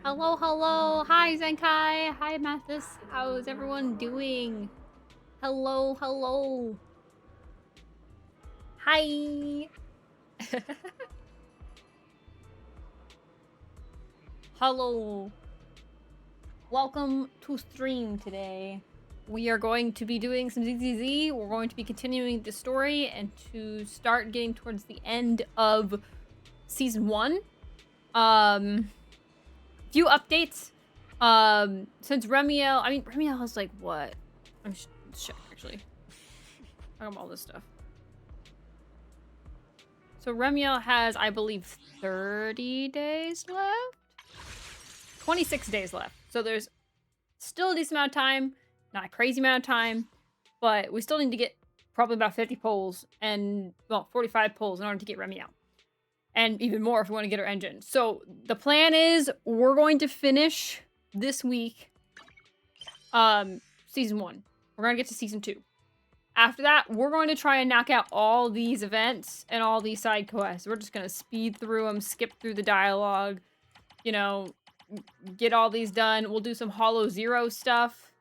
Hello, hello. Hi, Zenkai. Hi, Mathis. How's everyone doing? Hello, hello. Hi. Hello. Welcome to stream today. We are going to be doing some ZZZ. We're going to be continuing the story and to start getting towards the end of season 1. Few updates. Since Remiel has like what? Let's check actually. I have all this stuff. So Remiel has, I believe, 30 days left? 26 days left. So there's still a decent amount of time. Not a crazy amount of time. But we still need to get probably about 50 polls and, well, 45 polls in order to get Remiel. And even more if we want to get our engine. So the plan is we're going to finish this week season 1. We're going to get to season 2. After that, we're going to try and knock out all these events and all these side quests. We're just going to speed through them, skip through the dialogue, you know, get all these done. We'll do some Hollow Zero stuff.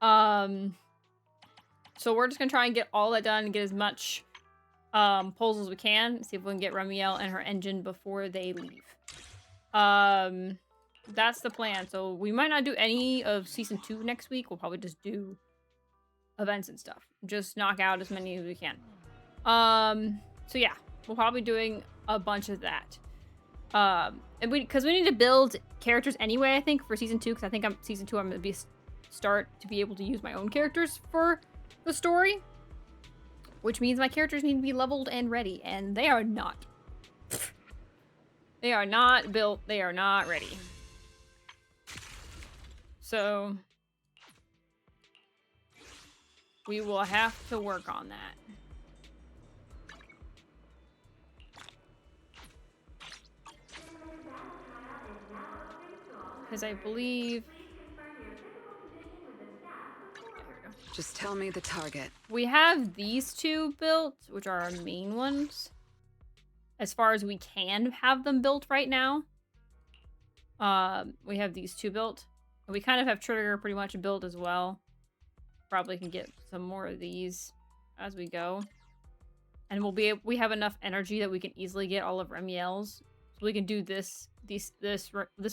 So we're just going to try and get all that done and get as much polls as we can. See if we can get Remiel and her engine before they leave. That's the plan. So we might not do any of season 2 next week. We'll probably just do events and stuff. Just knock out as many as we can. So yeah, we'll probably doing a bunch of that. And because we need to build characters anyway, I think, for season 2, because I think season 2 I'm gonna start to be able to use my own characters for the story. Which means my characters need to be leveled and ready, and they are not. They are not built, they are not ready. So we will have to work on that. Because I believe... Just tell me the target. We have these 2 built, which are our main ones. As far as we can have them built right now. We have these 2 built. And we kind of have Trigger pretty much built as well. Probably can get some more of these as we go. And we have enough energy that we can easily get all of Remiel's. So we can do this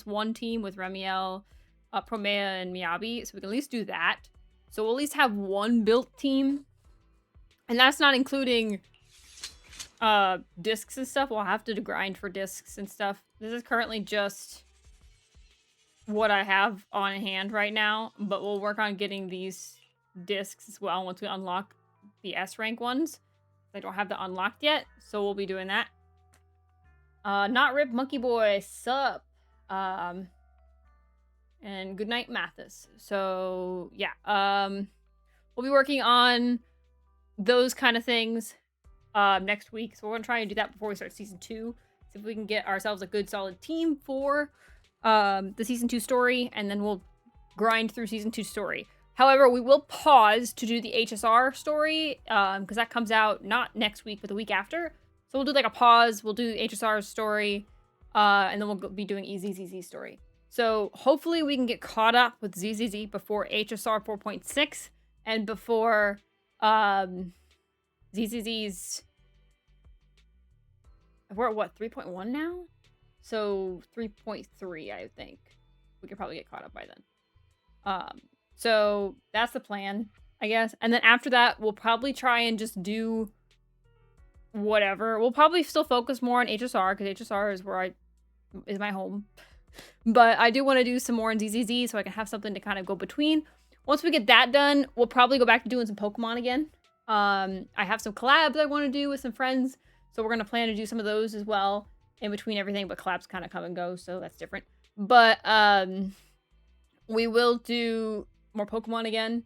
one team with Remiel, Promea, and Miyabi. So we can at least do that. So we'll at least have one built team. And that's not including discs and stuff. We'll have to grind for discs and stuff. This is currently just what I have on hand right now. But we'll work on getting these discs as well once we unlock the S rank ones. I don't have that unlocked yet, so we'll be doing that. Not Rip Monkey Boy, sup? And good night, Mathis. So yeah, we'll be working on those kind of things next week. So we're gonna try and do that before we start season 2. See if we can get ourselves a good solid team for the season 2 story, and then we'll grind through season 2 story. However, we will pause to do the HSR story, because that comes out not next week, but the week after. So we'll do like a pause, we'll do HSR story, and then we'll be doing EZZZ story. So hopefully we can get caught up with ZZZ before HSR 4.6 and before ZZZ's... We're at what, 3.1 now? So 3.3, I think. We could probably get caught up by then. So that's the plan, I guess. And then after that, we'll probably try and just do whatever. We'll probably still focus more on HSR, because HSR is where is my home. But I do want to do some more in ZZZ so I can have something to kind of go between. Once we get that done, we'll probably go back to doing some Pokemon again. I have some collabs I want to do with some friends, so we're going to plan to do some of those as well in between everything, but collabs kind of come and go, so that's different. But we will do more Pokemon again.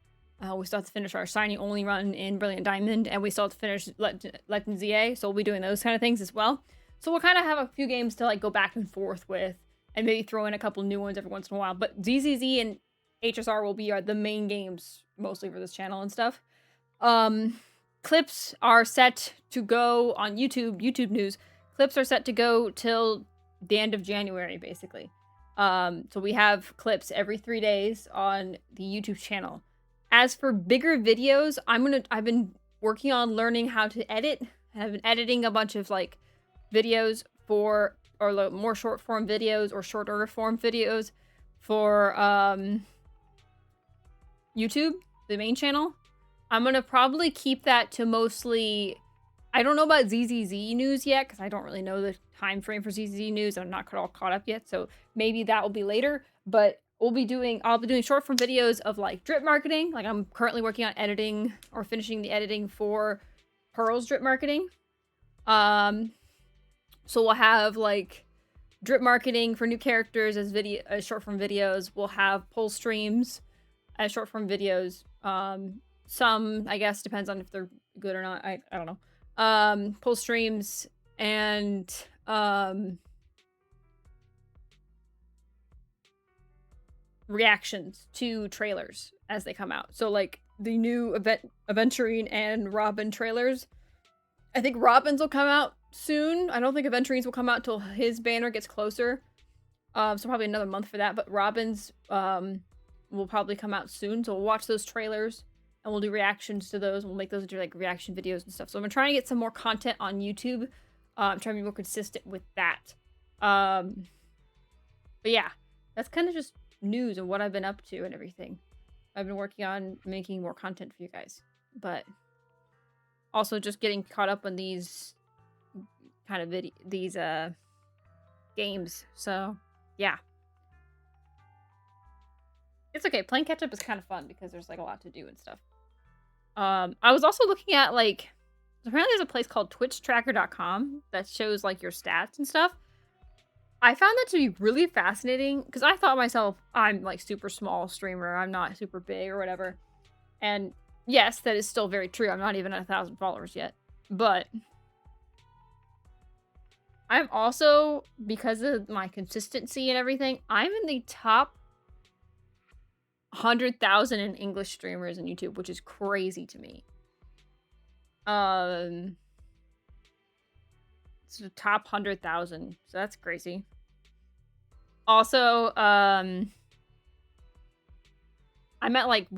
We still have to finish our shiny only run in Brilliant Diamond, and we still have to finish Legend ZA, so we'll be doing those kind of things as well. So we'll kind of have a few games to like go back and forth with, and maybe throw in a couple new ones every once in a while. But ZZZ and HSR will be the main games mostly for this channel and stuff. Clips are set to go on YouTube news. Clips are set to go till the end of January, basically. So we have clips every 3 days on the YouTube channel. As for bigger videos, I've been working on learning how to edit. I've been editing a bunch of like videos for, or more short form videos or shorter form videos for YouTube, the main channel. I'm gonna probably keep that to mostly, I don't know about ZZZ news yet, because I don't really know the time frame for ZZZ news. I'm not all caught up yet, so maybe that will be later. But I'll be doing short form videos of like drip marketing. Like I'm currently working on editing or finishing the editing for Pearl's drip marketing. So we'll have like drip marketing for new characters as short form videos. We'll have pull streams as short form videos. Some, I guess, depends on if they're good or not. I don't know. Pull streams and reactions to trailers as they come out. So like the new Aventurine and Robin trailers. I think Robin's will come out soon. I don't think Aventurine's will come out until his banner gets closer. So probably another month for that. But Robin's will probably come out soon. So we'll watch those trailers and we'll do reactions to those. We'll make those into like reaction videos and stuff. So I'm trying to get some more content on YouTube. I'm trying to be more consistent with that. But yeah, that's kind of just news and what I've been up to and everything. I've been working on making more content for you guys. But also just getting caught up on these kind of games. So yeah, it's okay. Playing catch up is kind of fun because there's like a lot to do and stuff. I was also looking at like, apparently there's a place called twitchtracker.com that shows like your stats and stuff. I found that to be really fascinating because I thought myself, I'm like super small streamer. I'm not super big or whatever. And yes, that is still very true. I'm not even at 1,000 followers yet. But I'm also, because of my consistency and everything, I'm in the top 100,000 in English streamers in YouTube, which is crazy to me. It's the top 100,000, so that's crazy. Also, I'm at like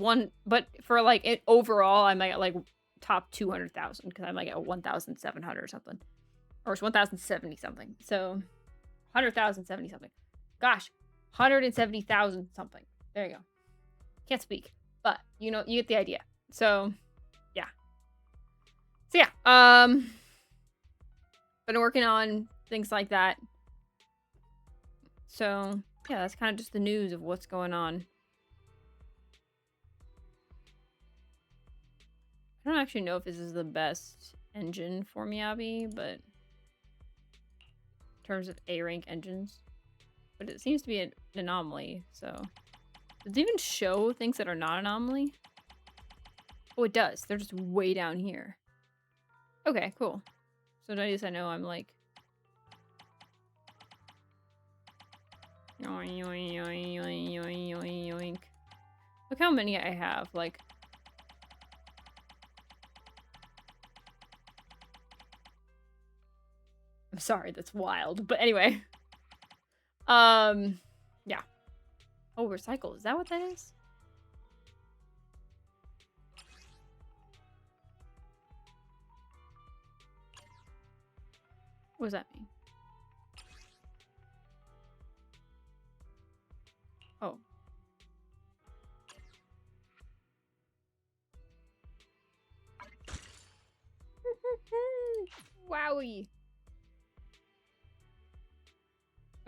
but for like it overall, I'm at like top 200,000 because I'm like at 1,700 or something, or it's 1,070 something. So 100,070 something. Gosh, 170,000 something. There you go. Can't speak, but you know, you get the idea. So yeah. So yeah, been working on things like that. So yeah, that's kind of just the news of what's going on. I don't actually know if this is the best engine for Miyabi, but in terms of A rank engines, but it seems to be an anomaly. So does it even show things that are not anomaly? Oh, it does. They're just way down here. Okay, cool. So at least I know I'm like, yoink, yoink, yoink, yoink, yoink, yoink. Look how many I have. Like, I'm sorry, that's wild. But anyway, yeah. Oh, recycle. Is that what that is? What does that mean? Oh. Wowie.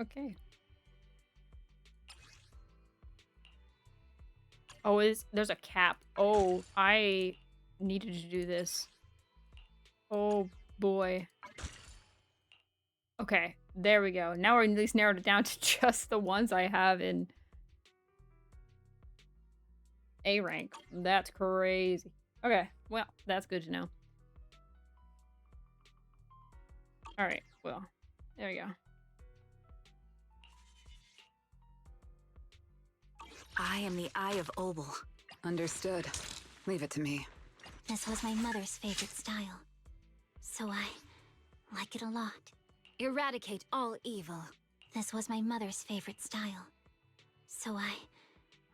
Okay. Oh, there's a cap. Oh, I needed to do this. Oh boy. Okay, there we go. Now we're at least narrowed it down to just the ones I have in A rank. That's crazy. Okay, well, that's good to know. Alright, well, there we go. I am the Eye of Obel. Understood. Leave it to me. This was my mother's favorite style, so I like it a lot. Eradicate all evil. This was my mother's favorite style, so I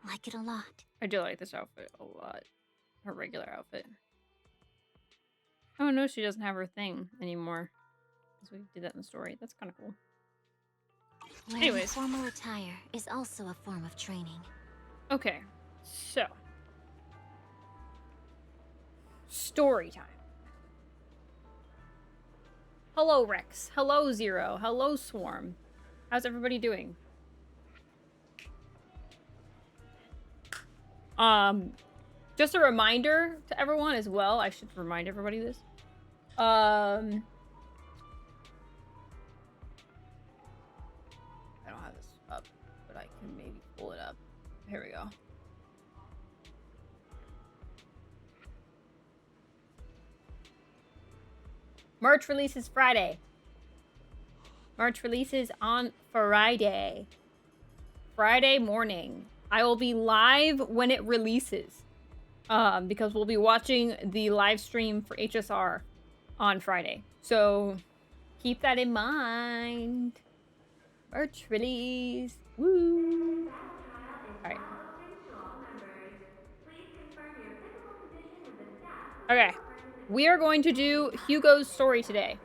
like it a lot. I do like this outfit a lot. Her regular outfit. Oh no, she doesn't have her thing anymore. Because we did that in the story. That's kind of cool. Wearing Anyways. formal attire is also a form of training. Okay, so. Story time. Hello, Rex. Hello, Zero. Hello, Swarm. How's everybody doing? Just a reminder to everyone as well. I should remind everybody this. I don't have this up, but I can maybe pull it up. Here we go. Merch releases Friday. Merch releases on Friday. Friday morning. I will be live when it releases. Because we'll be watching the live stream for HSR on Friday. So keep that in mind. Merch release. Woo! Alright. Okay. We are going to do Hugo's story today.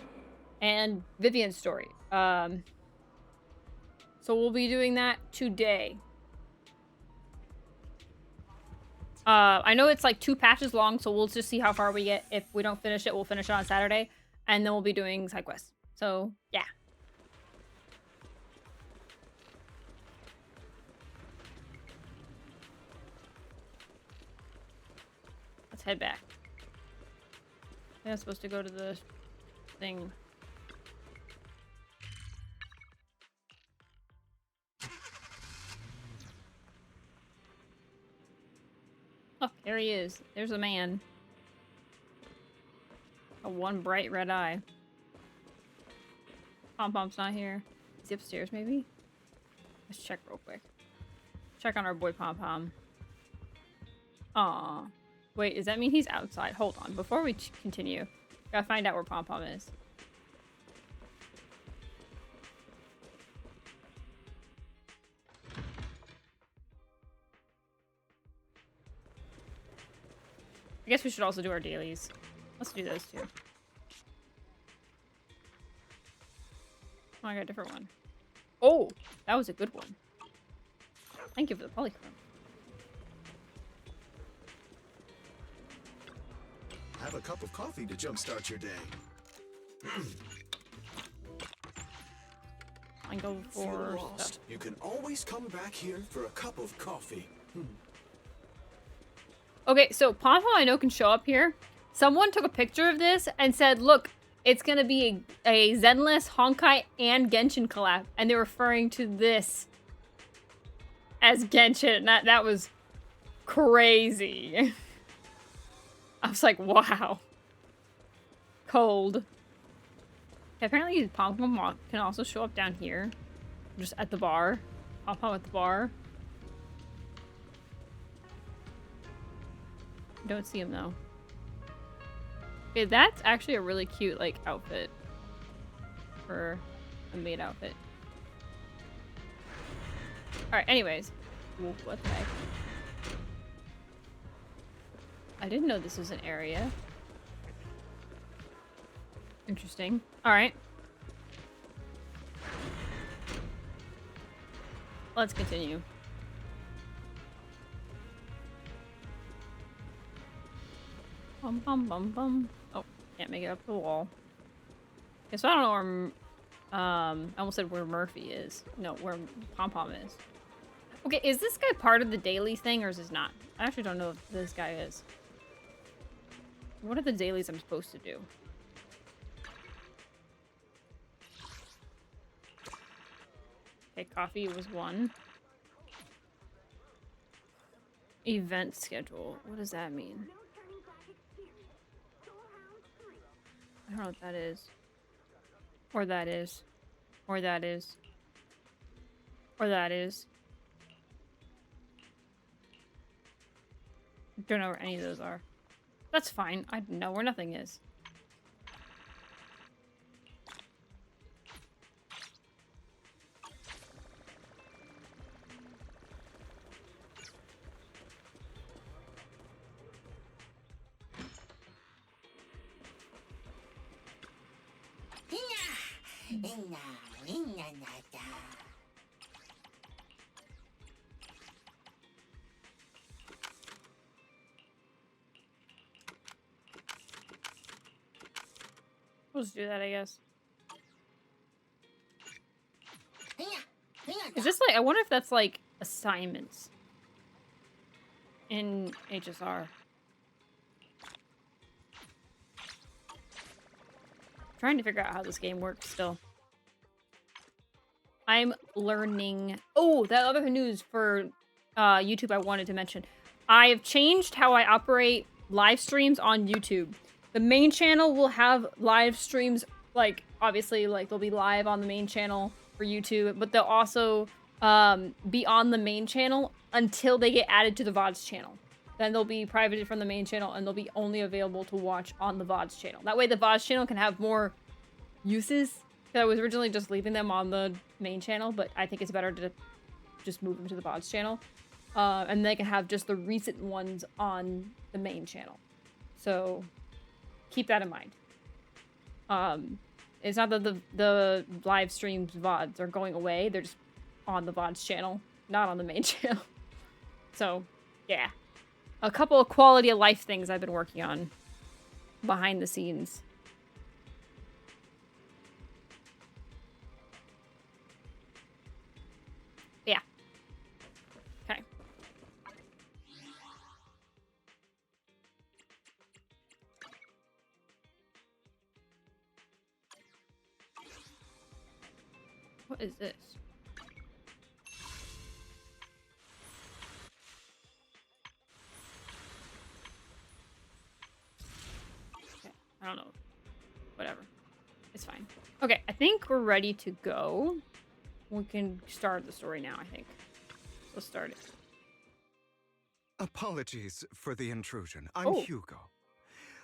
And Vivian's story. So we'll be doing that today. I know it's like 2 patches long, so we'll just see how far we get. If we don't finish it, we'll finish it on Saturday. And then we'll be doing side quests. So, yeah. Let's head back. I think I'm supposed to go to the thing. Look, there he is. There's a man. A one bright red eye. Pom-Pom's not here. Is he upstairs, maybe? Let's check real quick. Check on our boy Pom-Pom. Aw. Wait, does that mean he's outside? Hold on. Before we continue, gotta find out where Pom-Pom is. I guess we should also do our dailies. Let's do those too. Oh, I got a different one. Oh, that was a good one. Thank you for the polychrome. Have a cup of coffee to jumpstart your day. I go If you're for lost, stuff. you can always come back here for a cup of coffee. Okay, so Pom-Pom I know can show up here. Someone took a picture of this and said, look, it's gonna be a Zenless, Honkai, and Genshin collab. And they're referring to this as Genshin. That was crazy. I was like, wow. Cold. Apparently Pom-Pom can also show up down here. Just at the bar. Pom-Pom at the bar. Don't see him though. Okay, that's actually a really cute like outfit for a maid outfit. All right. Anyways, what the heck? I didn't know this was an area. Interesting. All right. Let's continue. Bum bum bum bum. Oh, can't make it up the wall. Okay, so I don't know where I almost said where Murphy is. No, where Pom-Pom is. Okay, is this guy part of the daily thing or is this not? I actually don't know if this guy is. What are the dailies I'm supposed to do? Okay, coffee was 1. Event schedule. What does that mean? I don't know what that is. Or that is. Or that is. Or that is. Don't know where any of those are. That's fine. I know where nothing is. We'll just do that, I guess. Is this like, I wonder if that's like assignments in HSR. Trying to figure out how this game works still. I'm learning. Oh, that other news for YouTube I wanted to mention. I have changed how I operate live streams on YouTube. The main channel will have live streams, like, obviously, like, they'll be live on the main channel for YouTube, but they'll also be on the main channel until they get added to the VODs channel. Then they'll be privated from the main channel, and they'll be only available to watch on the VODs channel. That way the VODs channel can have more uses. I was originally just leaving them on the main channel, but I think it's better to just move them to the VODs channel. And they can have just the recent ones on the main channel. So keep that in mind. It's not that the live streams VODs are going away. They're just on the VODs channel, not on the main channel. So, yeah. A couple of quality of life things I've been working on behind the scenes. Yeah. Okay. What is this? Okay, I don't know. Whatever. It's fine. Okay, I think we're ready to go. We can start the story now, I think. Let's start it. Apologies for the intrusion. I'm Oh. Hugo.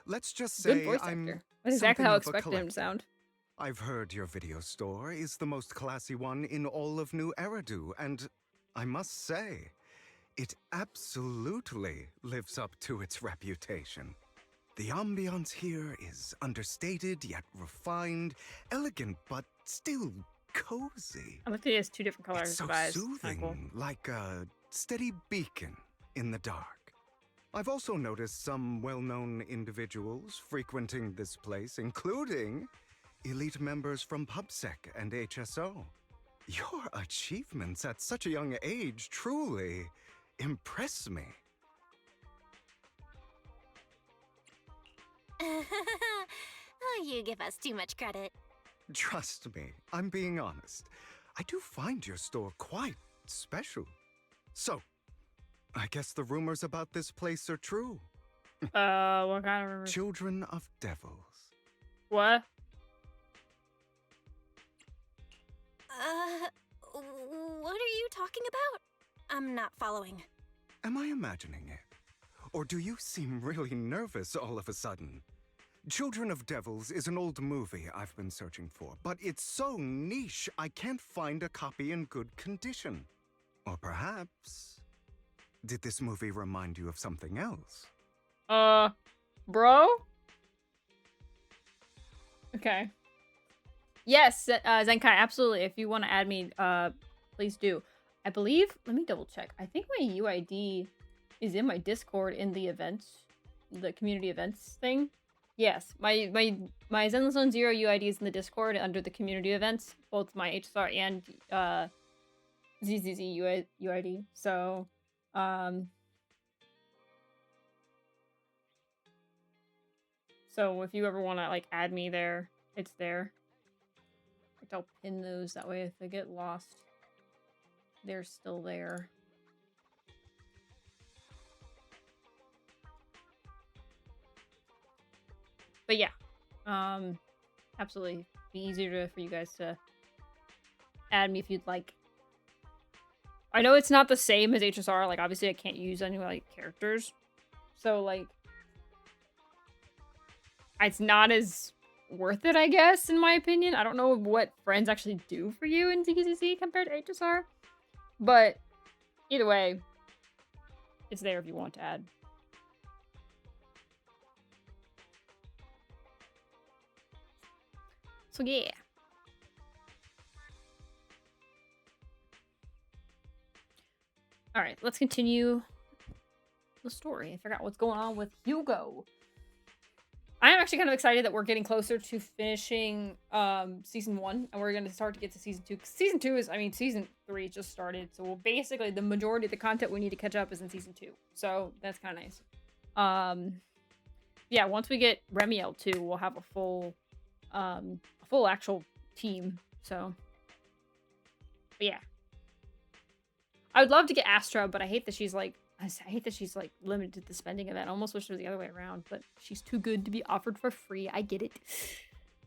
Let's just Good say voice I'm actor. That's exactly how I something of a expected him to collector. sound. I've heard your video store is the most classy one in all of New Eridu, and I must say, it absolutely lives up to its reputation. The ambiance here is understated yet refined, elegant but still cozy. I looked at it as two different colors It's so of eyes. soothing, Kinda cool. like a steady beacon in the dark. I've also noticed some well-known individuals frequenting this place, including elite members from PubSec and HSO. Your achievements at such a young age truly impress me. Oh, you give us too much credit. Trust me, I'm being honest. I do find your store quite special. So, I guess the rumors about this place are true. What kind of rumors? Children of devils. What? What are you talking about? I'm not following. Am I imagining it? Or do you seem really nervous all of a sudden? Children of Devils is an old movie I've been searching for, but it's so niche I can't find a copy in good condition. Or perhaps, did this movie remind you of something else? Bro? Okay. Yes, Zenkai, absolutely. If you want to add me, please do. I believe, let me double check. I think my UID is in my Discord in the events, the community events thing. Yes, my Zenless Zone 0 UID is in the Discord under the community events, both my HSR and ZZZ UID. So, so if you ever want to like add me there, it's there. I'll pin those, that way if they get lost, they're still there. But yeah, absolutely be easier for you guys to add me if you'd like. I know it's not the same as HSR, like obviously I can't use any like characters, so like it's not as worth it, I guess, in my opinion. I don't know what friends actually do for you in ZZZ compared to HSR, but either way, it's there if you want to add. So yeah. All right, let's continue the story. I forgot what's going on with Hugo. I am actually kind of excited that we're getting closer to finishing season 1, and we're going to start to get to season 2. Season 2 is, I mean, season 3 just started, so basically the majority of the content we need to catch up is in season 2. So that's kind of nice. Yeah, once we get Remiel too, we'll have a full actual team. So, but yeah, I would love to get Astra, but I hate that she's like limited to the spending of it. I almost wish it was the other way around, but she's too good to be offered for free. I get it.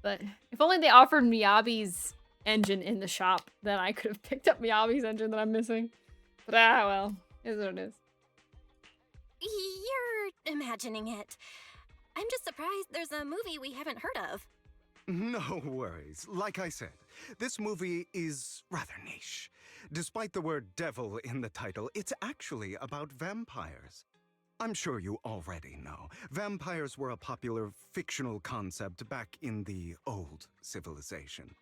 But if only they offered Miyabi's engine in the shop, then I could have picked up Miyabi's engine that I'm missing. But well, it is what it is. You're imagining it. I'm just surprised there's a movie we haven't heard of. No worries. Like I said, this movie is rather niche. Despite the word devil in the title, it's actually about vampires. I'm sure you already know. Vampires were a popular fictional concept back in the old civilization.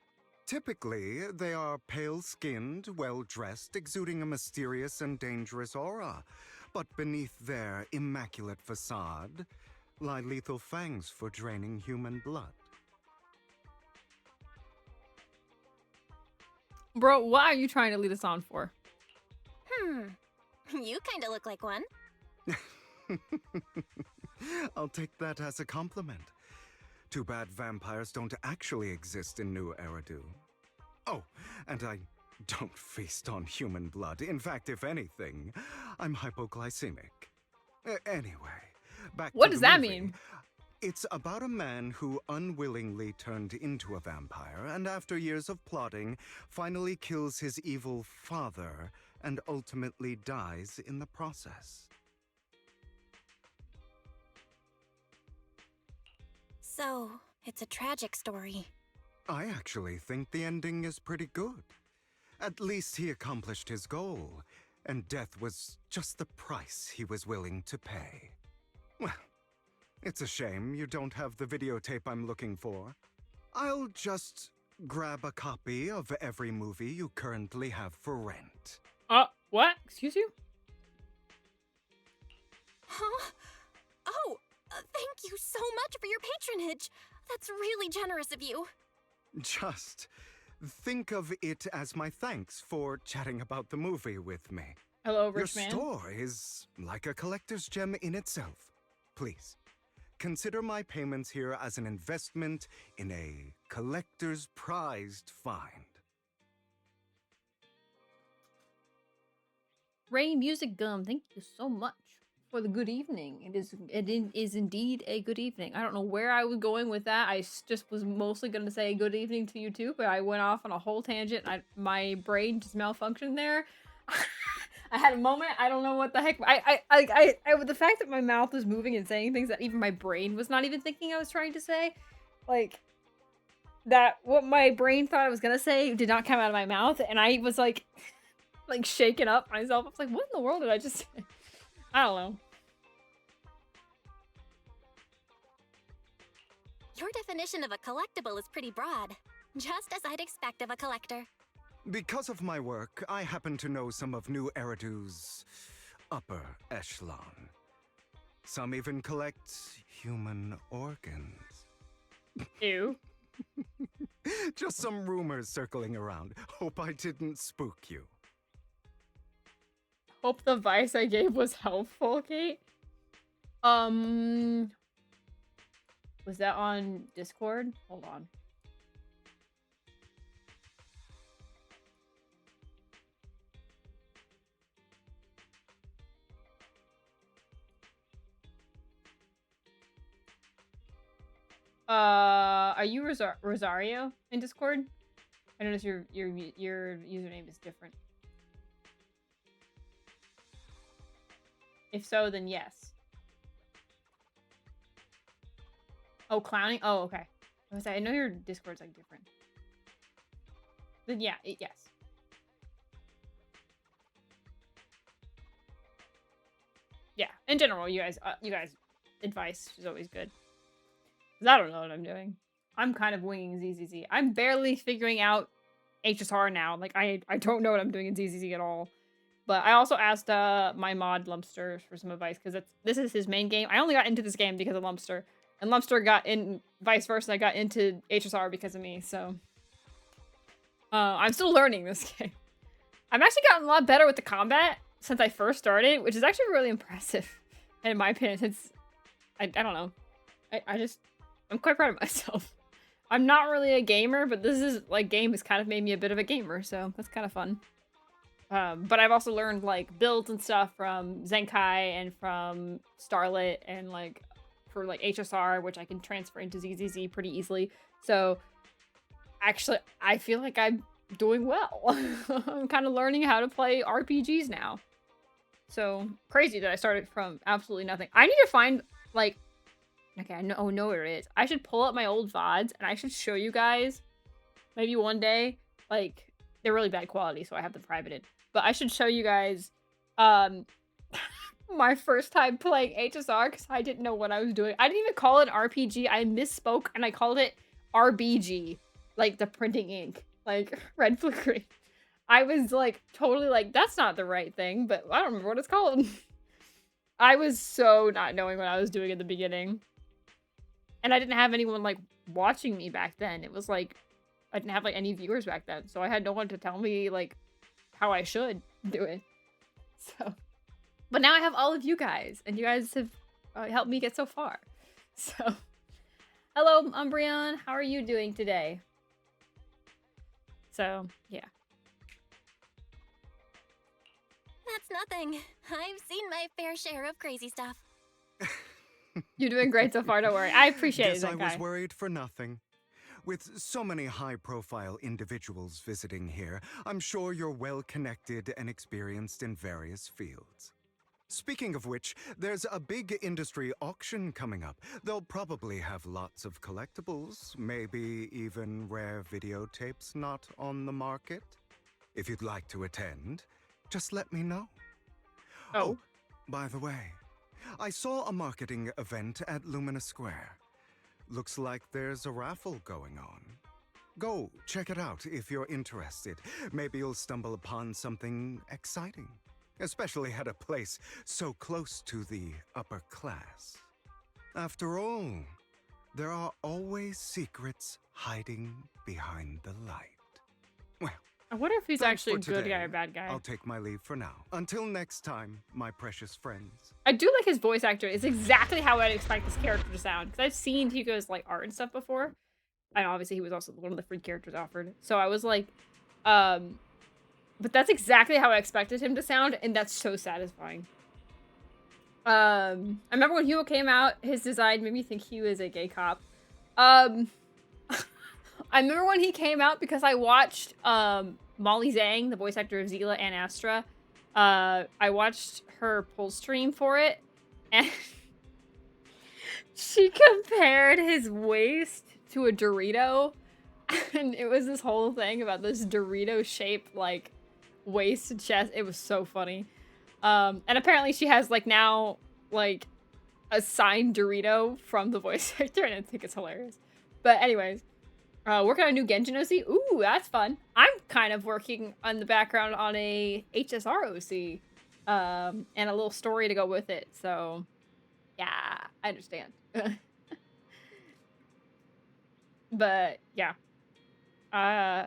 Typically, they are pale-skinned, well-dressed, exuding a mysterious and dangerous aura. But beneath their immaculate facade lie lethal fangs for draining human blood. Bro, what are you trying to lead us on for? You kinda look like one. I'll take that as a compliment. Too bad vampires don't actually exist in New Eridu. Oh, and I don't feast on human blood. In fact, if anything, I'm hypoglycemic. Anyway, back to What does the that movie. mean? It's about a man who unwillingly turned into a vampire, and after years of plotting, finally kills his evil father and ultimately dies in the process. So, it's a tragic story. I actually think the ending is pretty good. At least he accomplished his goal, and death was just the price he was willing to pay. Well, it's a shame you don't have the videotape I'm looking for. I'll just grab a copy of every movie you currently have for rent. What? Excuse you? Huh? Oh, thank you so much for your patronage. That's really generous of you. Just think of it as my thanks for chatting about the movie with me. Hello, Your rich man. store is like a collector's gem in itself. Please, consider my payments here as an investment in a collector's prized find. Ray Music Gum, thank you so much for the good evening. It is indeed a good evening. I don't know where I was going with that. I just was mostly going to say good evening to you too, but I went off on a whole tangent. My brain just malfunctioned there. I had a moment. I don't know what the heck. I with the fact that my mouth was moving and saying things that even my brain was not even thinking I was trying to say, like that. What my brain thought I was gonna say did not come out of my mouth, and I was like shaking up myself. I was like, what in the world did I just say? I don't know. Your definition of a collectible is pretty broad. Just as I'd expect of a collector. Because of my work, I happen to know some of New Eridu's upper echelon. Some even collect human organs. Ew. Just some rumors circling around. Hope I didn't spook you. Hope the advice I gave was helpful, Kate. Was that on Discord? Hold on. Are you Rosario in Discord? I noticed your username is different. If so, then yes. Oh, clowning? Oh, okay. I know your Discord's like different. Then yeah, yes. Yeah, in general, you guys, advice is always good. 'Cause I don't know what I'm doing. I'm kind of winging ZZZ. I'm barely figuring out HSR now. Like, I don't know what I'm doing in ZZZ at all. But I also asked my mod Lumpster for some advice because this is his main game. I only got into this game because of Lumpster, and Lumpster got in vice versa. I got into HSR because of me. So I'm still learning this game. I've actually gotten a lot better with the combat since I first started, which is actually really impressive, in my opinion. Since I don't know, I'm quite proud of myself. I'm not really a gamer, but this is like game has kind of made me a bit of a gamer, so that's kind of fun. But I've also learned like builds and stuff from Zenkai and from Starlit and like for like HSR, which I can transfer into ZZZ pretty easily. So actually, I feel like I'm doing well. I'm kind of learning how to play RPGs now. So crazy that I started from absolutely nothing. I need to find like, okay, I know where it is. I should pull up my old VODs and I should show you guys maybe one day. Like, they're really bad quality, so I have them privated. But I should show you guys my first time playing HSR because I didn't know what I was doing. I didn't even call it RPG. I misspoke and I called it RBG, like the printing ink, like red, blue, green. I was like totally like, that's not the right thing, but I don't remember what it's called. I was so not knowing what I was doing in the beginning. And I didn't have anyone like watching me back then. It was like, I didn't have like any viewers back then. So I had no one to tell me like how I should do it. So, but now I have all of you guys and you guys have helped me get so far. So, hello Umbreon, how are you doing today? So, yeah. That's nothing. I've seen my fair share of crazy stuff. You're doing great so far, don't worry. I appreciate it, Guess I Zenkai. was worried for nothing. With so many high-profile individuals visiting here, I'm sure you're well-connected and experienced in various fields. Speaking of which, there's a big industry auction coming up. They'll probably have lots of collectibles, maybe even rare videotapes not on the market. If you'd like to attend, just let me know. Oh, by the way, I saw a marketing event at Lumina Square. Looks like there's a raffle going on. Go check it out if you're interested. Maybe you'll stumble upon something exciting, especially at a place so close to the upper class. After all, there are always secrets hiding behind the light. Well, I wonder if he's thanks actually a for good today. guy or bad guy. I'll take my leave for now. Until next time, my precious friends. I do like his voice actor. It's exactly how I'd expect this character to sound. Because I've seen Hugo's like art and stuff before. And obviously he was also one of the free characters offered. So I was like, but that's exactly how I expected him to sound. And that's so satisfying. I remember when Hugo came out, his design made me think he was a gay cop. I remember when he came out because I watched Molly Zhang, the voice actor of Zila and Astra. I watched her pull stream for it, and she compared his waist to a Dorito, and it was this whole thing about this Dorito-shaped like waist and chest. It was so funny. And apparently she has like now like a signed Dorito from the voice actor, and I think it's hilarious. But anyways. Working on a new Genshin OC. Ooh, that's fun. I'm kind of working on the background on a HSR OC. And a little story to go with it. So, yeah, I understand. But, yeah. Yeah.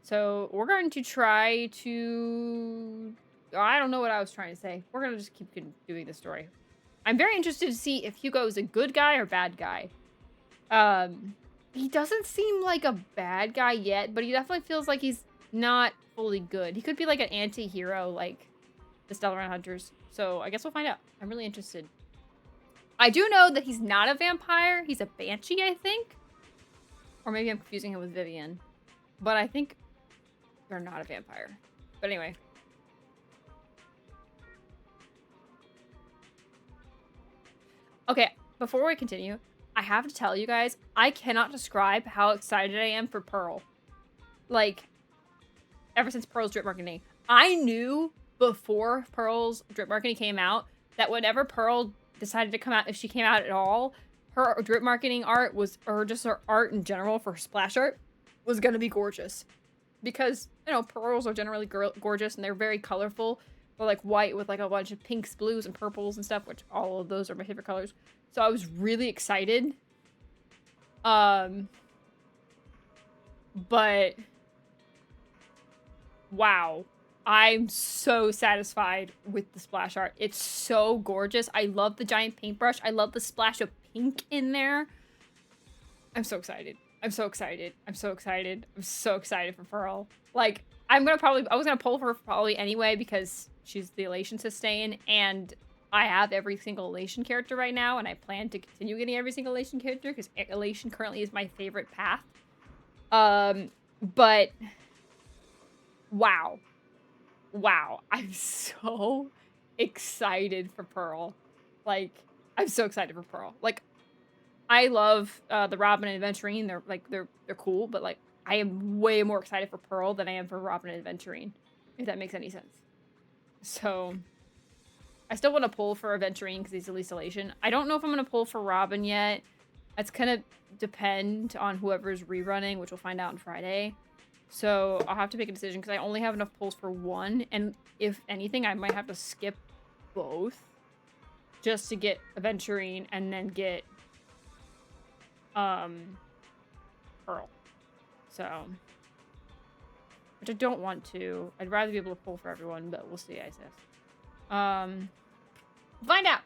So, we're going to try to... I don't know what I was trying to say. We're going to just keep doing the story. I'm very interested to see if Hugo is a good guy or bad guy. He doesn't seem like a bad guy yet, but he definitely feels like he's not fully good. He could be like an anti-hero, like the Stellar Hunters. So I guess we'll find out. I'm really interested. I do know that he's not a vampire. He's a banshee, I think. Or maybe I'm confusing him with Vivian. But I think they're not a vampire. But anyway. Okay, before we continue, I have to tell you guys, I cannot describe how excited I am for Pearl. Like, ever since Pearl's drip marketing. I knew before Pearl's drip marketing came out that whenever Pearl decided to come out, if she came out at all, her drip marketing art was, or just her art in general for splash art, was going to be gorgeous. Because you know, pearls are generally gorgeous and they're very colorful. They're like white with like a bunch of pinks, blues, and purples and stuff, which all of those are my favorite colors. So I was really excited. But wow. I'm so satisfied with the splash art. It's so gorgeous. I love the giant paintbrush. I love the splash of pink in there. I'm so excited. I'm so excited. I'm so excited. I'm so excited for Pearl. Like, I was gonna pull for her probably anyway because she's the Elation sustain, and I have every single Elation character right now, and I plan to continue getting every single Elation character because Elation currently is my favorite path. But wow. Wow, I'm so excited for Pearl. Like, I'm so excited for Pearl. Like, I love the Robin and Aventurine. They're cool, but like, I am way more excited for Pearl than I am for Robin and Aventurine, if that makes any sense. So, I still want to pull for Aventurine because he's Elite Elation. I don't know if I'm going to pull for Robin yet. That's gonna depend on whoever's rerunning, which we'll find out on Friday. So I'll have to make a decision because I only have enough pulls for one. And if anything, I might have to skip both just to get Aventurine and then get Pearl. So, which I don't want to. I'd rather be able to pull for everyone, but we'll see, I guess. Find out.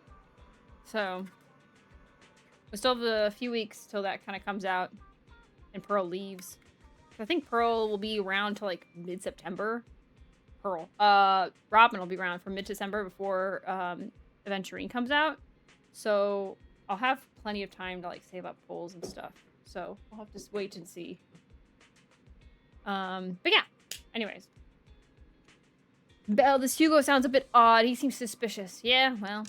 So we still have a few weeks till that kind of comes out and Pearl leaves. I think Pearl will be around till like mid-September. Robin will be around from mid-December before Aventurine comes out. So I'll have plenty of time to like save up pulls and stuff. So I'll have to just wait and see. But yeah. Anyways. Belle, this Hugo sounds a bit odd. He seems suspicious. Yeah, well.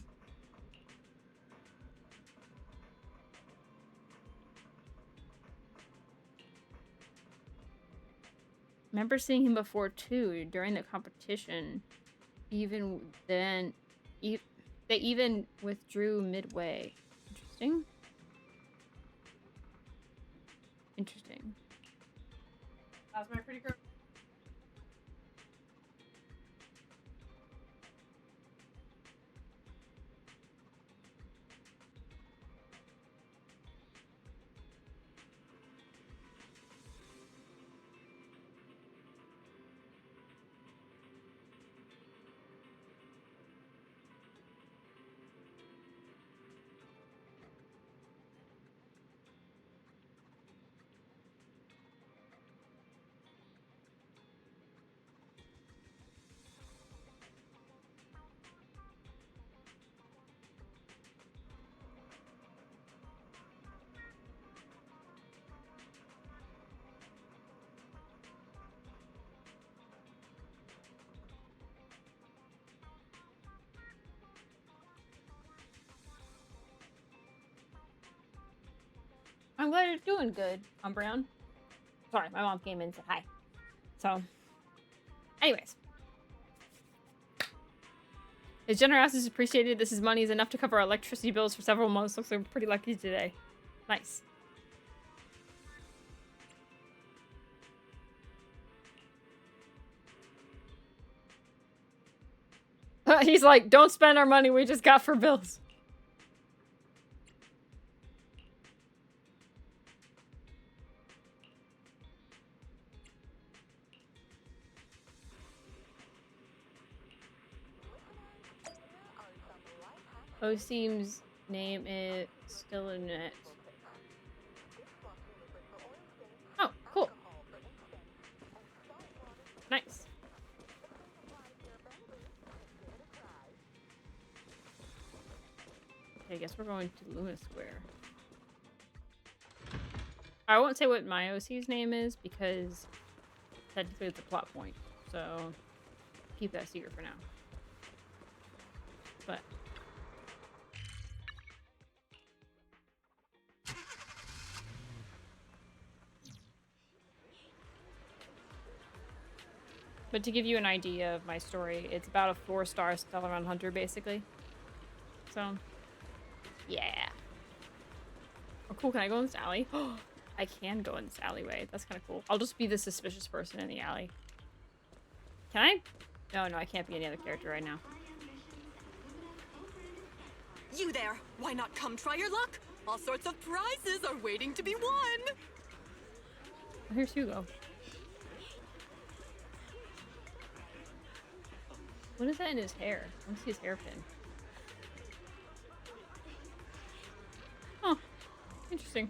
Remember seeing him before too during the competition. Even then, they even withdrew midway. Interesting. Interesting. How's my pretty girl? I'm glad you're doing good, Umbreon. Sorry, my mom came in and said hi. So, anyways. His generosity is appreciated. This is money is enough to cover our electricity bills for several months. Looks like we're pretty lucky today. Nice. He's like, don't spend our money we just got for bills. Osim's name is still in it. Oh, cool. Nice. Okay, I guess we're going to Luna Square. I won't say what my OC's name is because technically it's a plot point. So keep that secret for now. But to give you an idea of my story, it's about a 4-star Stellaron Hunter, basically. So, yeah. Oh, cool. Can I go in this alley? Oh, I can go in this alleyway. That's kind of cool. I'll just be the suspicious person in the alley. Can I? No, I can't be any other character right now. You there! Why not come try your luck? All sorts of prizes are waiting to be won! Oh, here's Hugo. What is that in his hair? I want to see his hairpin. Oh, interesting.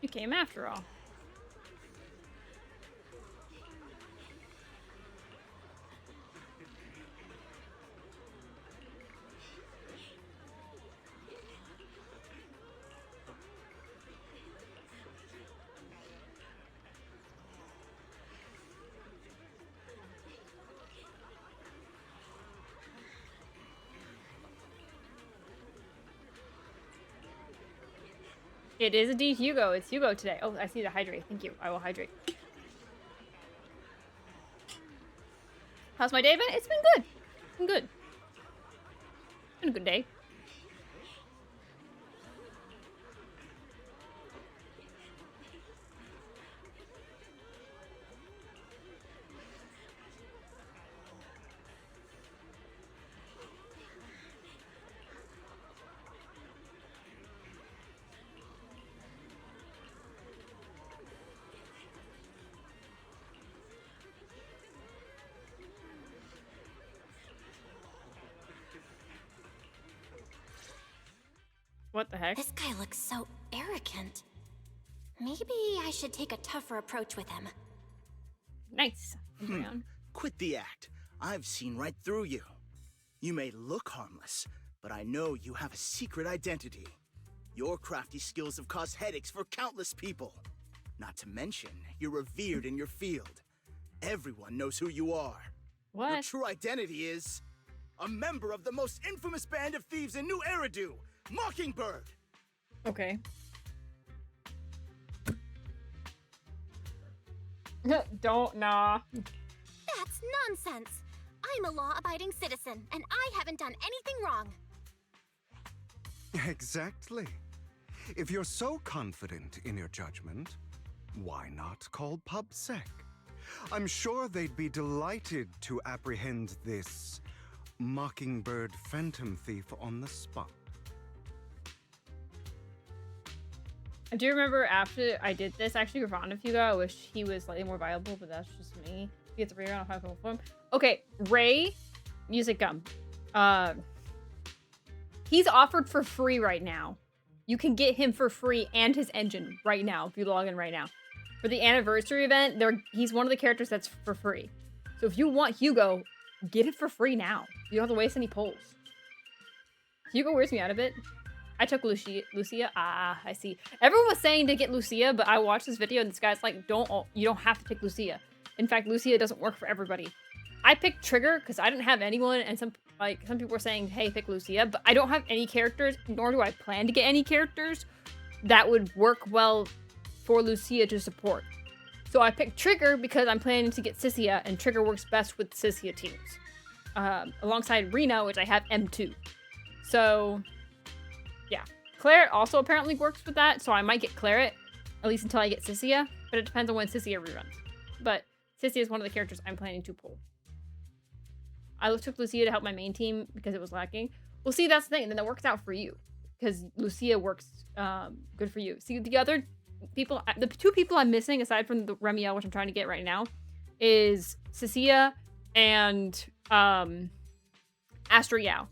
You came after all. It is indeed Hugo. It's Hugo today. Oh, I see the hydrate. Thank you. I will hydrate. How's my day been? It's been good. It's been good. It's been a good day. What the heck? This guy looks so arrogant. Maybe I should take a tougher approach with him. Nice. Quit the act. I've seen right through you. You may look harmless, but I know you have a secret identity. Your crafty skills have caused headaches for countless people. Not to mention, you're revered in your field. Everyone knows who you are. What? Your true identity is a member of the most infamous band of thieves in New Eridu, Mockingbird. Okay. Nah. That's nonsense. I'm a law-abiding citizen, and I haven't done anything wrong. Exactly. If you're so confident in your judgment, why not call PubSec? I'm sure they'd be delighted to apprehend this Mockingbird phantom thief on the spot. I do remember after I did this, actually, we're fond of Hugo. I wish he was slightly more viable, but that's just me. He gets a free round of form. Okay, Ray, Music Gum. He's offered for free right now. You can get him for free and his engine right now if you log in right now. For the anniversary event, he's one of the characters that's for free. So if you want Hugo, get it for free now. You don't have to waste any polls. Hugo wears me out of it. I took Lucia. Ah, I see. Everyone was saying to get Lucia, but I watched this video and this guy's like, you don't have to pick Lucia. In fact, Lucia doesn't work for everybody. I picked Trigger because I didn't have anyone, and some people were saying, hey, pick Lucia, but I don't have any characters, nor do I plan to get any characters that would work well for Lucia to support. So I picked Trigger because I'm planning to get Ciccia, and Trigger works best with Ciccia teams. Alongside Rena, which I have M2. So yeah, Claret also apparently works with that, so I might get Claret, at least until I get Ciccia, but it depends on when Ciccia reruns. But Ciccia is one of the characters I'm planning to pull. I took Lucia to help my main team because it was lacking. Well, see, that's the thing, and then that works out for you, because Lucia works good for you. See, the other people, the two people I'm missing, aside from the Remiel, which I'm trying to get right now, is Ciccia and Astra Yao.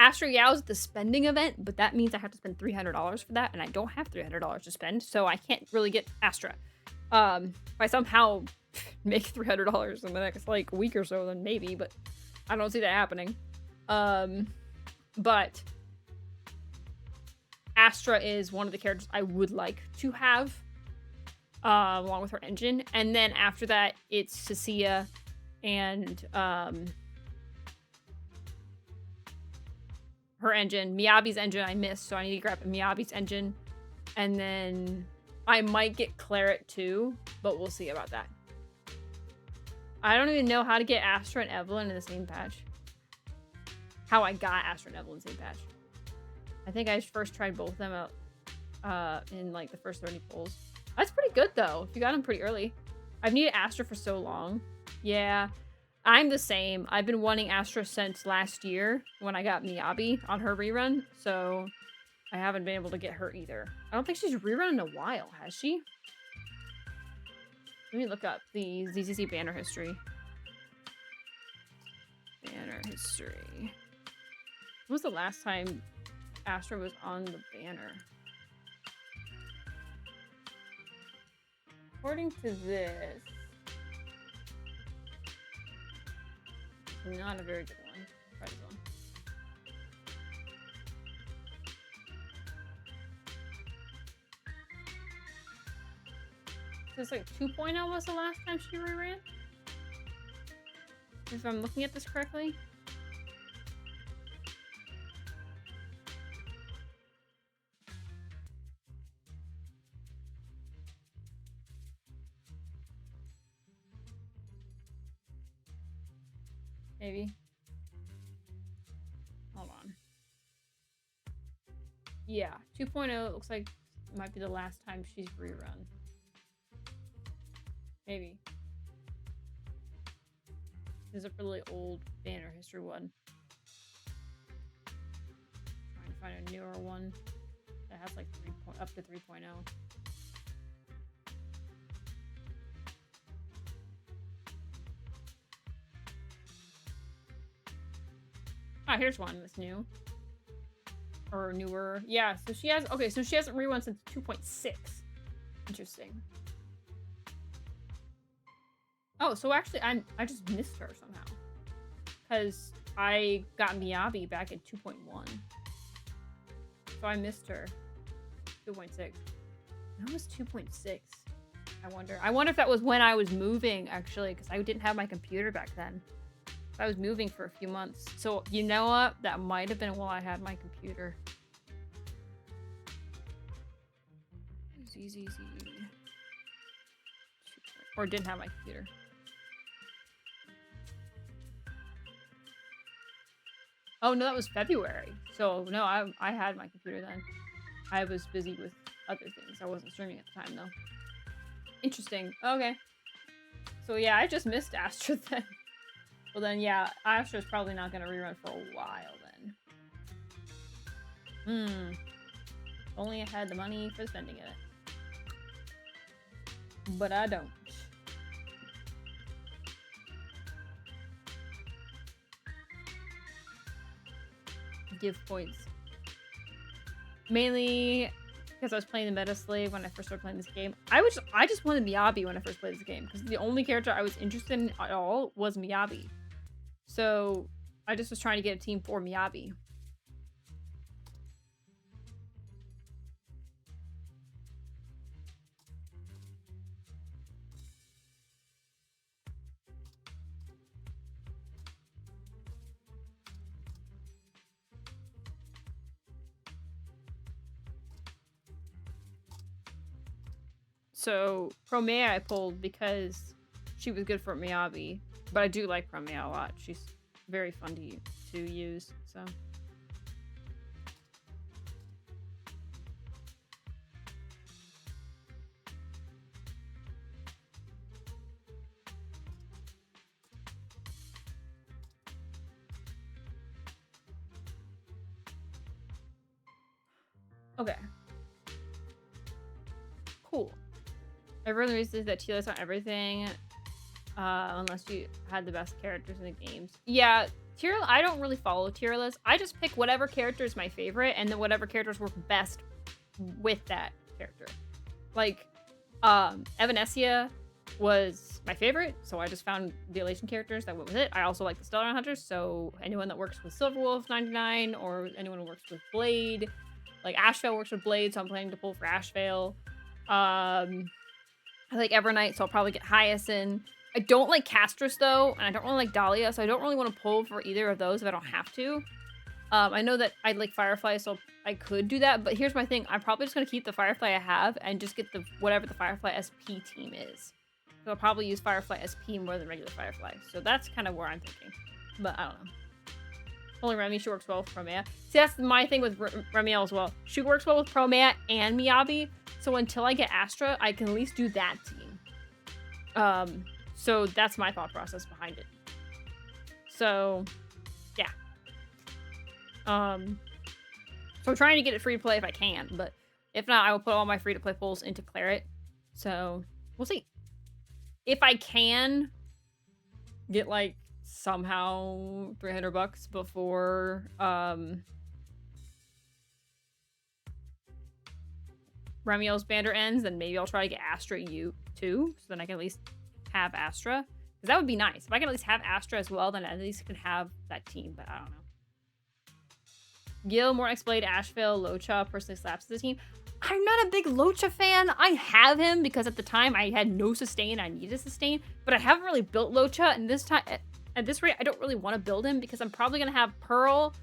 Astra Yao is the spending event, but that means I have to spend $300 for that, and I don't have $300 to spend, so I can't really get Astra. If I somehow make $300 in the next, like, week or so, then maybe, but I don't see that happening. But Astra is one of the characters I would like to have, along with her engine, and then after that, it's Ciccia and, her engine. Miyabi's engine I missed, so I need to grab Miyabi's engine. And then I might get Claret too, but we'll see about that. I don't even know how to get Astra and Evelyn in the same patch. How I got Astra and Evelyn in the same patch. I think I first tried both of them out in like the first 30 pulls. That's pretty good though, if you got them pretty early. I've needed Astra for so long. Yeah, I'm the same. I've been wanting Astra since last year when I got Miyabi on her rerun, so I haven't been able to get her either. I don't think she's rerun in a while, has she? Let me look up the ZZZ banner history. Banner history. When was the last time Astra was on the banner? According to this, not a very good one. Try this one. So it's like 2.0 was the last time she reran? If I'm looking at this correctly. Maybe. Hold on. Yeah, 2.0 looks like might be the last time she's rerun. Maybe. This is a really old banner history one. Trying to find a newer one that has like up to 3.0. Ah, here's one that's new. Or newer. Yeah, so she has... Okay, so she hasn't rerun since 2.6. Interesting. Oh, so actually, I just missed her somehow. Because I got Miyabi back at 2.1. So I missed her. 2.6. That was 2.6. I wonder. I wonder if that was when I was moving, actually, because I didn't have my computer back then. I was moving for a few months. So, you know what? That might have been while I had my computer. ZZZ. Or didn't have my computer. Oh, no, that was February. So, no, I had my computer then. I was busy with other things. I wasn't streaming at the time, though. Interesting. Okay. So, yeah, I just missed Astra then. Well then, yeah, Astra's probably not going to rerun for a while then. Only I had the money for spending it. But I don't. Give points. Mainly because I was playing the Meta Slave when I first started playing this game. I just wanted Miyabi when I first played this game because the only character I was interested in at all was Miyabi. So I just was trying to get a team for Miyabi. So Promea I pulled because she was good for Miyabi. But I do like Promea a lot. She's very fun to use, so. Okay. Cool. Everyone realizes that tier lists on everything. Unless you had the best characters in the games. Yeah, I don't really follow tier lists. I just pick whatever character is my favorite, and then whatever characters work best with that character. Like, Evanescia was my favorite, so I just found the Elation characters that went with it. I also like the Stellar Hunters, so anyone that works with Silverwolf 99, or anyone who works with Blade. Like, Ashvale works with Blade, so I'm planning to pull for Ashvale. I like Evernight, so I'll probably get Hyacinth. I don't like Castris, though, and I don't really like Dahlia, so I don't really want to pull for either of those if I don't have to. I know that I like Firefly, so I could do that, but here's my thing. I'm probably just going to keep the Firefly I have and just get whatever the Firefly SP team is. So I'll probably use Firefly SP more than regular Firefly. So that's kind of where I'm thinking. But I don't know. Only Remy, she works well with Promea. See, that's my thing with Remiel as well. She works well with Promea and Miyabi. So until I get Astra, I can at least do that team. So that's my thought process behind it. So, yeah. So I'm trying to get it free to play if I can, but if not, I will put all my free to play pulls into Claret. So we'll see. If I can get like somehow $300 before Remiel's banner ends, then maybe I'll try to get Astra U too, so then I can at least have Astra. Because that would be nice. If I can at least have Astra as well, then I at least can have that team, but I don't know. Gil, more X-Blade, Ashville, Locha personally slaps the team. I'm not a big Locha fan. I have him because at the time I had no sustain. I needed sustain, but I haven't really built Locha. And this time, at this rate, I don't really want to build him because I'm probably going to have Pearl.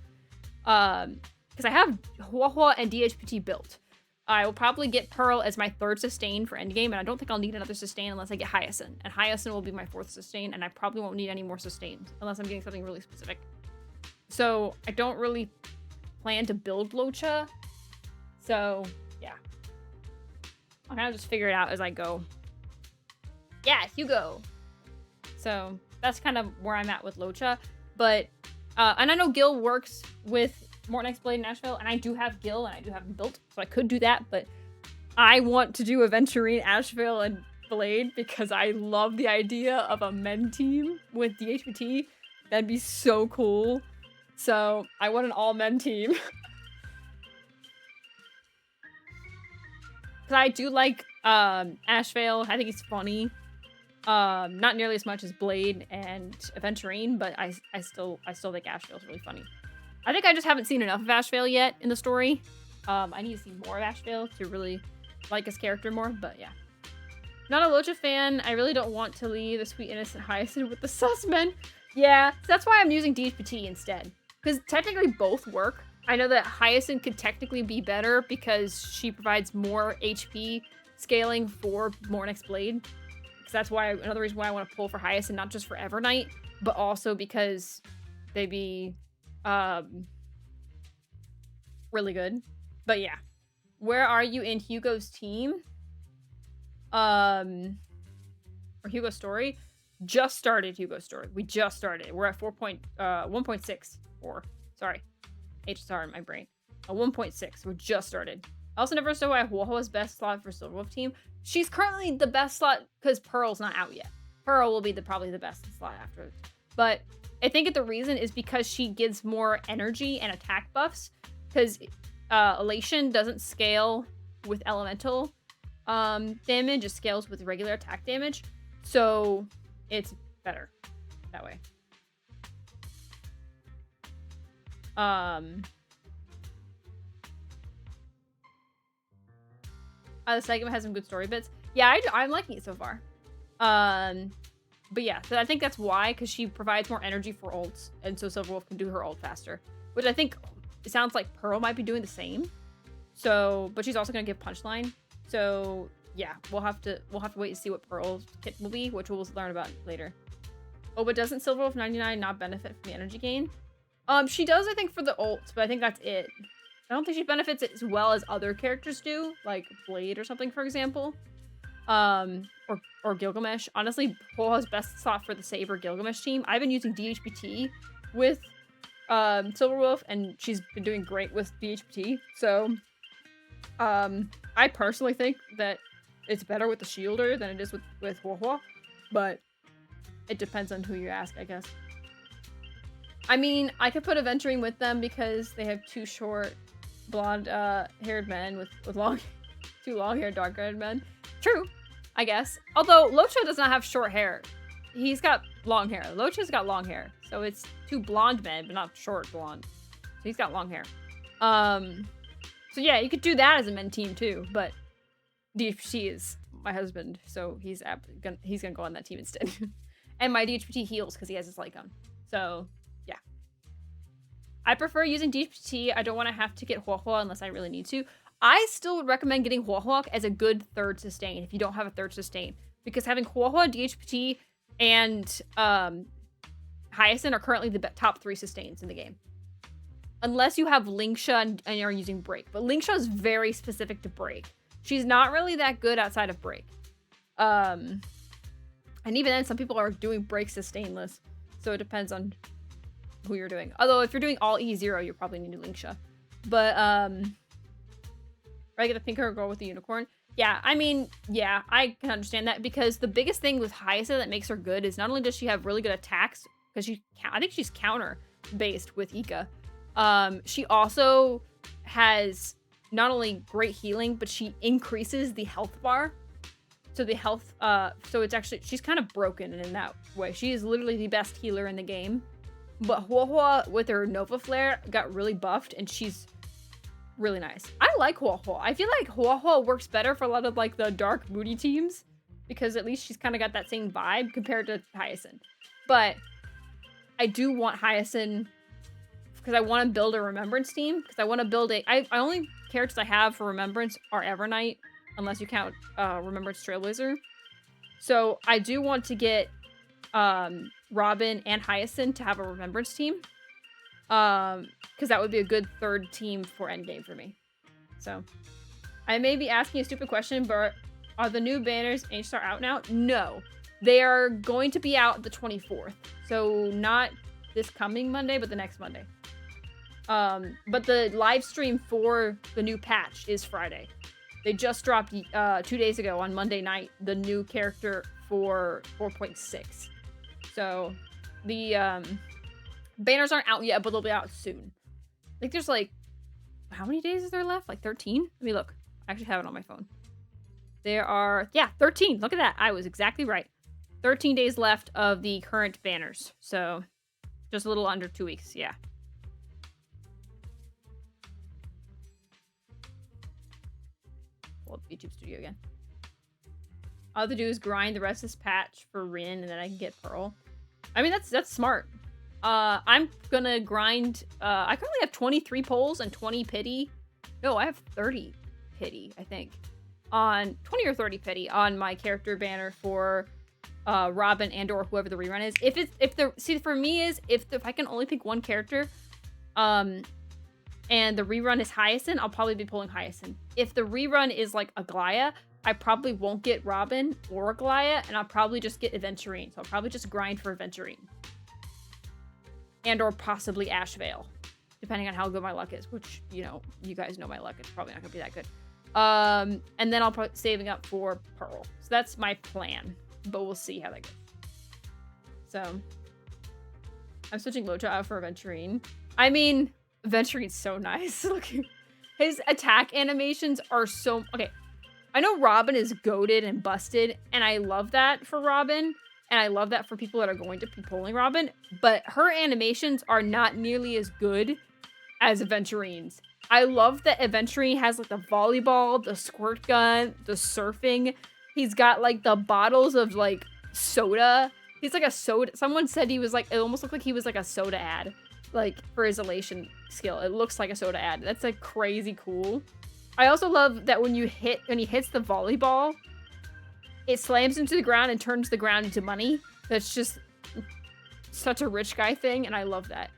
Because I have Huahua and DHPT built. I will probably get Pearl as my 3rd sustain for endgame, and I don't think I'll need another sustain unless I get Hyacinth. And Hyacinth will be my 4th sustain, and I probably won't need any more sustains unless I'm getting something really specific. So I don't really plan to build Locha. So yeah, I'll kind of just figure it out as I go. Yeah, Hugo. So that's kind of where I'm at with Locha. But and I know Gil works with Morton X Blade in Nashville, and I do have Gil, and I do have him built, so I could do that, but I want to do Aventurine, Asheville, and Blade because I love the idea of a men team with DHPT. That'd be so cool. So I want an all-men team. Because I do like Asheville. I think he's funny. Not nearly as much as Blade and Aventurine, but I still think Asheville's really funny. I think I just haven't seen enough of Asheville yet in the story. I need to see more of Asheville to really like his character more, but yeah. Not a Locha fan. I really don't want to leave the sweet innocent Hyacinth with the Sussmen. Yeah, so that's why I'm using DHPT instead. Because technically both work. I know that Hyacinth could technically be better because she provides more HP scaling for Mornix Blade. Because that's why another reason why I want to pull for Hyacinth, not just for Evernight, but also because they be really good. But yeah, where are you in Hugo's team? Or Hugo's story? Just started Hugo's story. We just started. We're at 1.64. Sorry, HSR in my brain. 1.6. We're just started. I also never saw why Huahua's best slot for Silverwolf team. She's currently the best slot because Pearl's not out yet. Pearl will be probably the best slot after. But I think the reason is because she gives more energy and attack buffs. Because Elation doesn't scale with elemental damage. It scales with regular attack damage. So it's better that way. The segment has some good story bits. Yeah, I'm liking it so far. But yeah, so I think that's why, because she provides more energy for ults, and so Silverwolf can do her ult faster. Which I think it sounds like Pearl might be doing the same. So, but she's also gonna give Punchline. So yeah, we'll have to wait and see what Pearl's kit will be, which we'll learn about later. Oh, but doesn't Silverwolf 99 not benefit from the energy gain? She does, I think, for the ults, but I think that's it. I don't think she benefits as well as other characters do, like Blade or something, for example. Or Gilgamesh. Honestly, Huahua's best slot for the Saber Gilgamesh team. I've been using DHPT with Silverwolf, and she's been doing great with DHPT. So, I personally think that it's better with the Shielder than it is with Huahua, but it depends on who you ask, I guess. I mean, I could put Aventurine with them because they have two short, blonde, haired men with two long-haired, dark-haired men. True, I guess. Although Locha does not have short hair. He's got long hair. Locha's got long hair. So it's two blonde men, but not short blonde. So he's got long hair. So yeah, you could do that as a men team too, but DHPT is my husband, so he's gonna go on that team instead. And my DHPT heals because he has his light gun. So yeah. I prefer using DHPT. I don't want to have to get Huahua unless I really need to. I still would recommend getting Huahua as a good third sustain if you don't have a third sustain. Because having Huahua, DHPT, and Hyacinth are currently the top 3 sustains in the game. unless you have Linksha and you're using Break. But Linksha is very specific to Break. She's not really that good outside of Break. And even then, some people are doing Break sustainless. So it depends on who you're doing. Although if you're doing all E0, you probably need Linksha. But, regular pink hair girl with the unicorn. Yeah, I mean, yeah, I can understand that because the biggest thing with Hyacinth that makes her good is not only does she have really good attacks, because I think she's counter-based with Ika. She also has not only great healing, but she increases the health bar. So the health, so it's actually, she's kind of broken in that way. She is literally the best healer in the game. But Huohuo with her Nova Flare got really buffed, and she's really nice. I like Huohuo. I feel like Huohuo works better for a lot of like the dark moody teams because at least she's kind of got that same vibe compared to Hyacinth. But I do want Hyacinth because I want to build a Remembrance team because I want to build I only characters I have for Remembrance are Evernight unless you count Remembrance Trailblazer. So I do want to get Robin and Hyacinth to have a Remembrance team. Because that would be a good third team for endgame for me. So, I may be asking a stupid question, but are the new banners H-Star out now? No. They are going to be out the 24th. So, not this coming Monday, but the next Monday. But the live stream for the new patch is Friday. They just dropped 2 days ago on Monday night the new character for 4.6. So, the banners aren't out yet, but they'll be out soon. I think there's like, how many days is there left? Like 13? Let me look. I actually have it on my phone. There are, yeah, 13. Look at that. I was exactly right. 13 days left of the current banners. So just a little under 2 weeks. Yeah. Pull up YouTube Studio again. All I have to do is grind the rest of this patch for Rin and then I can get Pearl. I mean, that's smart. I'm gonna grind, I currently have 23 polls and 20 pity. No, I have 30 pity, I think. On 20 or 30 pity on my character banner for Robin and or whoever the rerun is. For me is if I can only pick one character, and the rerun is Hyacinth, I'll probably be pulling Hyacinth. If the rerun is like Aglaya, I probably won't get Robin or Aglaya, and I'll probably just get Aventurine. So I'll probably just grind for Aventurine. And or possibly Ashvale, depending on how good my luck is, which, you know, you guys know my luck. It's probably not going to be that good. And then I'll put saving up for Pearl. So that's my plan, but we'll see how that goes. So I'm switching Locha out for Aventurine. I mean, Aventurine's so nice. Look, his attack animations are so... Okay, I know Robin is goated and busted, and I love that for Robin. And I love that for people that are going to be pulling Robin, but her animations are not nearly as good as Aventurine's. I love that Aventurine has like the volleyball, the squirt gun, the surfing. He's got like the bottles of like soda. He's like a soda. Someone said he was like, it almost looked like he was like a soda ad, like for his elation skill. It looks like a soda ad. That's like crazy cool. I also love that when he hits the volleyball, it slams into the ground and turns the ground into money. That's just such a rich guy thing, and I love that.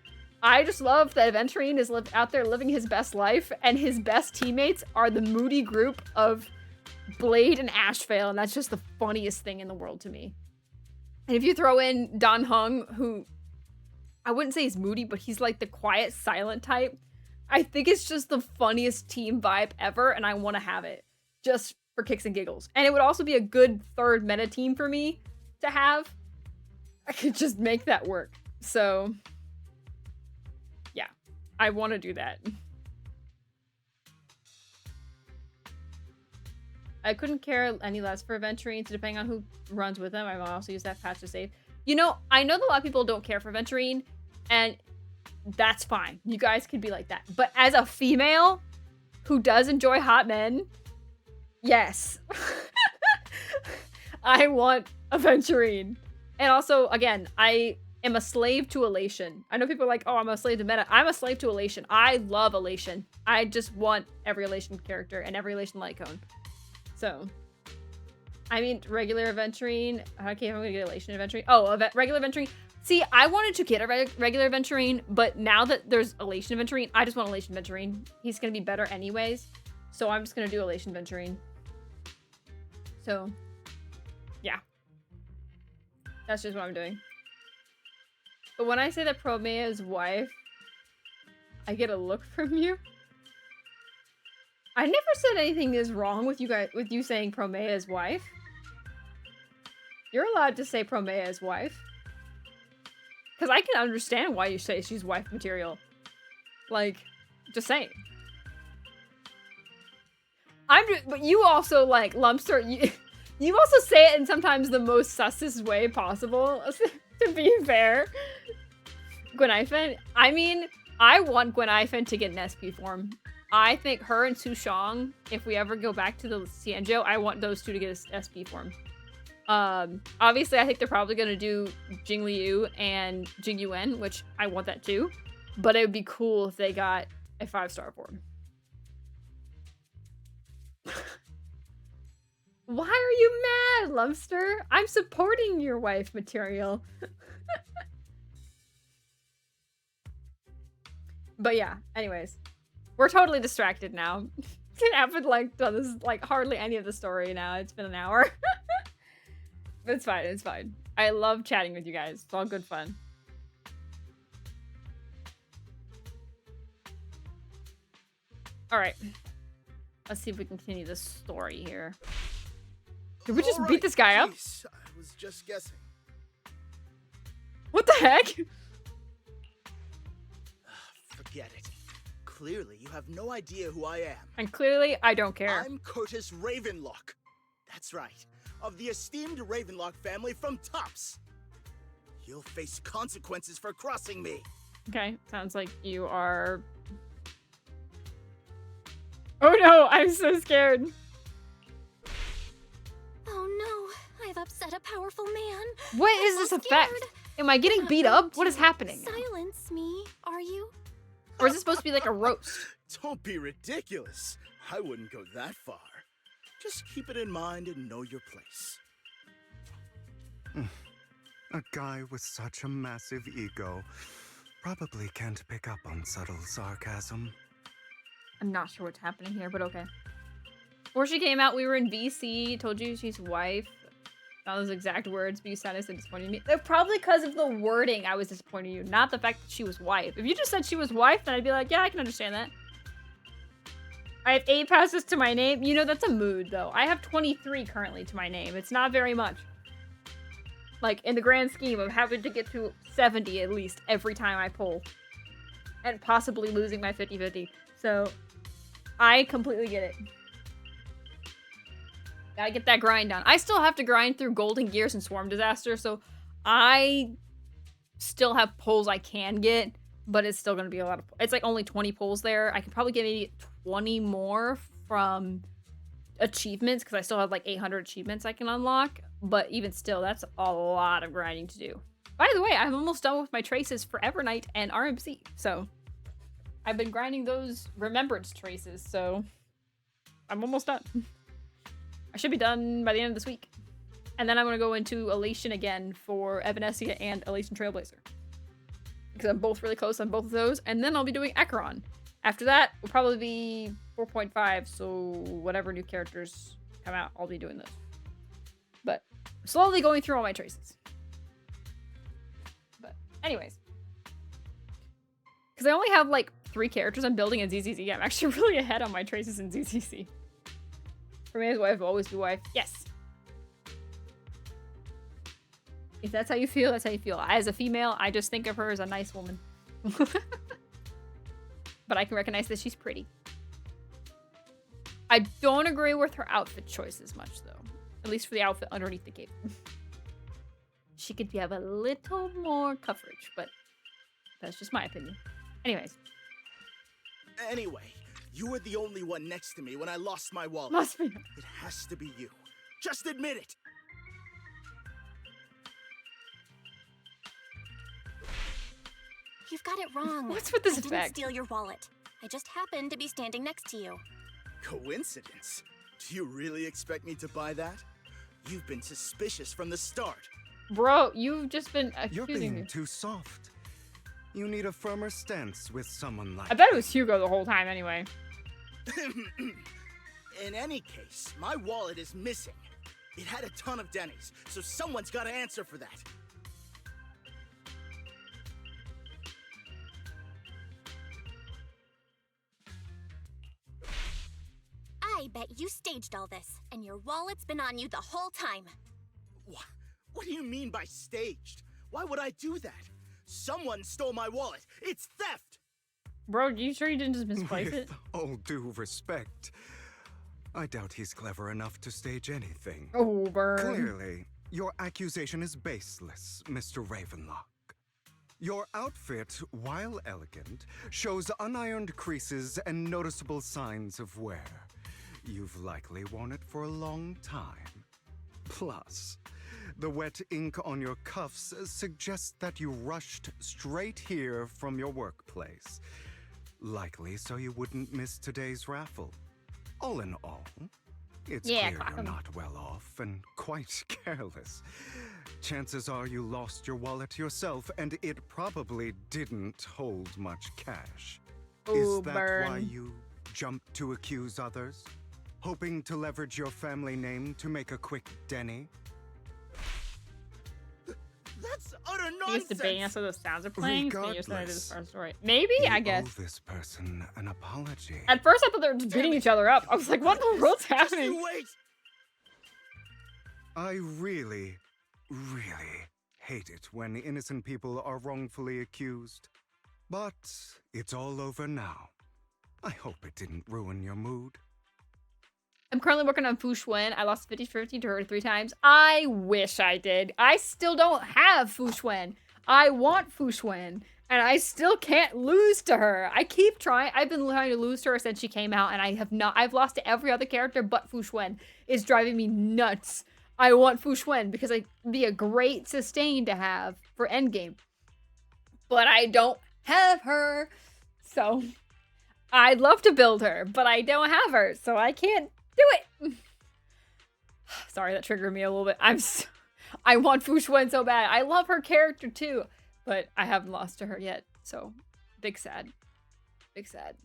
I just love that Aventurine is out there living his best life, and his best teammates are the moody group of Blade and Ashvale, and that's just the funniest thing in the world to me. And if you throw in Dan Heng, who I wouldn't say he's moody, but he's like the quiet, silent type, I think it's just the funniest team vibe ever, and I want to have it. Just for kicks and giggles. And it would also be a good third meta team for me to have. I could just make that work. So, yeah. I want to do that. I couldn't care any less for Aventurine, so depending on who runs with them, I might also use that patch to save. You know, I know that a lot of people don't care for Aventurine, and that's fine. You guys could be like that. But as a female who does enjoy hot men, yes. I want Aventurine. And also, again, I am a slave to elation. I know people are like, oh, I'm a slave to meta. I'm a slave to elation. I love elation. I just want every elation character and every elation light cone. So, I mean, regular Aventurine. Okay, I'm gonna get elation Aventurine. Oh, regular Aventurine. See, I wanted to get a regular Aventurine, but now that there's Elation Aventurine, I just want Elation Aventurine. He's gonna be better anyways, so I'm just gonna do Elation Aventurine. So, yeah. That's just what I'm doing. But when I say that Promea's wife, I get a look from you. I never said anything is wrong with you guys, with you saying Promea's wife. You're allowed to say Promea's wife. Because I can understand why you say she's wife material. Like, just saying. But you also, like, Lumpster, you also say it in sometimes the most sussest way possible, to be fair. Gwenaifen, I mean, I want Gwenaifen to get an SP form. I think her and Sushong, if we ever go back to the Xianzhou, I want those two to get a SP form. Obviously, I think they're probably gonna do Jingliu and Jingyuan, which I want that too. But it would be cool if they got a 5-star form. Why are you mad, Lumpster? I'm supporting your wife material. But yeah, anyways. We're totally distracted now. It happened like done this like hardly any of the story now. It's been an hour. But it's fine, it's fine. I love chatting with you guys. It's all good fun. Alright. Let's see if we can continue this story here. Did we just beat this guy up? I was just guessing. What the heck? Forget it. Clearly, you have no idea who I am. And clearly, I don't care. I'm Curtis Ravenlock. That's right. Of the esteemed Ravenlock family from Tops. You'll face consequences for crossing me. Okay, sounds like you are... Oh no, I'm so scared. Oh no, I've upset a powerful man. What I'm is so this scared. effect? Am I getting Not beat going up? What to is happening? Silence me, are you? Or is this supposed to be like a roast? Don't be ridiculous. I wouldn't go that far. Just keep it in mind and know your place. A guy with such a massive ego probably can't pick up on subtle sarcasm. I'm not sure what's happening here, but okay. Before she came out, we were in VC, told you she's wife. Not those exact words, but you sounded so disappointed me. They're probably because of the wording I was disappointed in you, not the fact that she was wife. If you just said she was wife, then I'd be like, yeah, I can understand that. I have 8 passes to my name. You know, that's a mood, though. I have 23 currently to my name. It's not very much. Like, in the grand scheme of having to get to 70 at least every time I pull. And possibly losing my 50-50. So, I completely get it. Gotta get that grind done. I still have to grind through Golden Gears and Swarm Disaster, so I still have pulls I can get, but it's still gonna be a lot of... It's like only 20 pulls there. I could probably get maybe 20 more from achievements, because I still have like 800 achievements I can unlock, but even still, that's a lot of grinding to do. By the way, I'm almost done with my traces for Evernight and RMC, so I've been grinding those Remembrance traces, so I'm almost done. I should be done by the end of this week. And then I'm going to go into Elation again for Evanescia and Elation Trailblazer. Because I'm both really close on both of those. And then I'll be doing Acheron. After that, will probably be 4.5, so whatever new characters come out, I'll be doing those. But slowly going through all my traces. But anyways. Because I only have like 3 characters I'm building in ZZZ. I'm actually really ahead on my traces in ZZZ. For me as wife, always be wife. Yes. If that's how you feel, that's how you feel. As a female, I just think of her as a nice woman. But I can recognize that she's pretty. I don't agree with her outfit choice as much, though. At least for the outfit underneath the cape. She could have a little more coverage, but that's just my opinion. Anyways. Anyway, you were the only one next to me when I lost my wallet. Must be. It has to be you. Just admit it. You've got it wrong. What's with this I didn't effect? steal your wallet. I just happened to be standing next to you. Coincidence? Do you really expect me to buy that? You've been suspicious from the start. Bro, you've just been You're accusing being me. too soft. You need a firmer stance with someone like I bet it me. was Hugo the whole time anyway. In any case, my wallet is missing. It had a ton of Denny's, so someone's got to answer for that. I bet you staged all this, and your wallet's been on you the whole time. What do you mean by staged? Why would I do that? Someone stole my wallet. It's theft! Bro, you sure you didn't just misplace it? With all due respect, I doubt he's clever enough to stage anything. Oh, burn. Clearly, your accusation is baseless, Mr. Ravenlock. Your outfit, while elegant, shows unironed creases and noticeable signs of wear. You've likely worn it for a long time. Plus, the wet ink on your cuffs suggests that you rushed straight here from your workplace. Likely so you wouldn't miss today's raffle. All in all, it's Yeah, clear clock you're 'em. not well off and quite careless. Chances are you lost your wallet yourself, and it probably didn't hold much cash. Ooh, Is that burn. why you jumped to accuse others? Hoping to leverage your family name to make a quick Denny? That's utter I guess nonsense! debating us so the sounds are playing. So you decided Regardless, this first story. Maybe, You I guess. owe this person an apology. At first, I thought they were just beating each other up. I was like, what in the world's Just happening? you wait! I really, really hate it when innocent people are wrongfully accused. But it's all over now. I hope it didn't ruin your mood. I'm currently working on Fu Xuan. I lost 50-50 to her 3 times. I wish I did. I still don't have Fu Xuan. I want Fu Xuan. And I still can't lose to her. I keep trying. I've been trying to lose to her since she came out. And I have not. I've lost to every other character but Fu Xuan. It's driving me nuts. I want Fu Xuan because it'd be a great sustain to have for endgame. But I don't have her. So I'd love to build her. But I don't have her. So I can't do it. Sorry, that triggered me a little bit. I want Fu Xuan so bad. I love her character too, but I haven't lost to her yet. So, big sad. Big sad.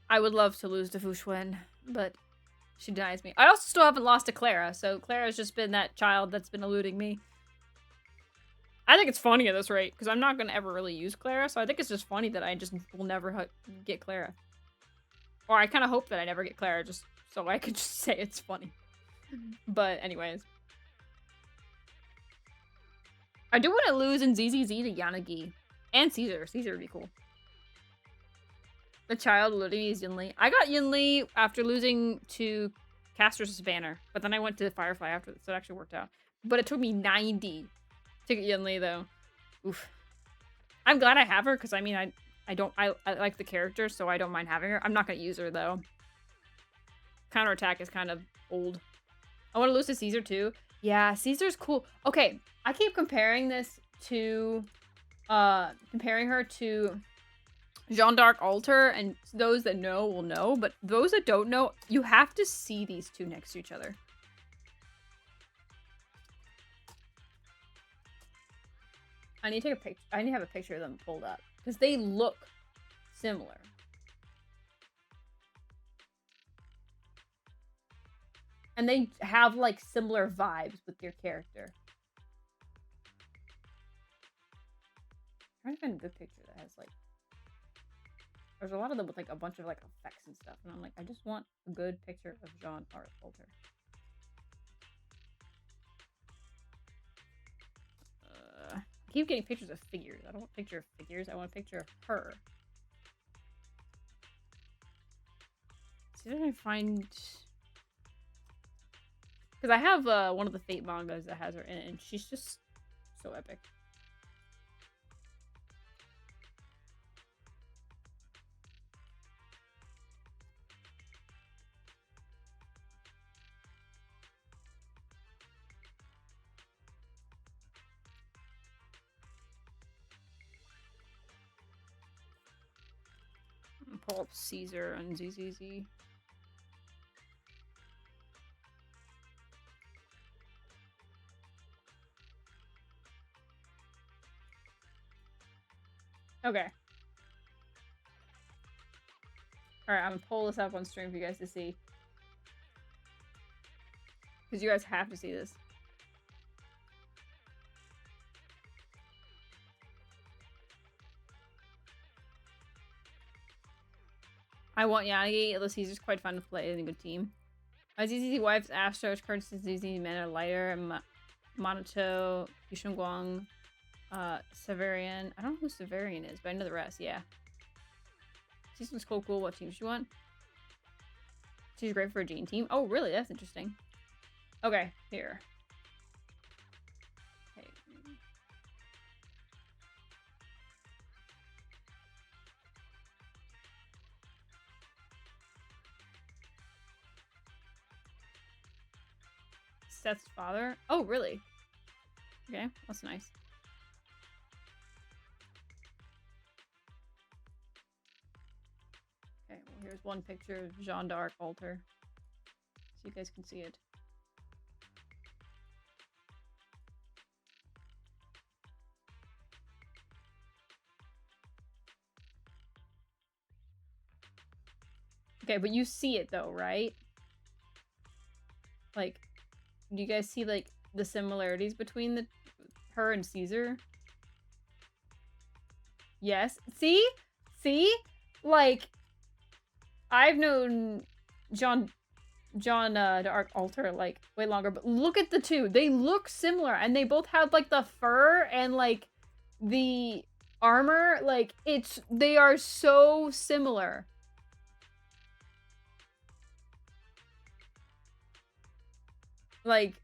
I would love to lose to Fu Xuan, but she denies me. I also still haven't lost to Clara, so Clara's just been that child that's been eluding me. I think it's funny at this rate, because I'm not going to ever really use Clara, so I think it's just funny that I just will never get Clara. Or I kind of hope that I never get Clara, just so I could just say it's funny. But anyways. I do want to lose in ZZZ to Yanagi. And Caesar. Caesar would be cool. The child eluding me is Yunli. I got Yunli after losing to Caster's Banner. But then I went to Firefly after this, so it actually worked out. But it took me 90 to get Yunli, though. Oof. I'm glad I have her, because I mean, I like the character, so I don't mind having her. I'm not going to use her, though. Counterattack is kind of old. I want to lose to Caesar, too. Yeah, Caesar's cool. Okay, I keep comparing this to... comparing her to Jeanne d'Arc Alter, and those that know will know, but those that don't know, you have to see these two next to each other. I need to take a picture. I need to have a picture of them pulled up because they look similar. And they have like similar vibes with your character. I'm trying to find a good picture that has like, there's a lot of them with like a bunch of like effects and stuff, and I'm like, I just want a good picture of Jeanne d'Arc Alter. I keep getting pictures of figures. I don't want a picture of figures. I want a picture of her. See if I can find... Because I have one of the Fate mangas that has her in it, and she's just so epic. Pull up Caesar and ZZZ. Okay. Alright, I'm gonna pull this up on stream for you guys to see. Because you guys have to see this. I want Yanagi. Although he's just quite fun to play in a good team. My ZZZ wife's Astros, current ZZZ men are lighter, and Monato, Yushengguang, Severian. I don't know who Severian is, but I know the rest, yeah. Season's cool. What team does she want? She's great for a Jean team. Oh, really? That's interesting. Okay, here. Okay. Seth's father? Oh, really? Okay, that's nice. Okay, well, here's one picture of Jeanne d'Arc altar. So you guys can see it. Okay, but you see it though, right? Like, do you guys see like the similarities between her and Caesar? Yes. See? See? Like, I've known Jeanne d'Arc altar like way longer, but look at the two. They look similar, and they both have like the fur and like the armor. Like, they are so similar. Like,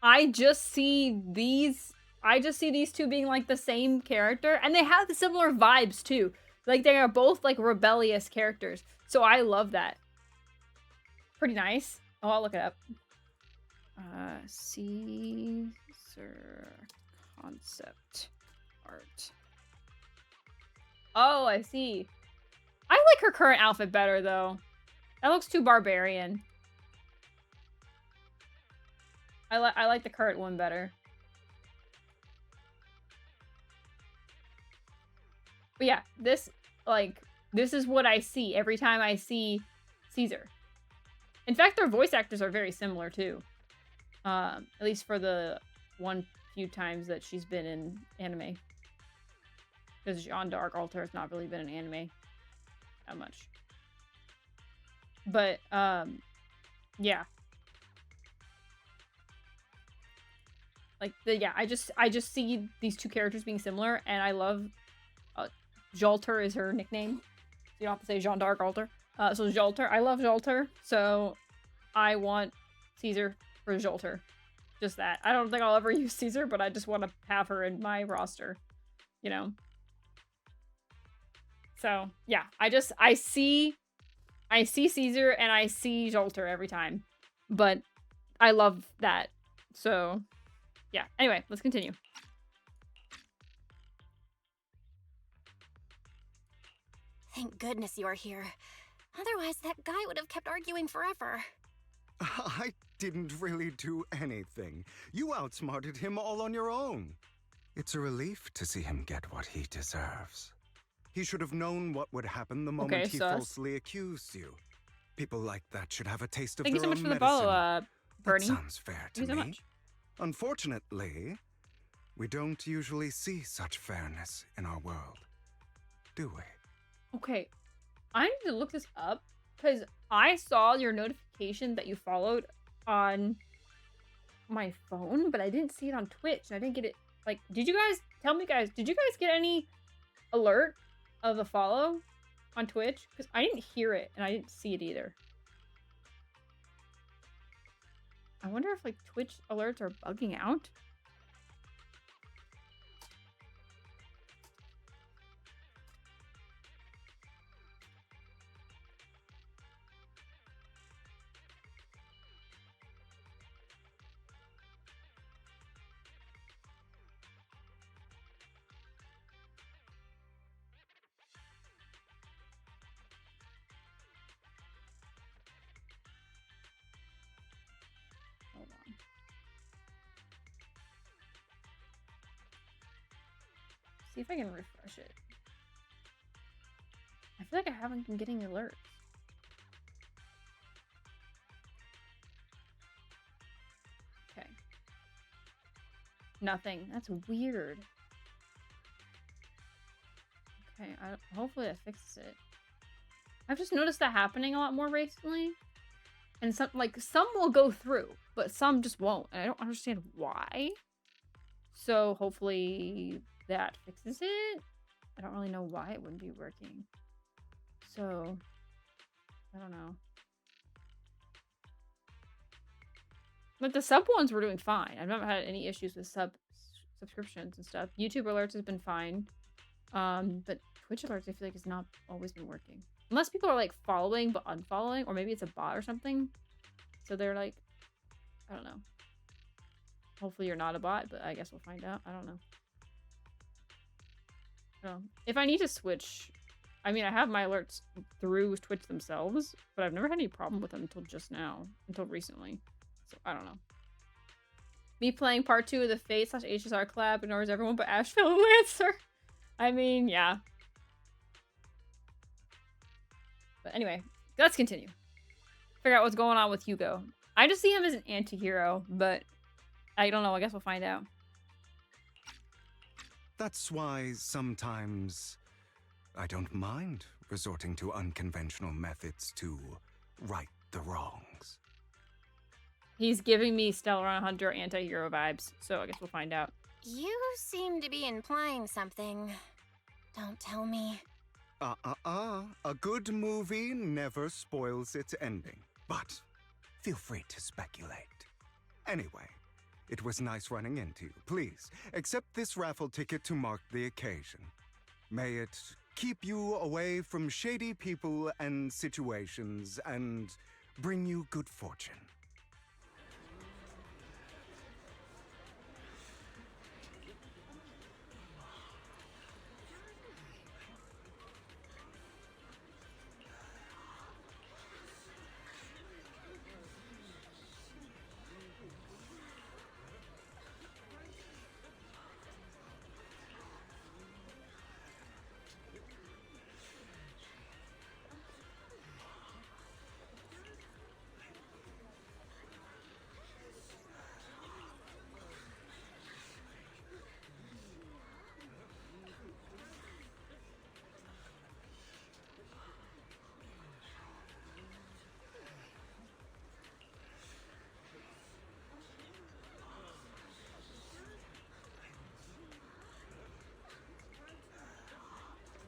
I just see these two being like the same character, and they have the similar vibes too. Like, they are both like rebellious characters. So I love that. Pretty nice. Oh, I'll look it up. Caesar concept art. Oh, I see. I like her current outfit better though. That looks too barbarian. I like the current one better. But yeah, this is what I see every time I see Caesar. In fact, their voice actors are very similar too. At least for the few times that she's been in anime. Because Jeanne d'Arc altar has not really been in anime that much. But yeah. Like, I just see these two characters being similar, and I love Jalter is her nickname. You don't have to say Jeanne d'Arc altar. So Jalter, I love Jalter, so I want Caesar for Jalter. Just that. I don't think I'll ever use Caesar, but I just want to have her in my roster, you know? So, yeah, I see Caesar and I see Jalter every time, but I love that. So, yeah. Anyway, let's continue. Thank goodness you're here. Otherwise, that guy would have kept arguing forever. I didn't really do anything. You outsmarted him all on your own. It's a relief to see him get what he deserves. He should have known what would happen the moment he falsely accused you. People like that should have a taste of Thank their you so much own for the follow, medicine. Bernie. That sounds fair to Thank you so me. much. Unfortunately, we don't usually see such fairness in our world, do we? Okay, I need to look this up because I saw your notification that you followed on my phone, but I didn't see it on Twitch. I didn't get it. Like, did you guys did you guys get any alert of the follow on Twitch? Because I didn't hear it and I didn't see it either. I wonder if like Twitch alerts are bugging out. Hold on. See if I can refresh it. feel like I haven't been getting alerts. Okay. Nothing. That's weird. Okay, hopefully that fixes it. I've just noticed that happening a lot more recently. And some will go through, but some just won't. And I don't understand why. So hopefully that fixes it. I don't really know why it wouldn't be working. So I don't know. But the sub ones were doing fine. I've never had any issues with subscriptions and stuff. YouTube alerts has been fine. But Twitch alerts I feel like has not always been working. Unless people are like following but unfollowing, or maybe it's a bot or something. So they're like, I don't know. Hopefully you're not a bot, but I guess we'll find out. I don't know. So if I need to switch, I mean, I have my alerts through Twitch themselves, but I've never had any problem with them until just now, until recently. So I don't know. Me playing part 2 of the Fate/HSR collab ignores everyone but Asheville and Lancer. I mean, yeah. But anyway, let's continue. Figure out what's going on with Hugo. I just see him as an anti-hero, but I don't know. I guess we'll find out. That's why sometimes I don't mind resorting to unconventional methods to right the wrongs. He's giving me Stellar Hunter anti-hero vibes, so I guess we'll find out. You seem to be implying something. Don't tell me. A good movie never spoils its ending, but feel free to speculate. Anyway, it was nice running into you. Please, accept this raffle ticket to mark the occasion. May it keep you away from shady people and situations and bring you good fortune.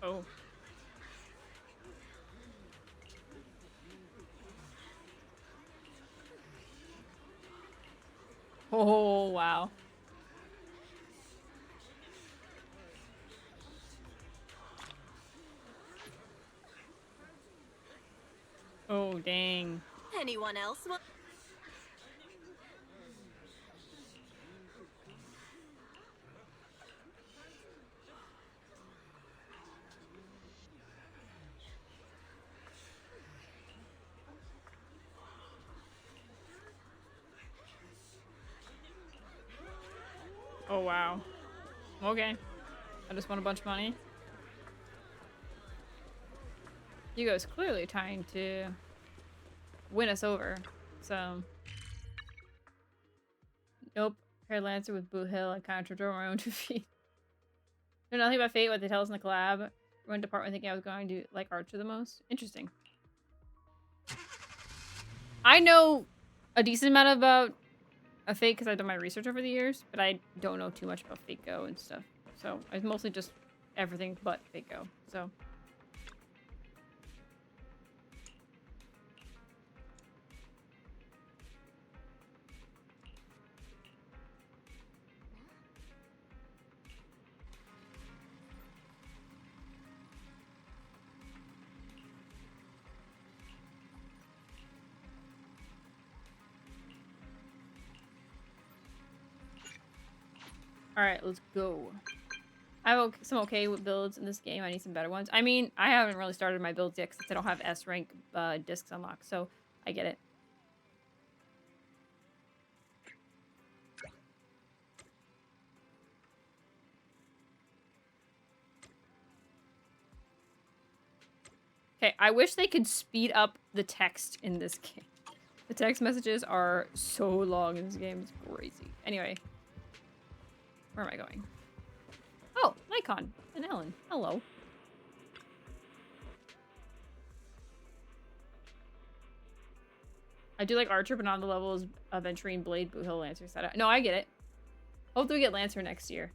Oh. Oh, wow. Oh, dang. Anyone else want? Oh, wow. Okay. I just want a bunch of money. Hugo's clearly trying to win us over, so... Nope. Paired Lancer with Boo Hill. I kind of my own 2 feet. Know nothing about Fate, what they tell us in the collab. Went to department thinking I was going to like Archer the most. Interesting. I know a decent amount about Fate because I've done my research over the years, but I don't know too much about Fate Go and stuff. So it's mostly just everything but Fate Go. So... Alright, let's go. I have some okay builds in this game. I need some better ones. I mean, I haven't really started my builds yet since I don't have S rank discs unlocked, so I get it. Okay, I wish they could speed up the text in this game. The text messages are so long in this game. It's crazy. Anyway. Where am I going? Oh, Lycon and Ellen. Hello. I do like Archer, but not on the levels of Venturine, Blade, Blue Hill, Lancer, etc. No, I get it. Hopefully we get Lancer next year.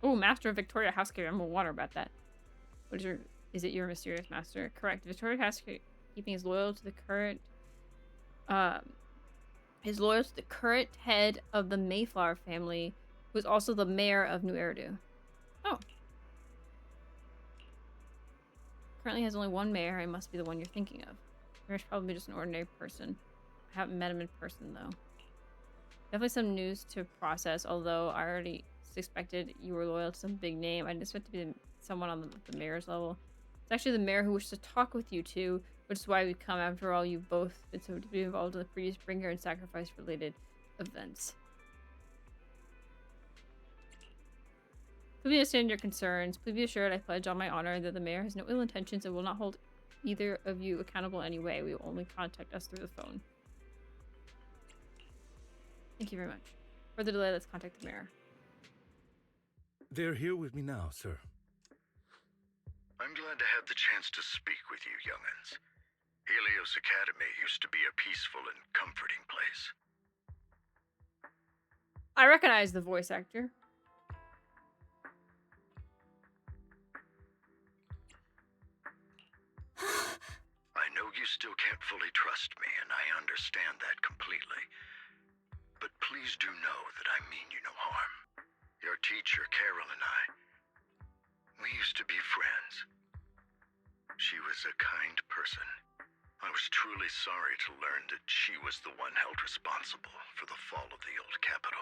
Oh, Master of Victoria Housekeeping. I'm gonna wonder about that. What is your... Is it your mysterious master? Correct. Victoria Housekeeping is loyal to the current... is loyal to the current head of the Mayflower family, who is also the mayor of New Eridu. Oh. Currently has only one mayor. I must be the one you're thinking of. Mayor's probably just an ordinary person. I haven't met him in person, though. Definitely some news to process, although I already suspected you were loyal to some big name. I didn't expect to be someone on the mayor's level. It's actually the mayor who wishes to talk with you two, which is why we come. After all, you've both been so deeply involved in the previous bringer and sacrifice related events. Please understand your concerns. Please be assured I pledge on my honor that the mayor has no ill intentions and will not hold either of you accountable in any way. We will only contact us through the phone. Thank you very much. For the delay, let's contact the mayor. They're here with me now, sir. I'm glad to have the chance to speak with you, young'uns. Helios Academy used to be a peaceful and comforting place. I recognize the voice actor. I know you still can't fully trust me, and I understand that completely. But please do know that I mean you no harm. Your teacher, Carol, and we used to be friends. She was a kind person. I was truly sorry to learn that she was the one held responsible for the fall of the old capital.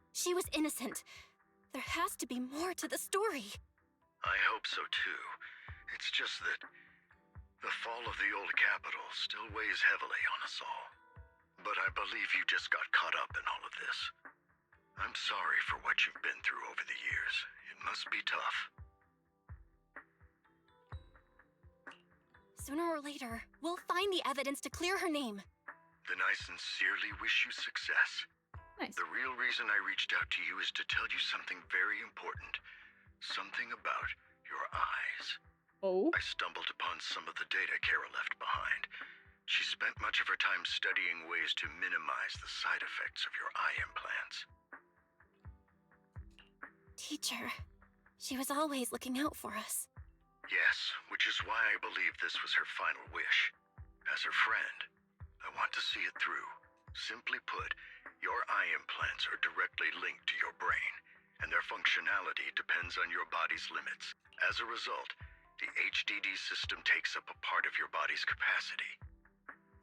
She was innocent. There has to be more to the story. I hope so too. It's just that the fall of the old capital still weighs heavily on us all. But I believe you just got caught up in all of this. I'm sorry for what you've been through over the years. It must be tough. Sooner or later, we'll find the evidence to clear her name. Then I sincerely wish you success. Nice. The real reason I reached out to you is to tell you something very important. Something about your eyes. Oh? I stumbled upon some of the data Kara left behind. She spent much of her time studying ways to minimize the side effects of your eye implants. Teacher, she was always looking out for us. Yes, which is why I believe this was her final wish. As her friend, I want to see it through. Simply put, your eye implants are directly linked to your brain, and their functionality depends on your body's limits. As a result, the HDD system takes up a part of your body's capacity.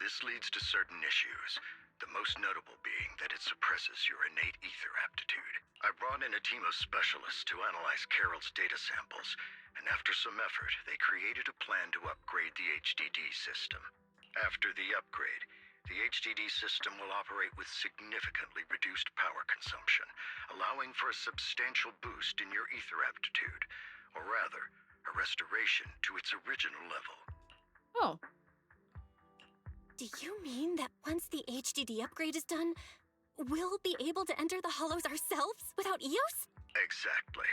This leads to certain issues, the most notable being that it suppresses your innate ether aptitude. I brought in a team of specialists to analyze Carol's data samples, and after some effort, they created a plan to upgrade the HDD system. After the upgrade, the HDD system will operate with significantly reduced power consumption, allowing for a substantial boost in your ether aptitude, or rather, a restoration to its original level. Oh. Do you mean that once the HDD upgrade is done, we'll be able to enter the hollows ourselves without EOS? Exactly.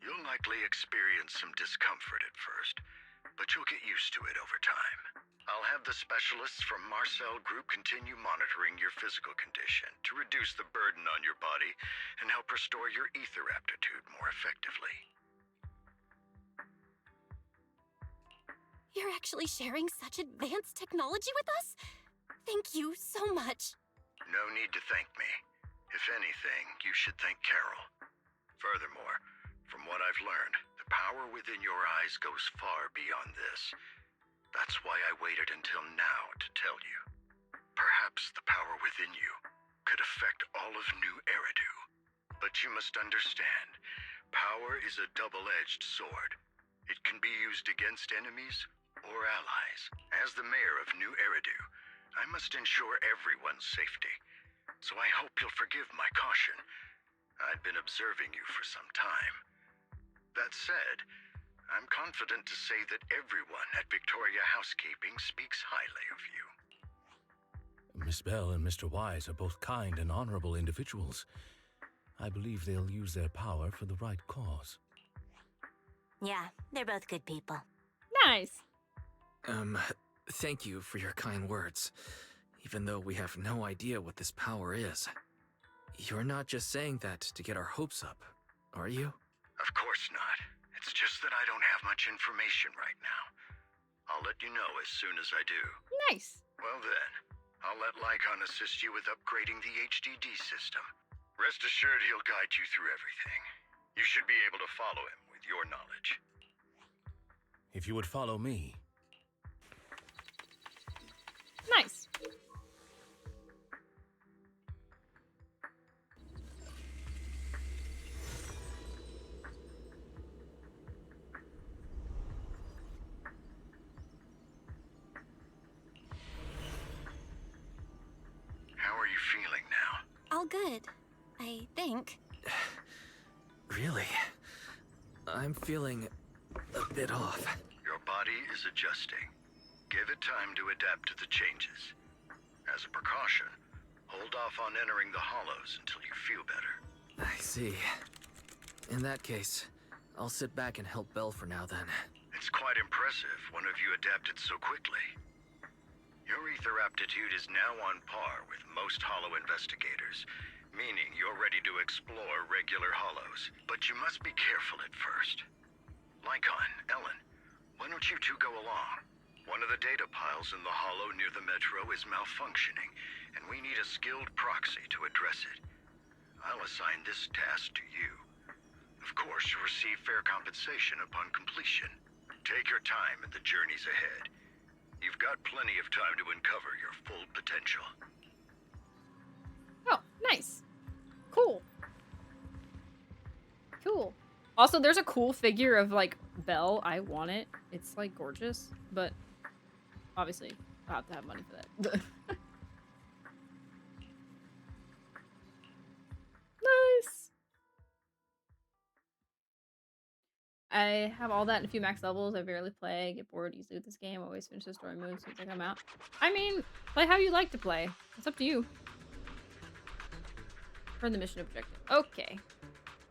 You'll likely experience some discomfort at first, but you'll get used to it over time. I'll have the specialists from Marcel Group continue monitoring your physical condition to reduce the burden on your body and help restore your ether aptitude more effectively. You're actually sharing such advanced technology with us? Thank you so much. No need to thank me. If anything, you should thank Carol. Furthermore, from what I've learned, the power within your eyes goes far beyond this. That's why I waited until now to tell you. Perhaps the power within you could affect all of New Eridu. But you must understand, power is a double-edged sword. It can be used against enemies or allies. As the mayor of New Eridu, I must ensure everyone's safety. so I hope you'll forgive my caution. I'd been observing you for some time. That said, I'm confident to say that everyone at Victoria Housekeeping speaks highly of you. Miss Bell and Mr. Wise are both kind and honorable individuals. I believe they'll use their power for the right cause. Yeah, they're both good people. Nice. Thank you for your kind words. Even though we have no idea what this power is. You're not just saying that to get our hopes up, are you? Of course not. It's just that I don't have much information right now. I'll let you know as soon as I do. Nice. Well then, I'll let Lycon assist you with upgrading the HDD system. Rest assured he'll guide you through everything. You should be able to follow him with your knowledge. If you would follow me. Nice. How are you feeling now? All good, I think. Really? I'm feeling a bit off. Your body is adjusting. Give it time to adapt to the changes. As a precaution, hold off on entering the hollows until you feel better. I see. In that case, I'll sit back and help Belle for now then. It's quite impressive one of you adapted so quickly. Your ether aptitude is now on par with most hollow investigators, meaning you're ready to explore regular hollows. But you must be careful at first. Lycon, Ellen, why don't you two go along? One of the data piles in the hollow near the metro is malfunctioning, and we need a skilled proxy to address it. I'll assign this task to you. Of course, you'll receive fair compensation upon completion. Take your time at the journeys ahead. You've got plenty of time to uncover your full potential. Oh, nice. Cool. Cool. Also, there's a cool figure of, like, Belle. I want it. It's, like, gorgeous. But, obviously, I'll have to have money for that. Nice. I have all that in a few max levels. I barely play. Get bored easily with this game. Always finish the story mode as soon as I come out. I mean, play how you like to play. It's up to you. For the mission objective. Okay.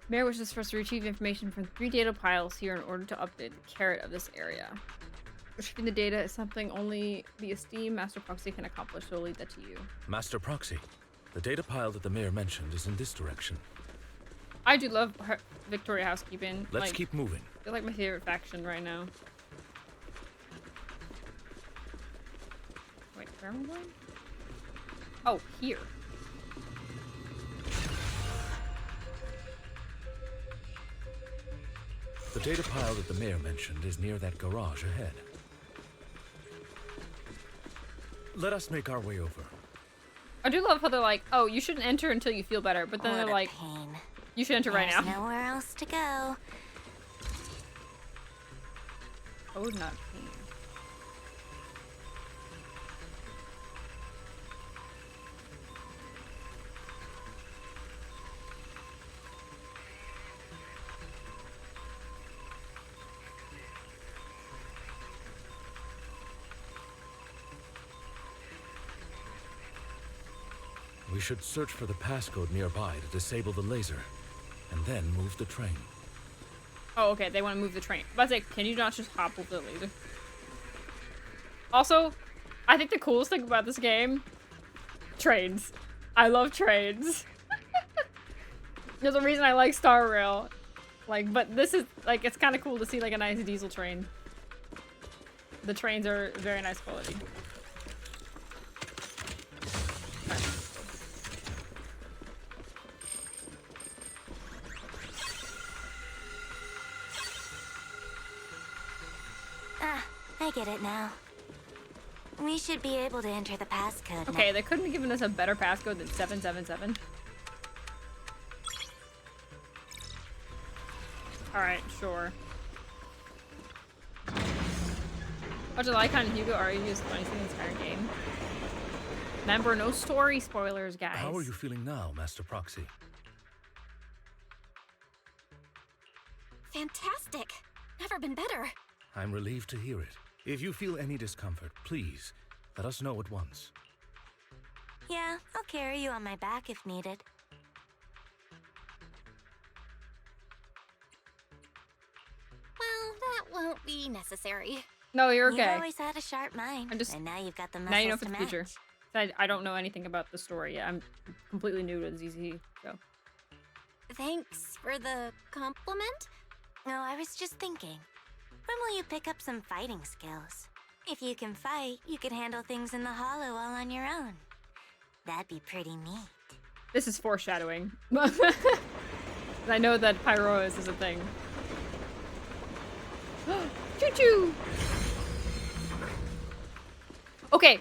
Mayor wishes for us to retrieve information from 3 data piles here in order to update the carrot of this area. Retrieving the data is something only the esteemed Master Proxy can accomplish, so I'll leave that to you. Master Proxy, the data pile that the mayor mentioned is in this direction. I do love Victoria Housekeeping. Let's keep moving. They're like my favorite faction right now. Wait, where am I going? Oh, here. The data pile that the mayor mentioned is near that garage ahead. Let us make our way over. I do love how they're like, oh, you shouldn't enter until you feel better, but then they're like, pain. You should enter right now. There's nowhere else to go. Oh, not pain. We should search for the passcode nearby to disable the laser, and then move the train. Oh, okay, they want to move the train. But I was like, can you not just hop with the laser? Also, I think the coolest thing about this game, trains. I love trains. There's a reason I like Star Rail. Like, but this is, like, it's kind of cool to see, like, a nice diesel train. The trains are very nice quality. I get it now. We should be able to enter the passcode. Okay, they couldn't have given us a better passcode than 777. Alright, sure. Much of Lycon and Hugo already used the funny thing in the entire game. Remember, no story spoilers, guys. How are you feeling now, Master Proxy? Fantastic. Never been better. I'm relieved to hear it. If you feel any discomfort, please let us know at once. Yeah, I'll carry you on my back if needed. Well, that won't be necessary. No, you're okay. You've always had a sharp mind, and now you've got the muscles now you know for to the match. future. I don't know anything about the story yet. I'm completely new to ZZZ, so. Thanks for the compliment. No, I was just thinking. When will you pick up some fighting skills? If you can fight, you could handle things in the hollow all on your own. That'd be pretty neat. This is foreshadowing. I know that Pyroas is a thing. Choo-choo! Okay,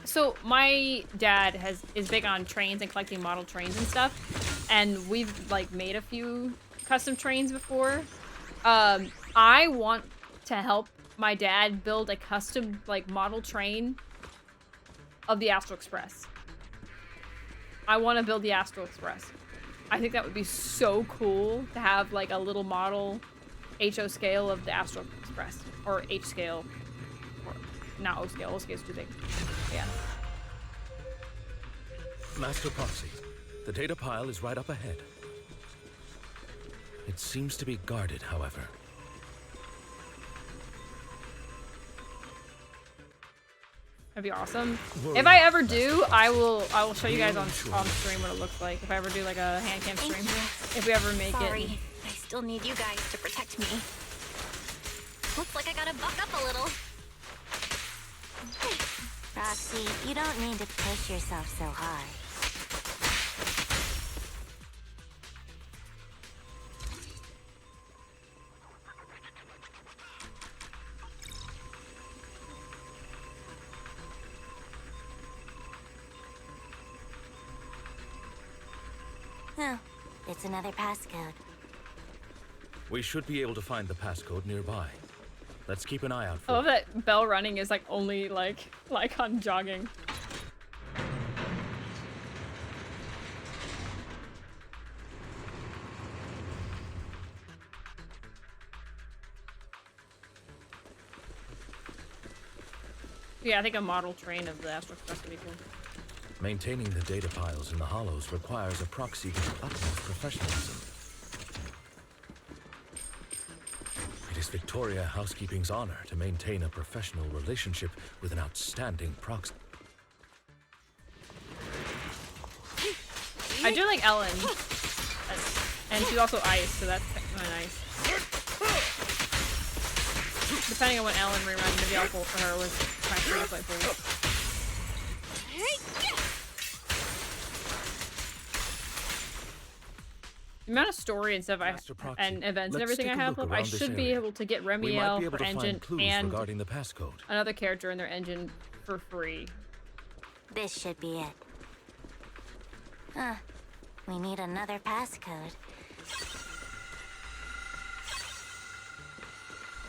so my dad is big on trains and collecting model trains and stuff, and we've like made a few custom trains before. I want to help my dad build a custom like model train of the Astral Express. I want to build the Astral Express. I think that would be so cool to have like a little model HO scale of the Astral Express, or H scale, or not O scale. O scale is too big. Yeah. Master Proxy, the data pile is right up ahead. It seems to be guarded, however. That'd be awesome. Worry If I ever do, I will show you guys on stream what it looks like. If I ever do like a hand cam stream, if we ever make Sorry, it. I still need you guys to protect me. Looks like I gotta buck up a little. Roxy, you don't need to push yourself so hard. Oh, it's another passcode. We should be able to find the passcode nearby. Let's keep an eye out for I love that bell running is like only like on jogging. Yeah, I think a model train of the Astral Express would be cool. Maintaining the data piles in the hollows requires a proxy with utmost professionalism. It is Victoria Housekeeping's honor to maintain a professional relationship with an outstanding proxy. I do like Ellen. And she's also ice, so that's kind of nice. Depending on what Ellen reruns, maybe I'll pull for her with my free play pool. The amount of story and stuff and events and everything I have, I should be able to get Remiel for engine and regarding the passcode. Another character in their engine for free. This should be it. Huh. We need another passcode.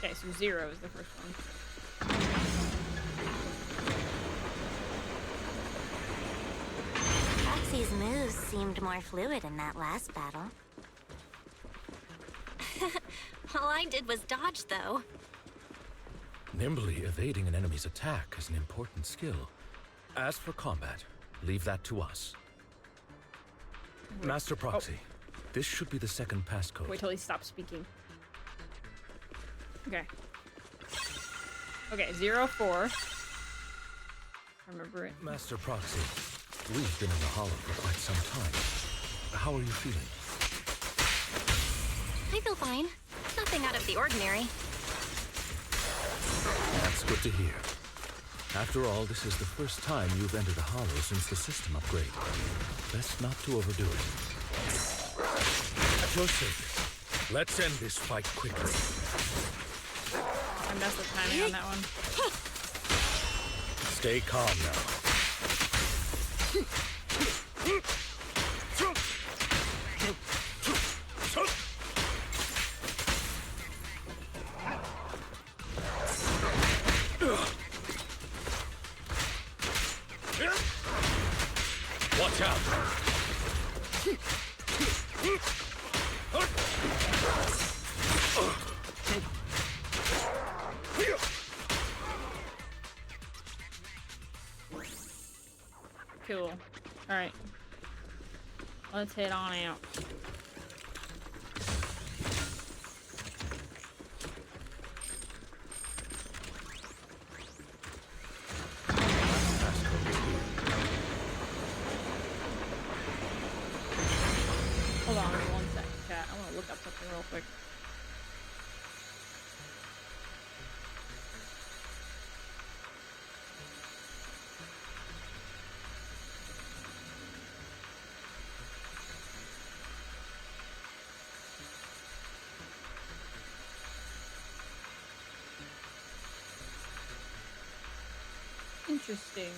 Okay, so 0 is the first one. Proxy's moves seemed more fluid in that last battle. All I did was dodge, though. Nimbly evading an enemy's attack is an important skill. As for combat, leave that to us. Master Proxy, this should be the second passcode. Wait till he stops speaking. Okay. Okay, 04. Remember it. Master Proxy, we've been in the hollow for quite some time. How are you feeling? I feel fine. Nothing out of the ordinary. That's good to hear. After all, this is the first time you've entered a hollow since the system upgrade. Best not to overdo it. At your service. Let's end this fight quickly. I messed with timing on that one. Stay calm now. Watch out! Cool. Alright. Let's head on out. Hold on 1 second, chat. I want to look up something real quick. Interesting.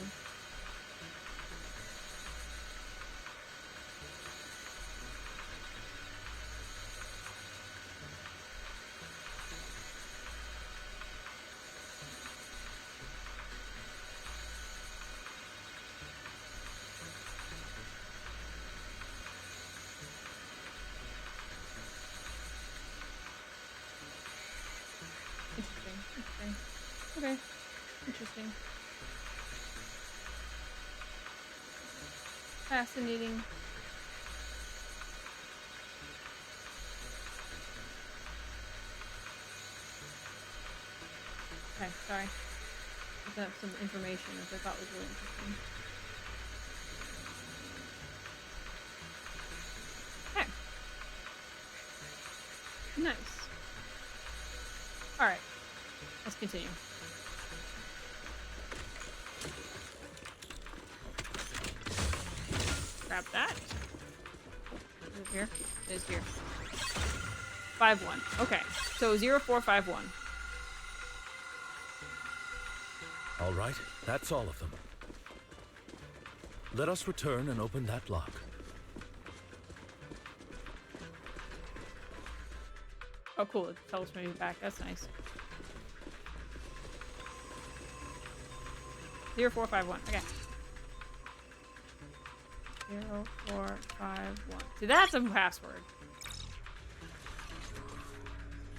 Interesting. Okay. Interesting. Fascinating. Okay, sorry. Looking up some information which I thought was really interesting. Okay. Nice. Alright. Let's continue. Grab that. Is it here? It is here. 5-1. Okay. So 0451. All right, that's all of them. Let us return and open that lock. Oh, cool. It tells me back. That's nice. 0451. Okay. 0451. See, that's a password.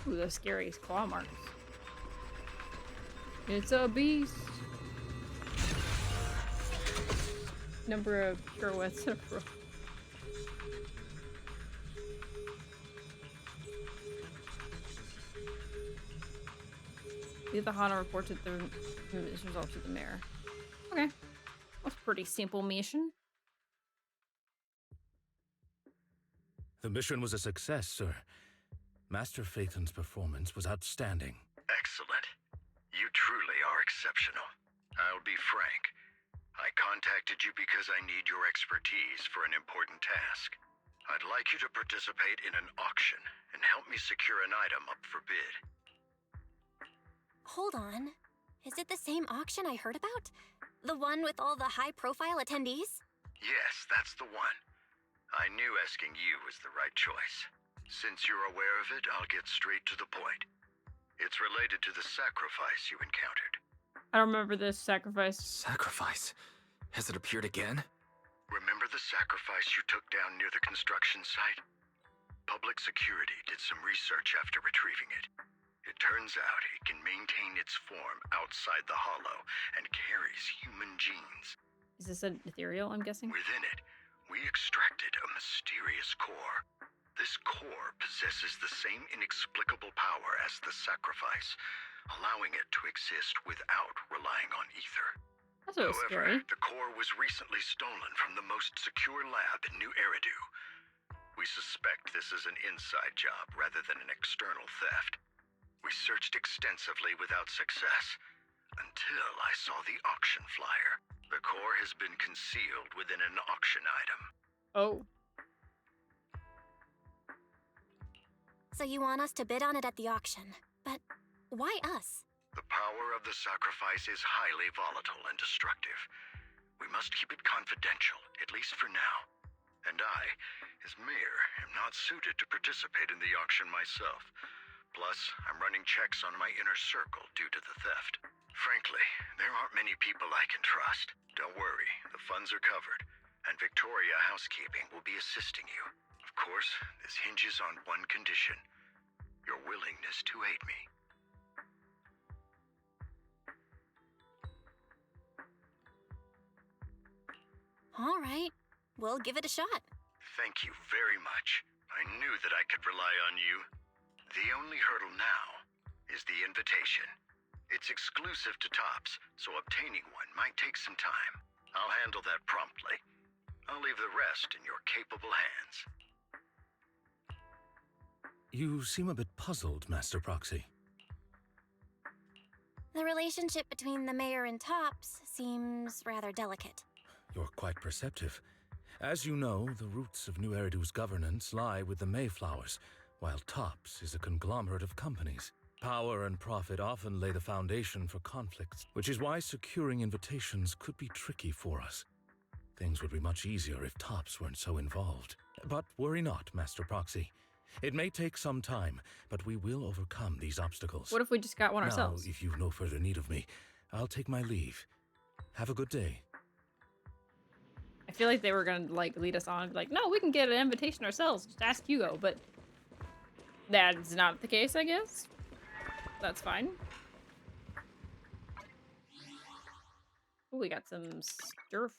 Ooh, the scariest claw marks. It's a beast. Number of pirouettes in a row. Leave the Hana report to the results to the mayor. Okay. That's a pretty simple mission. The mission was a success, sir. Master Phaeton's performance was outstanding. Excellent. You truly are exceptional. I'll be frank. I contacted you because I need your expertise for an important task. I'd like you to participate in an auction and help me secure an item up for bid. Hold on. Is it the same auction I heard about? The one with all the high-profile attendees? Yes, that's the one. I knew asking you was the right choice. Since you're aware of it, I'll get straight to the point. It's related to the sacrifice you encountered. I don't remember this sacrifice. Sacrifice? Has it appeared again? Remember the sacrifice you took down near the construction site? Public security did some research after retrieving it. It turns out it can maintain its form outside the hollow and carries human genes. Is this an ethereal, I'm guessing? Within it, we extracted a mysterious core. This core possesses the same inexplicable power as the sacrifice, allowing it to exist without relying on ether. That's a little However, scary. the core was recently stolen from the most secure lab in New Eridu. We suspect this is an inside job rather than an external theft. We searched extensively without success, until I saw the auction flyer. The core has been concealed within an auction item. Oh. So you want us to bid on it at the auction. But why us? The power of the sacrifice is highly volatile and destructive. We must keep it confidential, at least for now. And I, as mayor, am not suited to participate in the auction myself. Plus, I'm running checks on my inner circle due to the theft. Frankly, there aren't many people I can trust. Don't worry, the funds are covered, and Victoria Housekeeping will be assisting you. Of course, this hinges on one condition: your willingness to aid me. All right, we'll give it a shot. Thank you very much. I knew that I could rely on you. The only hurdle now is the invitation. It's exclusive to Tops, so obtaining one might take some time. I'll handle that promptly. I'll leave the rest in your capable hands. You seem a bit puzzled, Master Proxy. The relationship between the mayor and Tops seems rather delicate. You're quite perceptive. As you know, the roots of New Eridu's governance lie with the Mayflowers, while Tops is a conglomerate of companies. Power and profit often lay the foundation for conflicts, which is why securing invitations could be tricky for us. Things would be much easier if Tops weren't so involved. But worry not, Master Proxy. It may take some time, but we will overcome these obstacles. What if we just got one ourselves? Now, if you've no further need of me, I'll take my leave. Have a good day. I feel like they were gonna like lead us on and be like, no, we can get an invitation ourselves. Just ask Hugo, but that's not the case, I guess. That's fine. Ooh, we got some stir.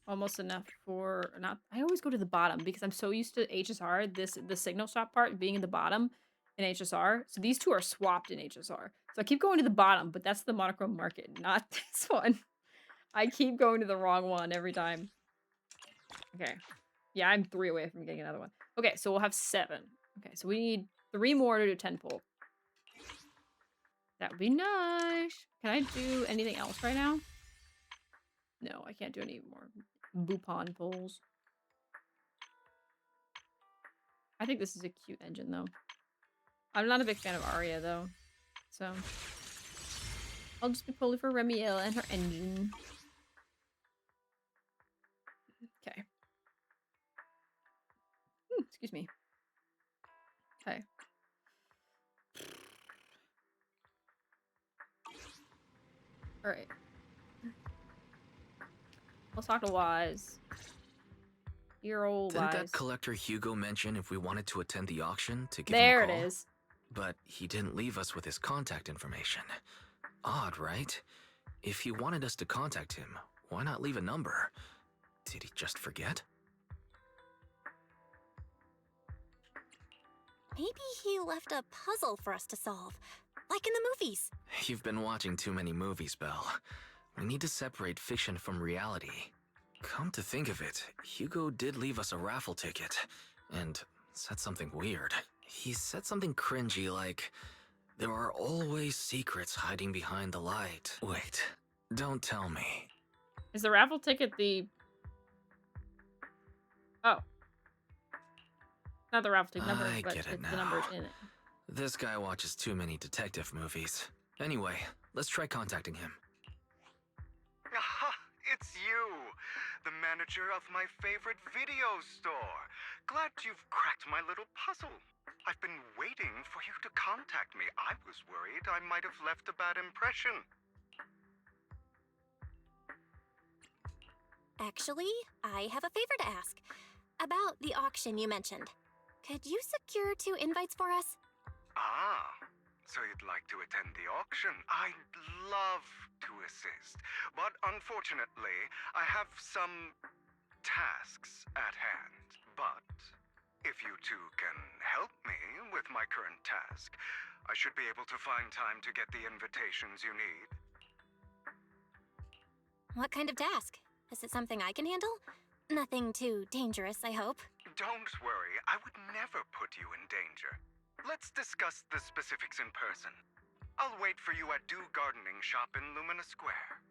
Almost enough for not. I always go to the bottom because I'm so used to HSR. The signal shop part being in the bottom in HSR. So these two are swapped in HSR. So I keep going to the bottom, but that's the monochrome market, not this one. I keep going to the wrong one every time. Okay. Yeah, I'm 3 away from getting another one. Okay, so we'll have 7. Okay, so we need 3 more to do 10 pull. That would be nice. Can I do anything else right now? No, I can't do any more Bupon pulls. I think this is a cute engine, though. I'm not a big fan of Arya, though. So I'll just be pulling for Remiel and her engine. Okay. Excuse me. Okay. All right. Let's talk to Wise. Dear old Didn't Wise. that collector Hugo mention if we wanted to attend the auction to give There him a call? it is. But he didn't leave us with his contact information. Odd, right? If he wanted us to contact him, why not leave a number? Did he just forget? Maybe he left a puzzle for us to solve, like in the movies. You've been watching too many movies, Belle. We need to separate fiction from reality. Come to think of it, Hugo did leave us a raffle ticket, and said something weird. He said something cringy like, "There are always secrets hiding behind the light." Wait, don't tell me. Is the raffle ticket the... Oh. Not the raffle ticket number, I but get it it's now. the numbers in it. This guy watches too many detective movies. Anyway, let's try contacting him. Aha! It's you! The manager of my favorite video store. Glad you've cracked my little puzzle. I've been waiting for you to contact me. I was worried I might have left a bad impression. Actually, I have a favor to ask. About the auction you mentioned. Could you secure 2 invites for us? Ah, so you'd like to attend the auction? I'd love to assist, but unfortunately, I have some tasks at hand. But if you two can help me with my current task, I should be able to find time to get the invitations you need. What kind of task? Is it something I can handle? Nothing too dangerous, I hope. Don't worry, I would never put you in danger. Let's discuss the specifics in person. I'll wait for you at Dew Gardening Shop in Lumina Square.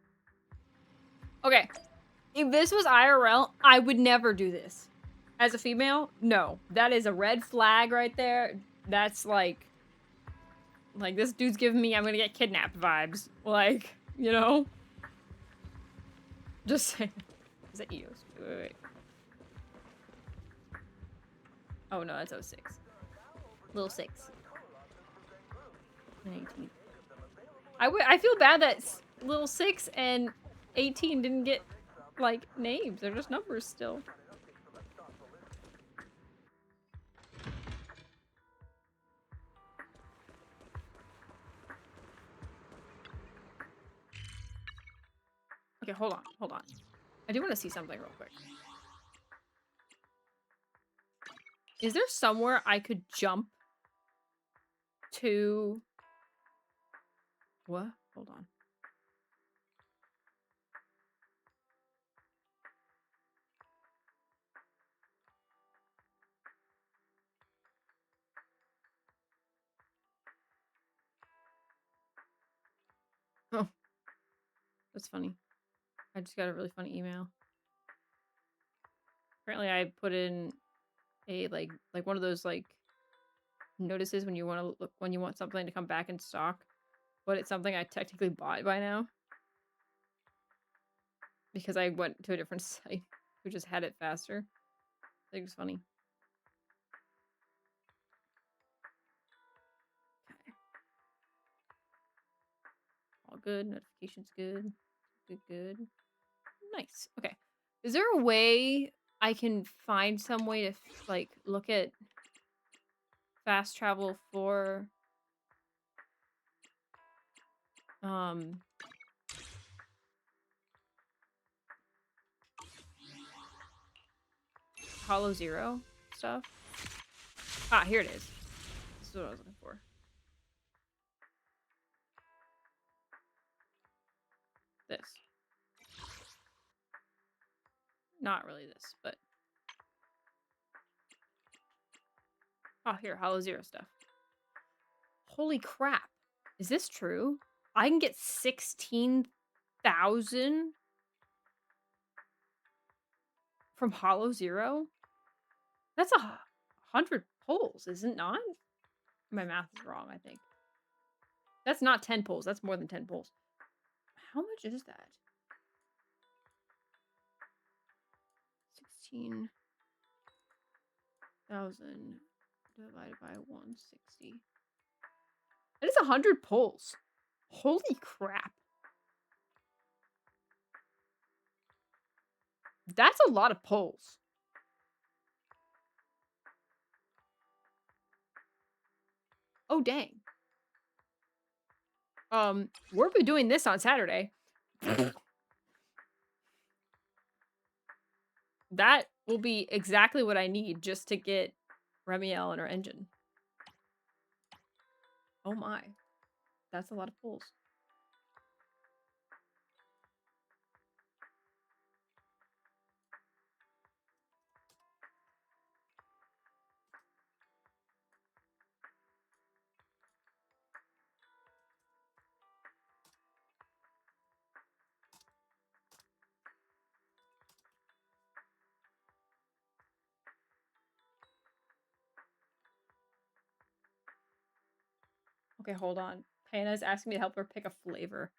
Okay. If this was IRL, I would never do this. As a female, no. That is a red flag right there. That's like this dude's giving me I'm gonna get kidnapped vibes. Like, you know? Just saying. Is that EOS? Wait. Oh no, that's 06. Little 6. 18. I feel bad that little 6 and 18 didn't get like names. They're just numbers still. Okay, hold on, hold on. I do want to see something real quick. Is there somewhere I could jump to? What? Hold on. Oh, that's funny. I just got a really funny email. Apparently, I put in a like one of those like notices when you want to look when you want something to come back in stock, but it's something I technically bought by now because I went to a different site who just had it faster. I think it's funny. Okay. All good. Notifications good. Good, good. Nice. Okay. Is there a way I can find some way to like look at fast travel for Hollow Zero stuff? Ah, here it is. This is what I was looking for. This. Not really this, but oh, here, Hollow Zero stuff. Holy crap. Is this true? I can get 16,000 from Hollow Zero? That's 100 pulls, is it not? My math is wrong, I think. That's not 10 pulls. That's more than 10 pulls. How much is that? 16,000 divided by 160. That is 100 pulls. Holy crap. That's a lot of pulls. Oh, dang. We'll be doing this on Saturday. That will be exactly what I need just to get Remiel in our engine. Oh my. That's a lot of pulls. Okay, hold on. Hannah's asking me to help her pick a flavor.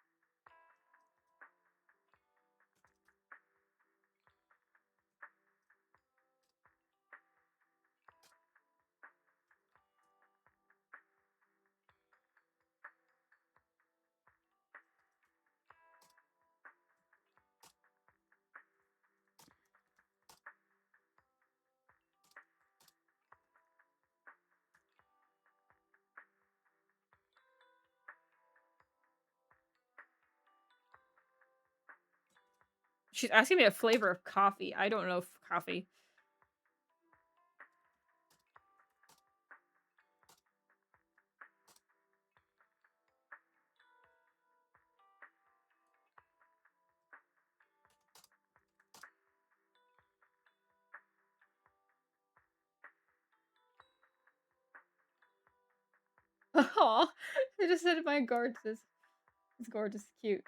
She's asking me a flavor of coffee. I don't know if coffee. Oh, I just said my guard says it's gorgeous, cute.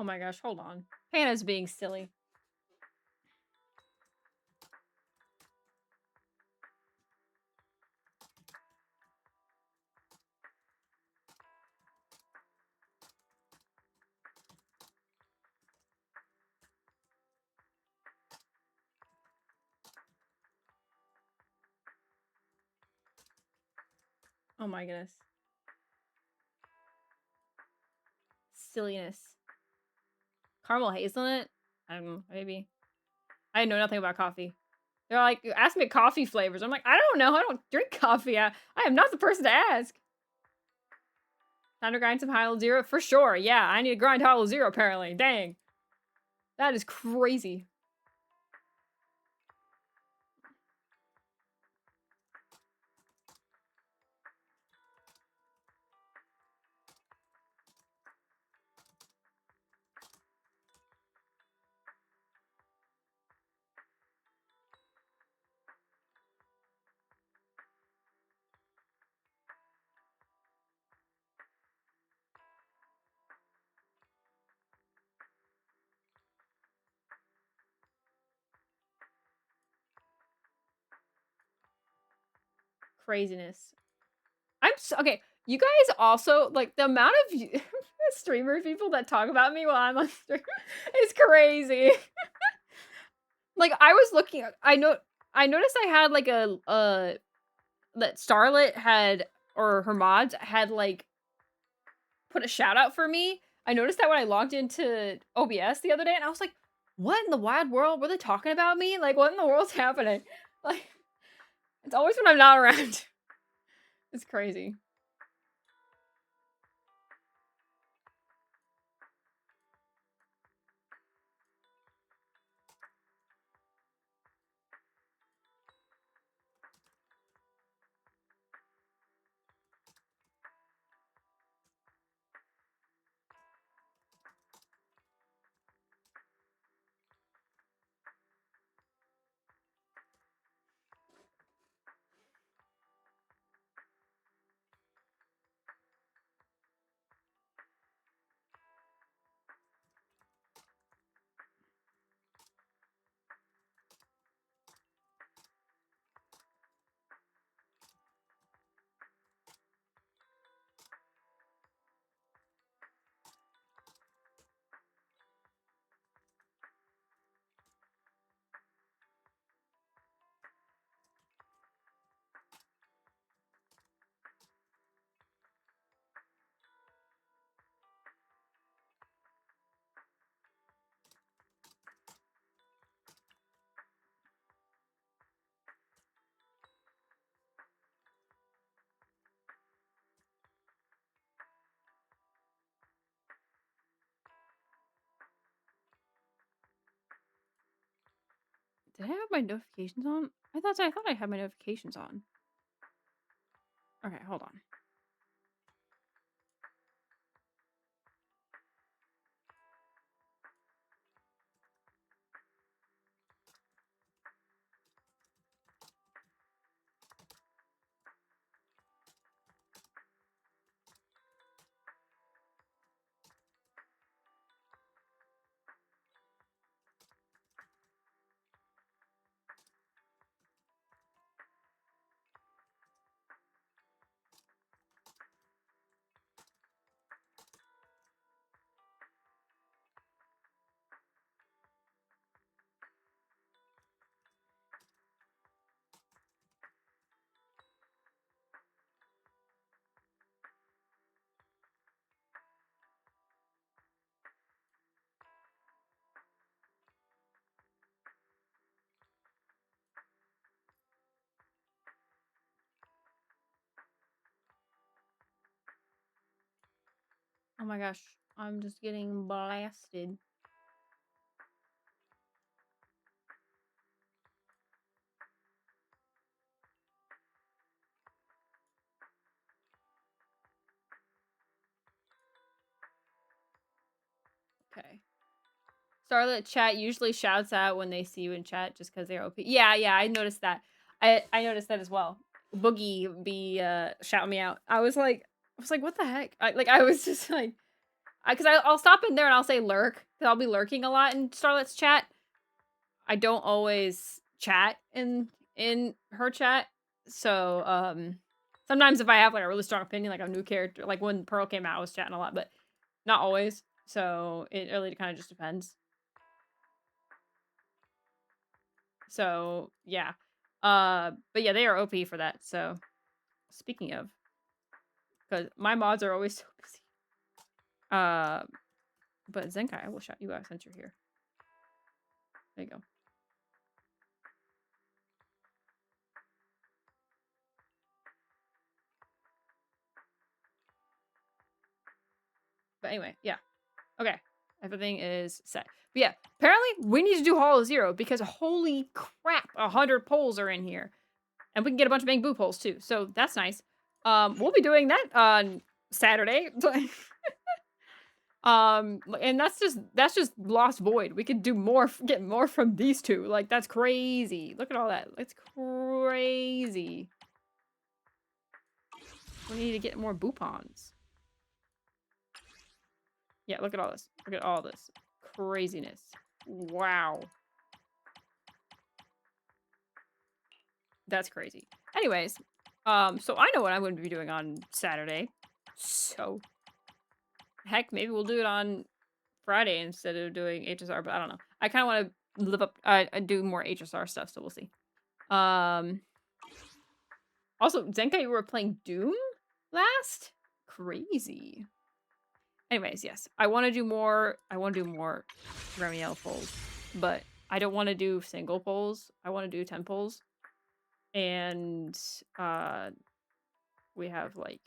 Oh my gosh, hold on. Hannah's being silly. Oh my goodness. Silliness. Caramel hazelnut? I don't know, maybe. I know nothing about coffee. They're like, ask me coffee flavors. I'm like, I don't know. I don't drink coffee. I am not the person to ask. Time to grind some Hilo Zero? For sure. Yeah, I need to grind Hilo Zero apparently. Dang. That is crazy. Craziness. I'm so, okay. You guys also, like, the amount of streamer people that talk about me while I'm on stream is crazy. Like, I was looking, I noticed I had, like, that Starlet had, or her mods had, like, put a shout out for me. I noticed that when I logged into OBS the other day, and I was like, what in the wide world? Were they talking about me? Like, what in the world's happening? Like, it's always when I'm not around. It's crazy. Did I have my notifications on? I thought I had my notifications on. Okay, hold on. Oh my gosh, I'm just getting blasted. Okay. Starlet chat usually shouts out when they see you in chat just because they're OP. Yeah, I noticed that. I noticed that as well. Boogie be shouting me out. I was like, what the heck? I was just like, Because I'll stop in there and I'll say lurk, because I'll be lurking a lot in Starlet's chat. I don't always chat in her chat, so sometimes if I have like a really strong opinion, like a new character, like when Pearl came out, I was chatting a lot, but not always. So it really kind of just depends. So yeah, but yeah, they are OP for that. So speaking of, because my mods are always so busy. But Zenkai, I will shout you out since you're here. There you go. But anyway, yeah. Okay. Everything is set. But yeah, apparently we need to do Hollow Zero because holy crap, 100 polls are in here. And we can get a bunch of Bang polls too. So that's nice. We'll be doing that on Saturday. And that's just Lost Void. We could do more, get more from these two. Like, that's crazy. Look at all that. It's crazy. We need to get more Boopons. Yeah, look at all this. Look at all this. Craziness. Wow. That's crazy. Anyways, so I know what I'm going to be doing on Saturday. So, heck, maybe we'll do it on Friday instead of doing HSR, but I don't know. I kind of want to live up, do more HSR stuff, so we'll see. Also, Zenkai, you were playing Doom last? Crazy. Anyways, yes, I want to do more. I want to do more Remiel polls, but I don't want to do single polls. I want to do 10 polls, and we have like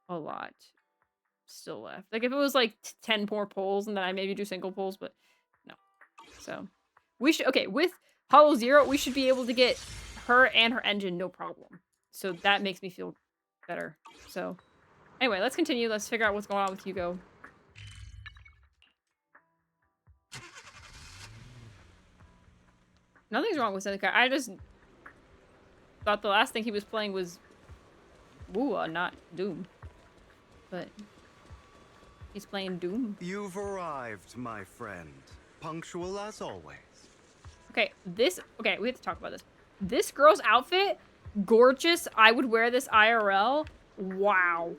a lot still left. Like if it was like 10 more polls, and then I maybe do single polls, but no. So we should with Hollow Zero, we should be able to get her and her engine no problem. So that makes me feel better. So. Anyway, let's continue. Let's figure out what's going on with Hugo. Nothing's wrong with Seneca. I just thought the last thing he was playing was Wua, not Doom. But he's playing Doom. You've arrived, my friend. Punctual as always. Okay, we have to talk about this. This girl's outfit, gorgeous. I would wear this IRL. Wow.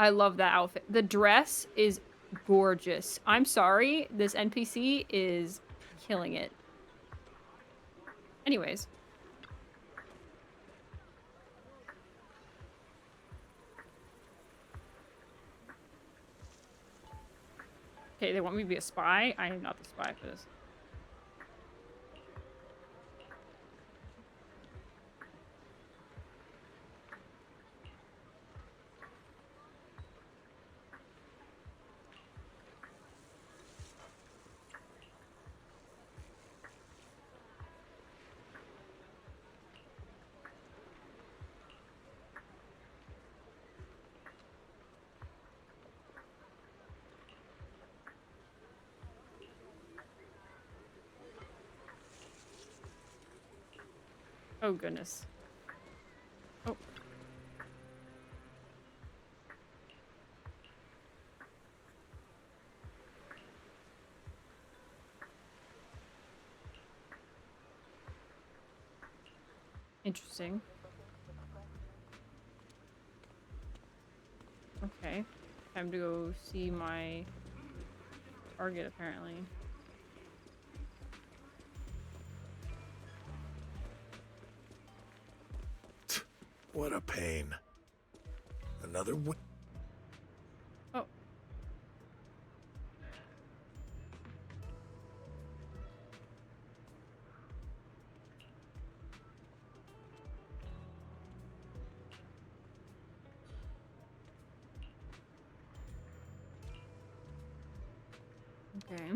I love that outfit. The dress is gorgeous. I'm sorry, this NPC is killing it. Anyways. Okay, they want me to be a spy? I am not the spy for this. Oh, goodness. Oh. Interesting. Okay. Time to go see my target, apparently. What a pain. Another win. Oh. Okay.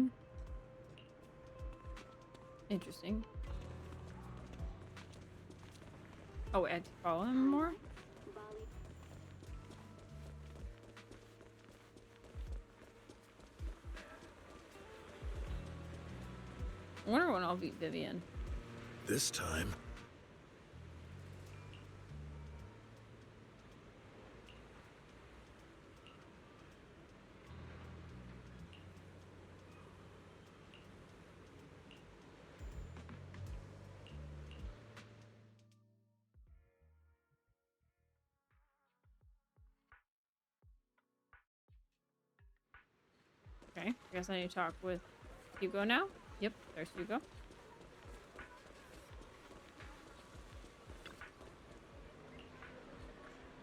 Interesting. Oh, wait, I have to follow him more? I wonder when I'll beat Vivian. This time. I guess I need to talk with Hugo now. Yep, there's Hugo.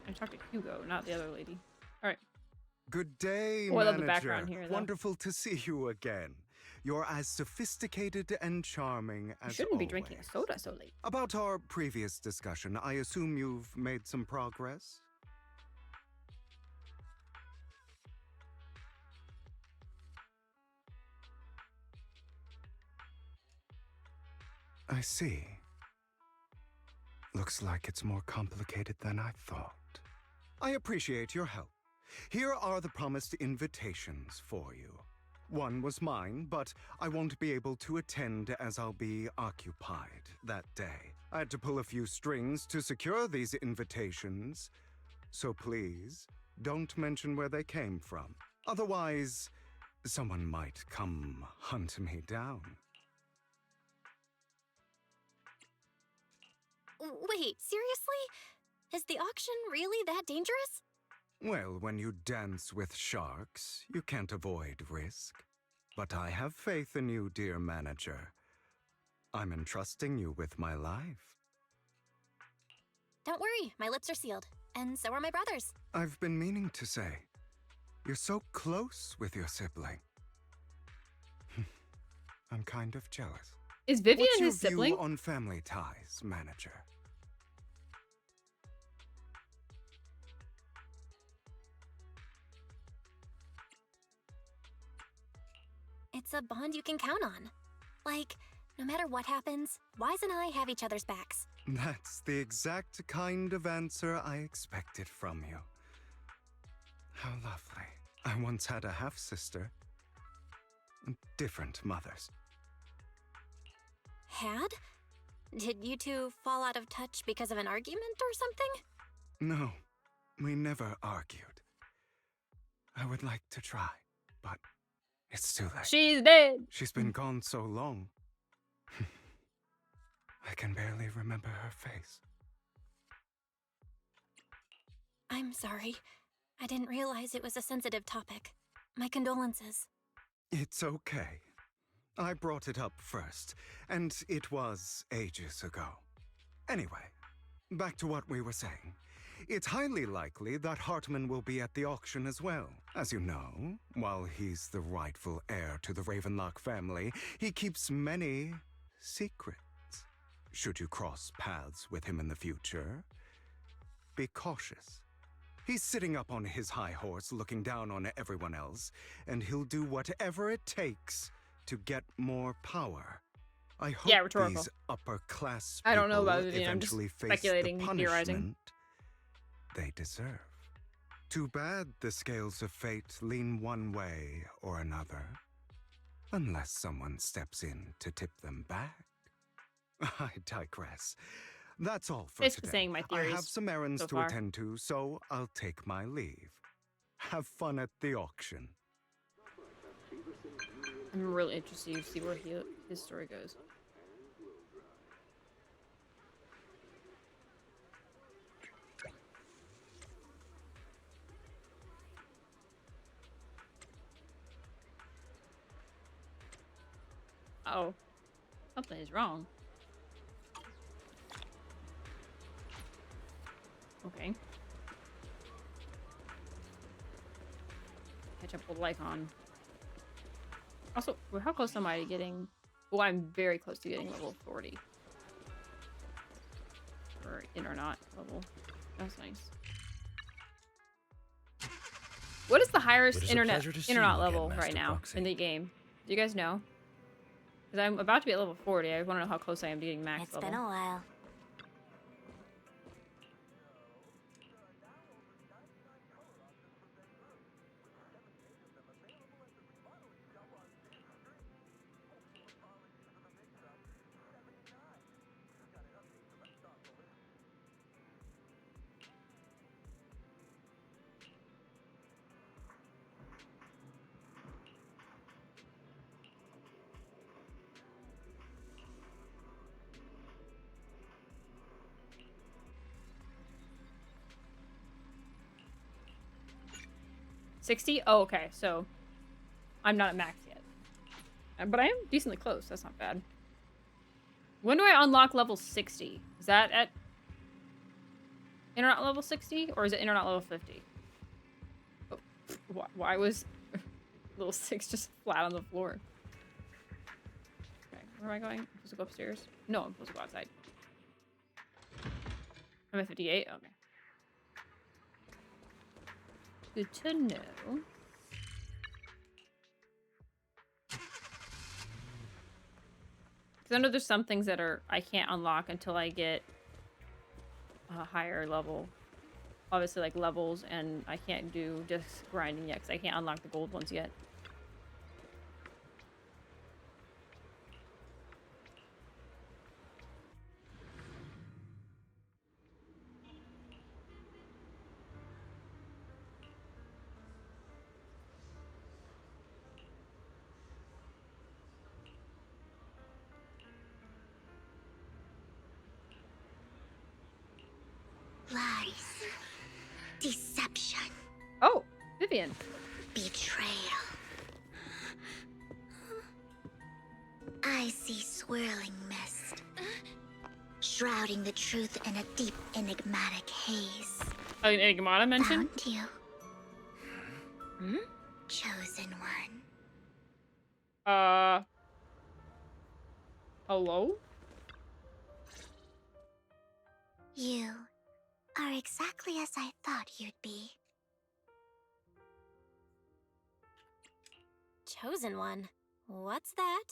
I talked to Hugo, not the other lady. All right. Good day, Oh, I love manager. the background here, though. Wonderful to see you again. You're as sophisticated and charming as You shouldn't be always. drinking a soda so late. About our previous discussion, I assume you've made some progress? I see. Looks like it's more complicated than I thought. I appreciate your help. Here are the promised invitations for you. One was mine, but I won't be able to attend as I'll be occupied that day. I had to pull a few strings to secure these invitations, so please don't mention where they came from. Otherwise, someone might come hunt me down. Wait, seriously? Is the auction really that dangerous? Well, when you dance with sharks, you can't avoid risk. But I have faith in you, dear manager. I'm entrusting you with my life. Don't worry, my lips are sealed. And so are my brothers. I've been meaning to say, you're so close with your sibling. I'm kind of jealous. Is Vivian What's his your sibling? view on family ties, manager? It's a bond you can count on. Like, no matter what happens, Wise and I have each other's backs. That's the exact kind of answer I expected from you. How lovely. I once had a half-sister. Different mothers. Had? Did you two fall out of touch because of an argument or something? No, we never argued. I would like to try, but it's too late. She's dead. She's been gone so long. I can barely remember her face. I'm sorry. I didn't realize it was a sensitive topic. My condolences. It's okay. I brought it up first, and it was ages ago. Anyway, back to what we were saying. It's highly likely that Hartman will be at the auction as well. As you know, while he's the rightful heir to the Ravenlock family, he keeps many secrets. Should you cross paths with him in the future, be cautious. He's sitting up on his high horse looking down on everyone else, and he'll do whatever it takes to get more power. I hope rhetorical. these upper-class I don't know people about Vivian, I'm just eventually face speculating, the theorizing. punishment they deserve. Too bad the scales of fate lean one way or another, unless someone steps in to tip them back. I digress. That's all for Basically today. saying my I theories have some errands so to far. attend to, so I'll take my leave. Have fun at the auction. I'm really interested to see where his story goes. Oh, something is wrong. Okay. Catch up with Lycon. Also, how close am I to getting... Oh, I'm very close to getting level 40. Or in or not level. That's nice. What is the highest internet level right now in the game? Do you guys know? Because I'm about to be at level 40. I want to know how close I am to getting max level. It's been a while. $60? Oh, okay. So I'm not at max yet. But I am decently close. That's not bad. When do I unlock level 60? Is that at internet level 60? Or is it internet level 50? Oh, why was level 6 just flat on the floor? Okay, where am I going? I'm supposed to go upstairs? No, I'm supposed to go outside. I'm at 58? Okay. Good to know. Because I know there's some things that I can't unlock until I get a higher level. Obviously, like levels, and I can't do just grinding yet because I can't unlock the gold ones yet. Lies. Deception. Oh, Vivian. Betrayal. I see swirling mist, shrouding the truth in a deep, enigmatic haze. An enigmata mentioned? Found you. Hmm? Chosen one. Hello? You are exactly as I thought you'd be. Chosen one? What's that?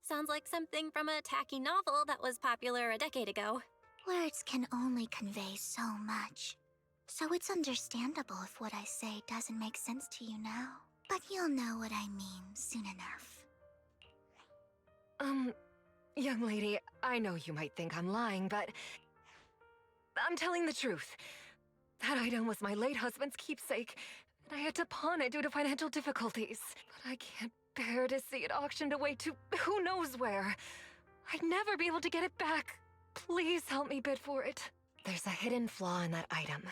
Sounds like something from a tacky novel that was popular a decade ago. Words can only convey so much, so it's understandable if what I say doesn't make sense to you now. But you'll know what I mean soon enough. Young lady, I know you might think I'm lying, but I'm telling the truth. That item was my late husband's keepsake, and I had to pawn it due to financial difficulties. But I can't bear to see it auctioned away to who knows where. I'd never be able to get it back. Please help me bid for it. There's a hidden flaw in that item.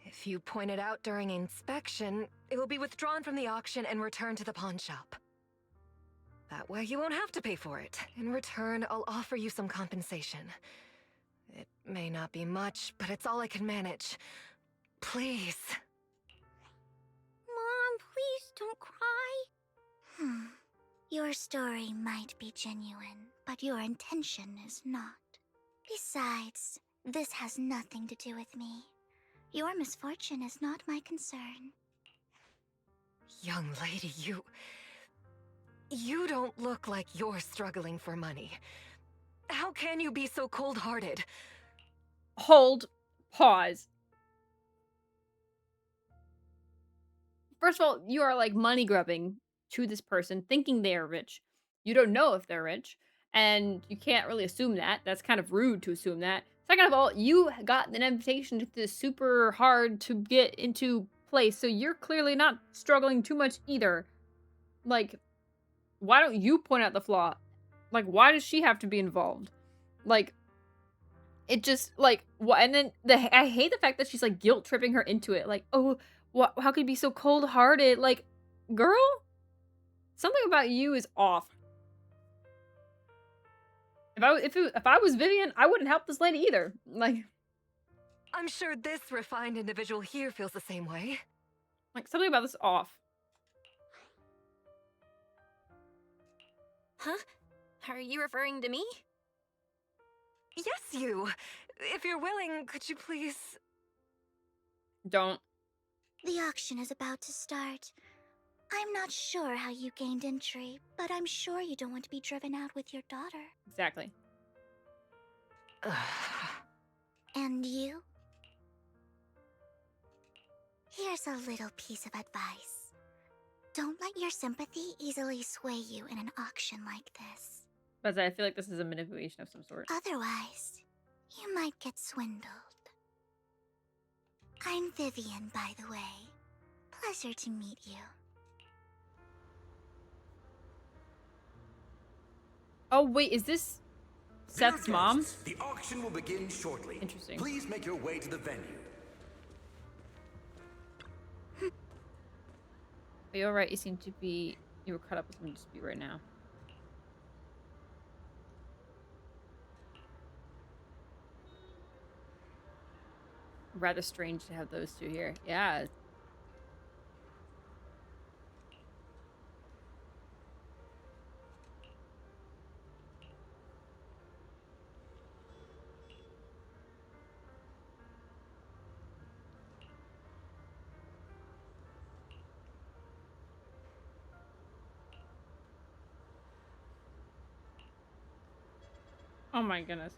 If you point it out during inspection, it will be withdrawn from the auction and returned to the pawn shop. That way you won't have to pay for it. In return, I'll offer you some compensation. It may not be much, but it's all I can manage. Please. Mom, please don't cry. Your story might be genuine, but your intention is not. Besides, this has nothing to do with me. Your misfortune is not my concern. Young lady, you don't look like you're struggling for money. How can you be so cold-hearted? Hold. Pause. First of all, you are like money grubbing to this person, thinking they are rich. You don't know if they're rich, and you can't really assume that. That's kind of rude to assume that. Second of all, you got an invitation to this super hard to get into place, so you're clearly not struggling too much either. Like, why don't you point out the flaw? Like, why does she have to be involved? Like, it just, like, what? And then I hate the fact that she's, like, guilt-tripping her into it. Like, oh, how could you be so cold-hearted? Like, girl, something about you is off. If I was Vivian, I wouldn't help this lady either. Like, I'm sure this refined individual here feels the same way. Like, something about this off. Huh? Are you referring to me? Yes, you. If you're willing, could you please... Don't. The auction is about to start. I'm not sure how you gained entry, but I'm sure you don't want to be driven out with your daughter. Exactly. And you? Here's a little piece of advice. Don't let your sympathy easily sway you in an auction like this. But I feel like this is a manipulation of some sort. Otherwise, you might get swindled. I'm Vivian, by the way. Pleasure to meet you. Oh, wait, is this Seth's mom? The auction will begin shortly. Interesting. Please make your way to the venue. Are you alright? You seem to be You were caught up with some dispute right now. Rather strange to have those two here. Yeah. Oh my goodness.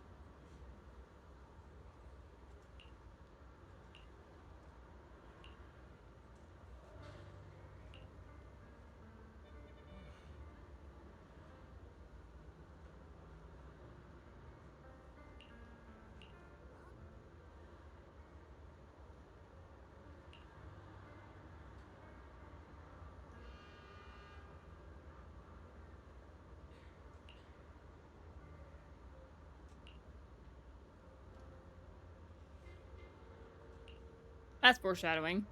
That's foreshadowing.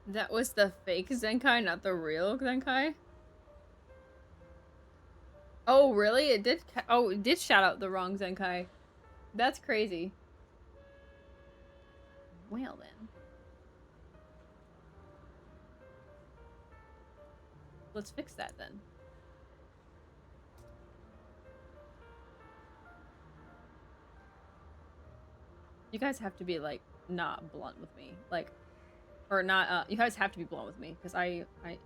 That was the fake Zenkai, not the real Zenkai? Oh, really? It did. Oh, it did shout out the wrong Zenkai. That's crazy. Well then. Let's fix that then. You guys have to be like not blunt with me, like, or not. You guys have to be blunt with me because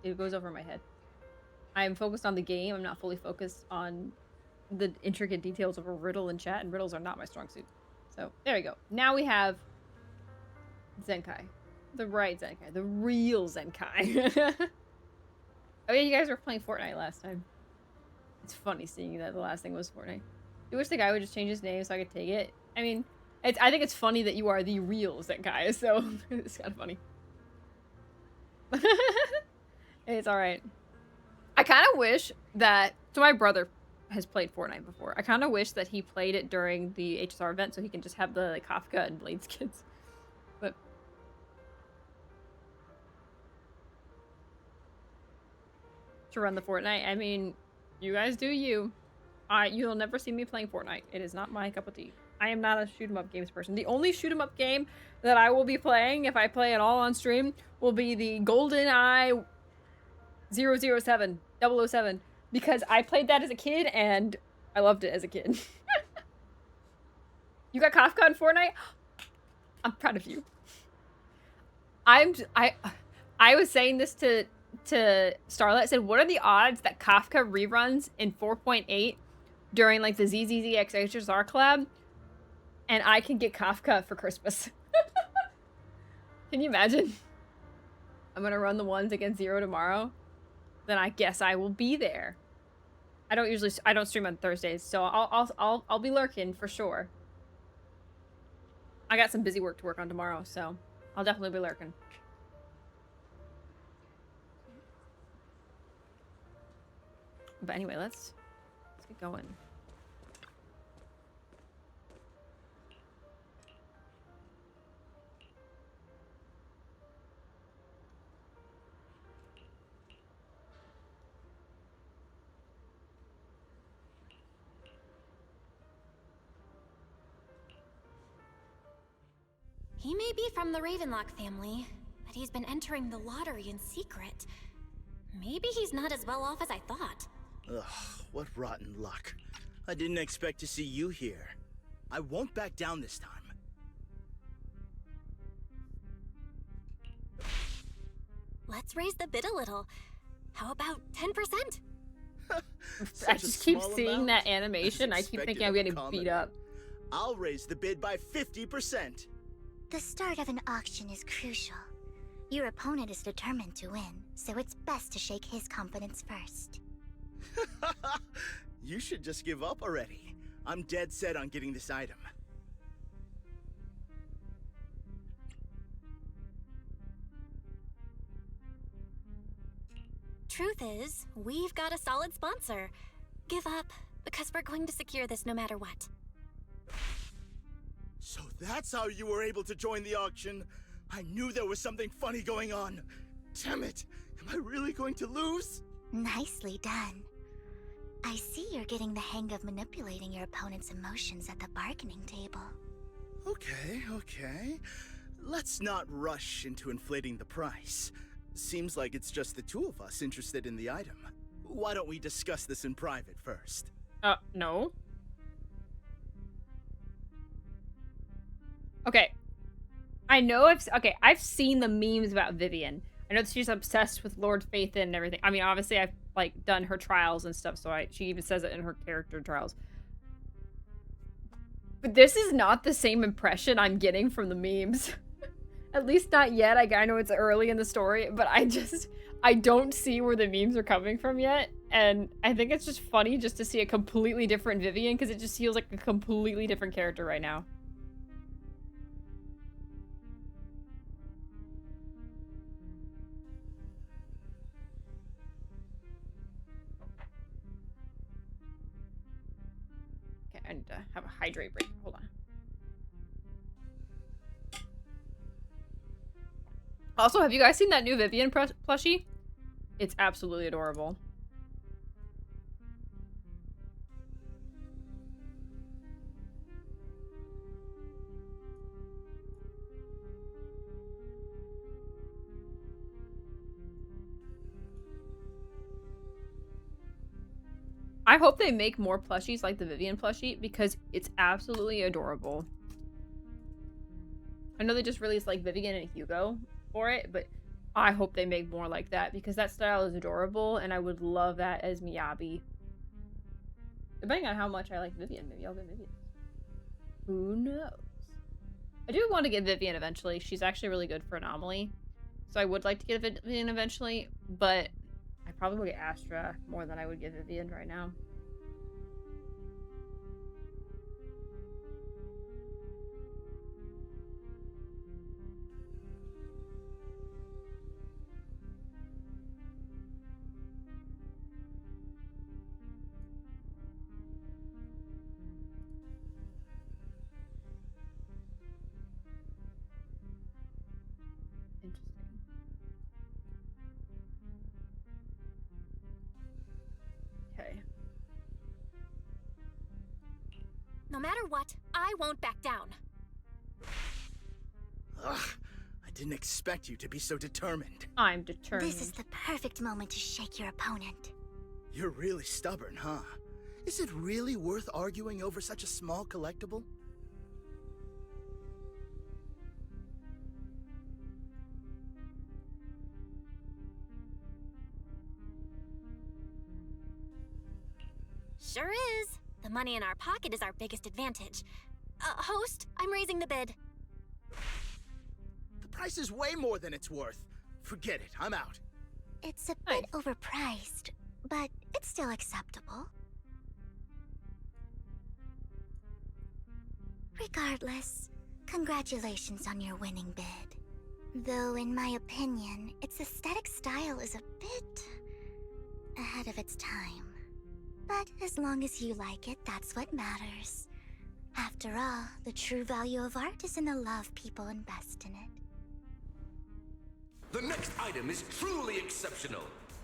it goes over my head. I'm focused on the game. I'm not fully focused on the intricate details of a riddle in chat, and riddles are not my strong suit. So there we go. Now we have Zenkai, the right Zenkai, the real Zenkai. Oh yeah, you guys were playing Fortnite last time. It's funny seeing that the last thing was Fortnite. You wish the guy would just change his name so I could take it. I mean, I think it's funny that you are the real Zenkai, so it's kind of funny. It's alright. I kind of wish that... So my brother has played Fortnite before. I kind of wish that he played it during the HSR event so he can just have the like, Kafka and Blade skins. But... to run the Fortnite, I mean, you guys do you. You'll never see me playing Fortnite. It is not my cup of tea. I am not a shoot-'em-up games person. The only shoot-'em-up game that I will be playing, if I play at all on stream, will be the GoldenEye 007, 007, because I played that as a kid, and I loved it as a kid. You got Kafka on Fortnite? I'm proud of you. I was saying this to Starlet. I said, what are the odds that Kafka reruns in 4.8 during, like, the ZZZ X HSR collab? And I can get Kafka for Christmas. Can you imagine? I'm gonna run the ones against Zero tomorrow. Then I guess I will be there. I don't stream on Thursdays, so I'll be lurking for sure. I got some busy work to work on tomorrow, so I'll definitely be lurking. But anyway, let's get going. He may be from the Ravenlock family, but he's been entering the lottery in secret. Maybe he's not as well off as I thought. Ugh, what rotten luck. I didn't expect to see you here. I won't back down this time. Let's raise the bid a little. How about 10%? I just keep seeing that animation. I keep thinking I'm getting beat up. I'll raise the bid by 50%. The start of an auction is crucial. Your opponent is determined to win, so it's best to shake his confidence first. You should just give up already. I'm dead set on getting this item. Truth is, we've got a solid sponsor. Give up, because we're going to secure this no matter what. So that's how you were able to join the auction. I knew there was something funny going on. Damn it! Am I really going to lose? Nicely done. I see you're getting the hang of manipulating your opponent's emotions at the bargaining table. Okay. Let's not rush into inflating the price. Seems like it's just the two of us interested in the item. Why don't we discuss this in private first? No. Okay. I've seen the memes about Vivian. I know that she's obsessed with Lord Phaethon and everything. I mean, obviously I've like done her trials and stuff, so she even says it in her character trials. But this is not the same impression I'm getting from the memes. At least not yet. I know it's early in the story, but I don't see where the memes are coming from yet. And I think it's just funny just to see a completely different Vivian, because it just feels like a completely different character right now. Okay, I need to have a hydrate break. Hold on. Also, have you guys seen that new Vivian plushie? It's absolutely adorable. I hope they make more plushies like the Vivian plushie, because it's absolutely adorable. I know they just released like Vivian and Hugo for it, but I hope they make more like that, because that style is adorable and I would love that as Miyabi. Depending on how much I like Vivian, maybe I'll get Vivian. Who knows? I do want to get Vivian eventually. She's actually really good for Anomaly. So I would like to get Vivian eventually, but I probably would get Astra more than I would get Vivian right now. No matter what, I won't back down. Ugh, I didn't expect you to be so determined. I'm determined. This is the perfect moment to shake your opponent. You're really stubborn, huh? Is it really worth arguing over such a small collectible? Sure is. The money in our pocket is our biggest advantage. Host, I'm raising the bid. The price is way more than it's worth. Forget it, I'm out. It's a bit overpriced, but it's still acceptable. Regardless, congratulations on your winning bid. Though, in my opinion, its aesthetic style is a bit ahead of its time. But as long as you like it, that's what matters. After all, the true value of art is in the love people invest in it. The next item is truly exceptional.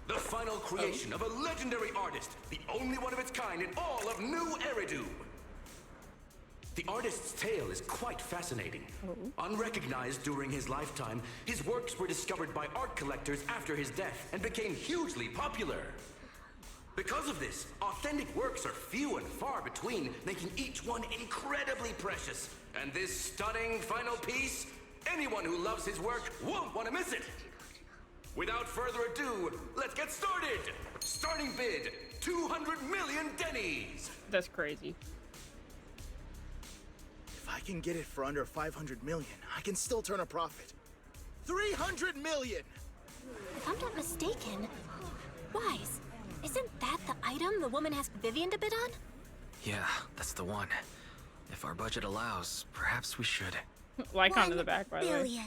The final creation of a legendary artist, the only one of its kind in all of New Eridu. The artist's tale is quite fascinating. Unrecognized during his lifetime, his works were discovered by art collectors after his death and became hugely popular. Because of this, authentic works are few and far between, making each one incredibly precious. And this stunning final piece, anyone who loves his work won't want to miss it. Without further ado, let's get started! Starting bid, 200 million dennies! That's crazy. If I can get it for under 500 million, I can still turn a profit. 300 million! If I'm not mistaken, Wise, isn't that the item the woman asked Vivian to bid on? Yeah, that's the one. If our budget allows, perhaps we should. Like onto the back, by the way.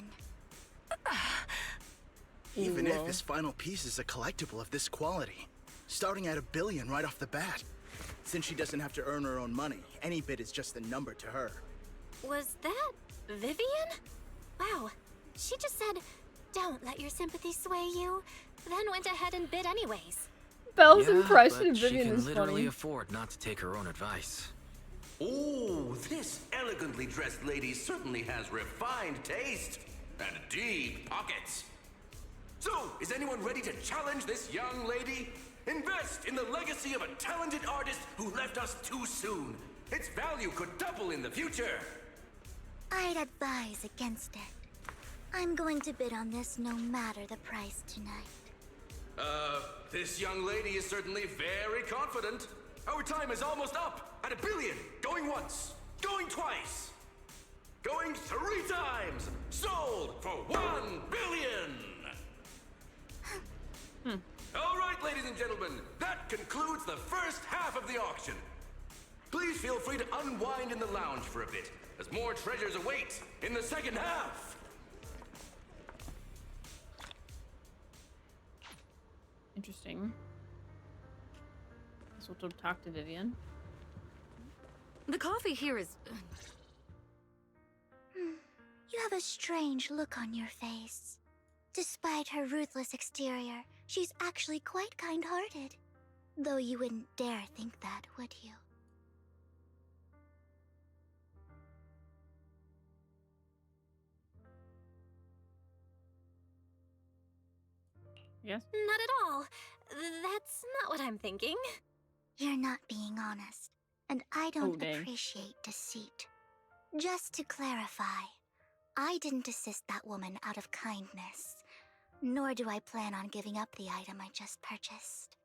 Even if this final piece is a collectible of this quality, starting at $1 billion right off the bat. Since she doesn't have to earn her own money, any bid is just a number to her. Was that Vivian? Wow, she just said, "Don't let your sympathy sway you," then went ahead and bid anyways. Belle's Yeah, impression of but Vivian she can is literally funny. afford not to take her own advice. Oh, this elegantly dressed lady certainly has refined taste and deep pockets. So, is anyone ready to challenge this young lady? Invest in the legacy of a talented artist who left us too soon. Its value could double in the future. I'd advise against it. I'm going to bid on this no matter the price tonight. This young lady is certainly very confident. Our time is almost up at 1 billion. Going once, going twice, going 3 times. Sold for 1 billion. All right, ladies and gentlemen, that concludes the first half of the auction. Please feel free to unwind in the lounge for a bit, as more treasures await in the second half. Interesting. Guess we'll talk to Vivian. The coffee here is... You have a strange look on your face. Despite her ruthless exterior, she's actually quite kind-hearted. Though you wouldn't dare think that, would you? Yes? Not at all. That's not what I'm thinking. You're not being honest, and I don't dang. appreciate deceit. Just to clarify, I didn't assist that woman out of kindness, nor do I plan on giving up the item I just purchased,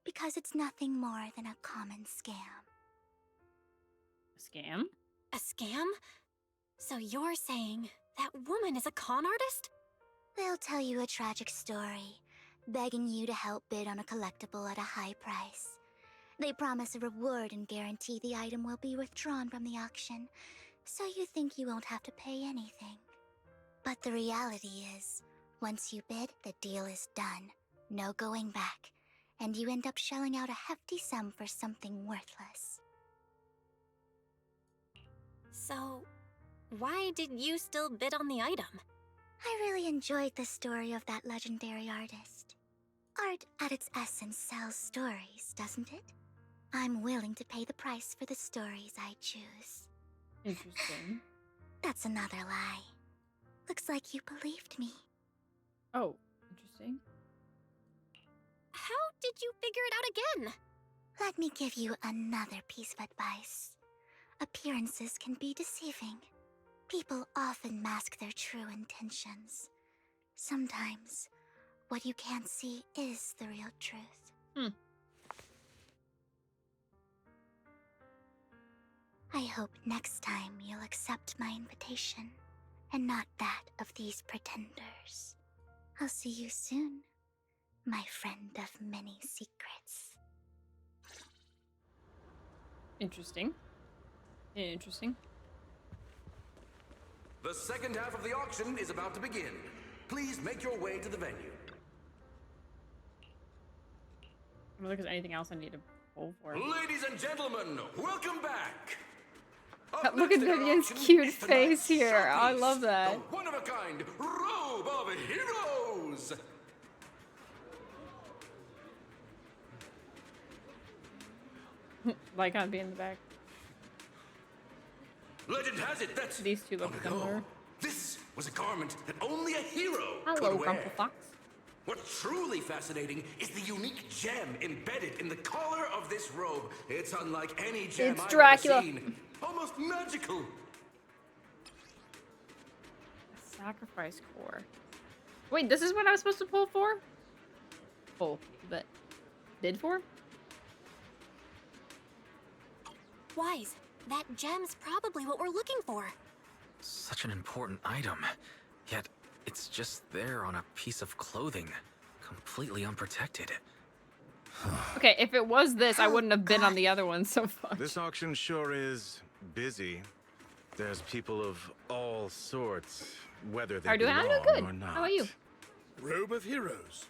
because it's nothing more than a common scam. Scam? A scam? So you're saying that woman is a con artist? They'll tell you a tragic story, begging you to help bid on a collectible at a high price. They promise a reward and guarantee the item will be withdrawn from the auction, so you think you won't have to pay anything. But the reality is, once you bid, the deal is done. No going back, and you end up shelling out a hefty sum for something worthless. So, why did you still bid on the item? I really enjoyed the story of that legendary artist. Art, at its essence, sells stories, doesn't it? I'm willing to pay the price for the stories I choose. Interesting. That's another lie. Looks like you believed me. Oh, interesting. How did you figure it out again? Let me give you another piece of advice. Appearances can be deceiving. People often mask their true intentions. Sometimes, what you can't see is the real truth. I hope next time you'll accept my invitation, and not that of these pretenders. I'll see you soon, my friend of many secrets. Interesting. Interesting. The second half of the auction is about to begin. Please make your way to the venue. I don't think there's anything else I need to pull for. Ladies and gentlemen, welcome back. Look at Vivian's cute face here. I love that. The one-of-a-kind robe of heroes. Like on being in the back. Legend has it that These two look similar. this was a garment that only a hero Hello, could wear. Grumple Fox. What's truly fascinating is the unique gem embedded in the collar of this robe. It's unlike any gem It's I've Dracula. ever seen. Almost magical. Sacrifice core. Wait, this is what I was supposed to pull for? Pull, but bid for? Wise, that gem's probably what we're looking for. Such an important item, yet it's just there on a piece of clothing, completely unprotected. Okay, if it was this, I wouldn't have been on the other one so far. This auction sure is busy. There's people of all sorts, whether they How are you doing? I'm doing belong good. or not. How about you? Robe of Heroes.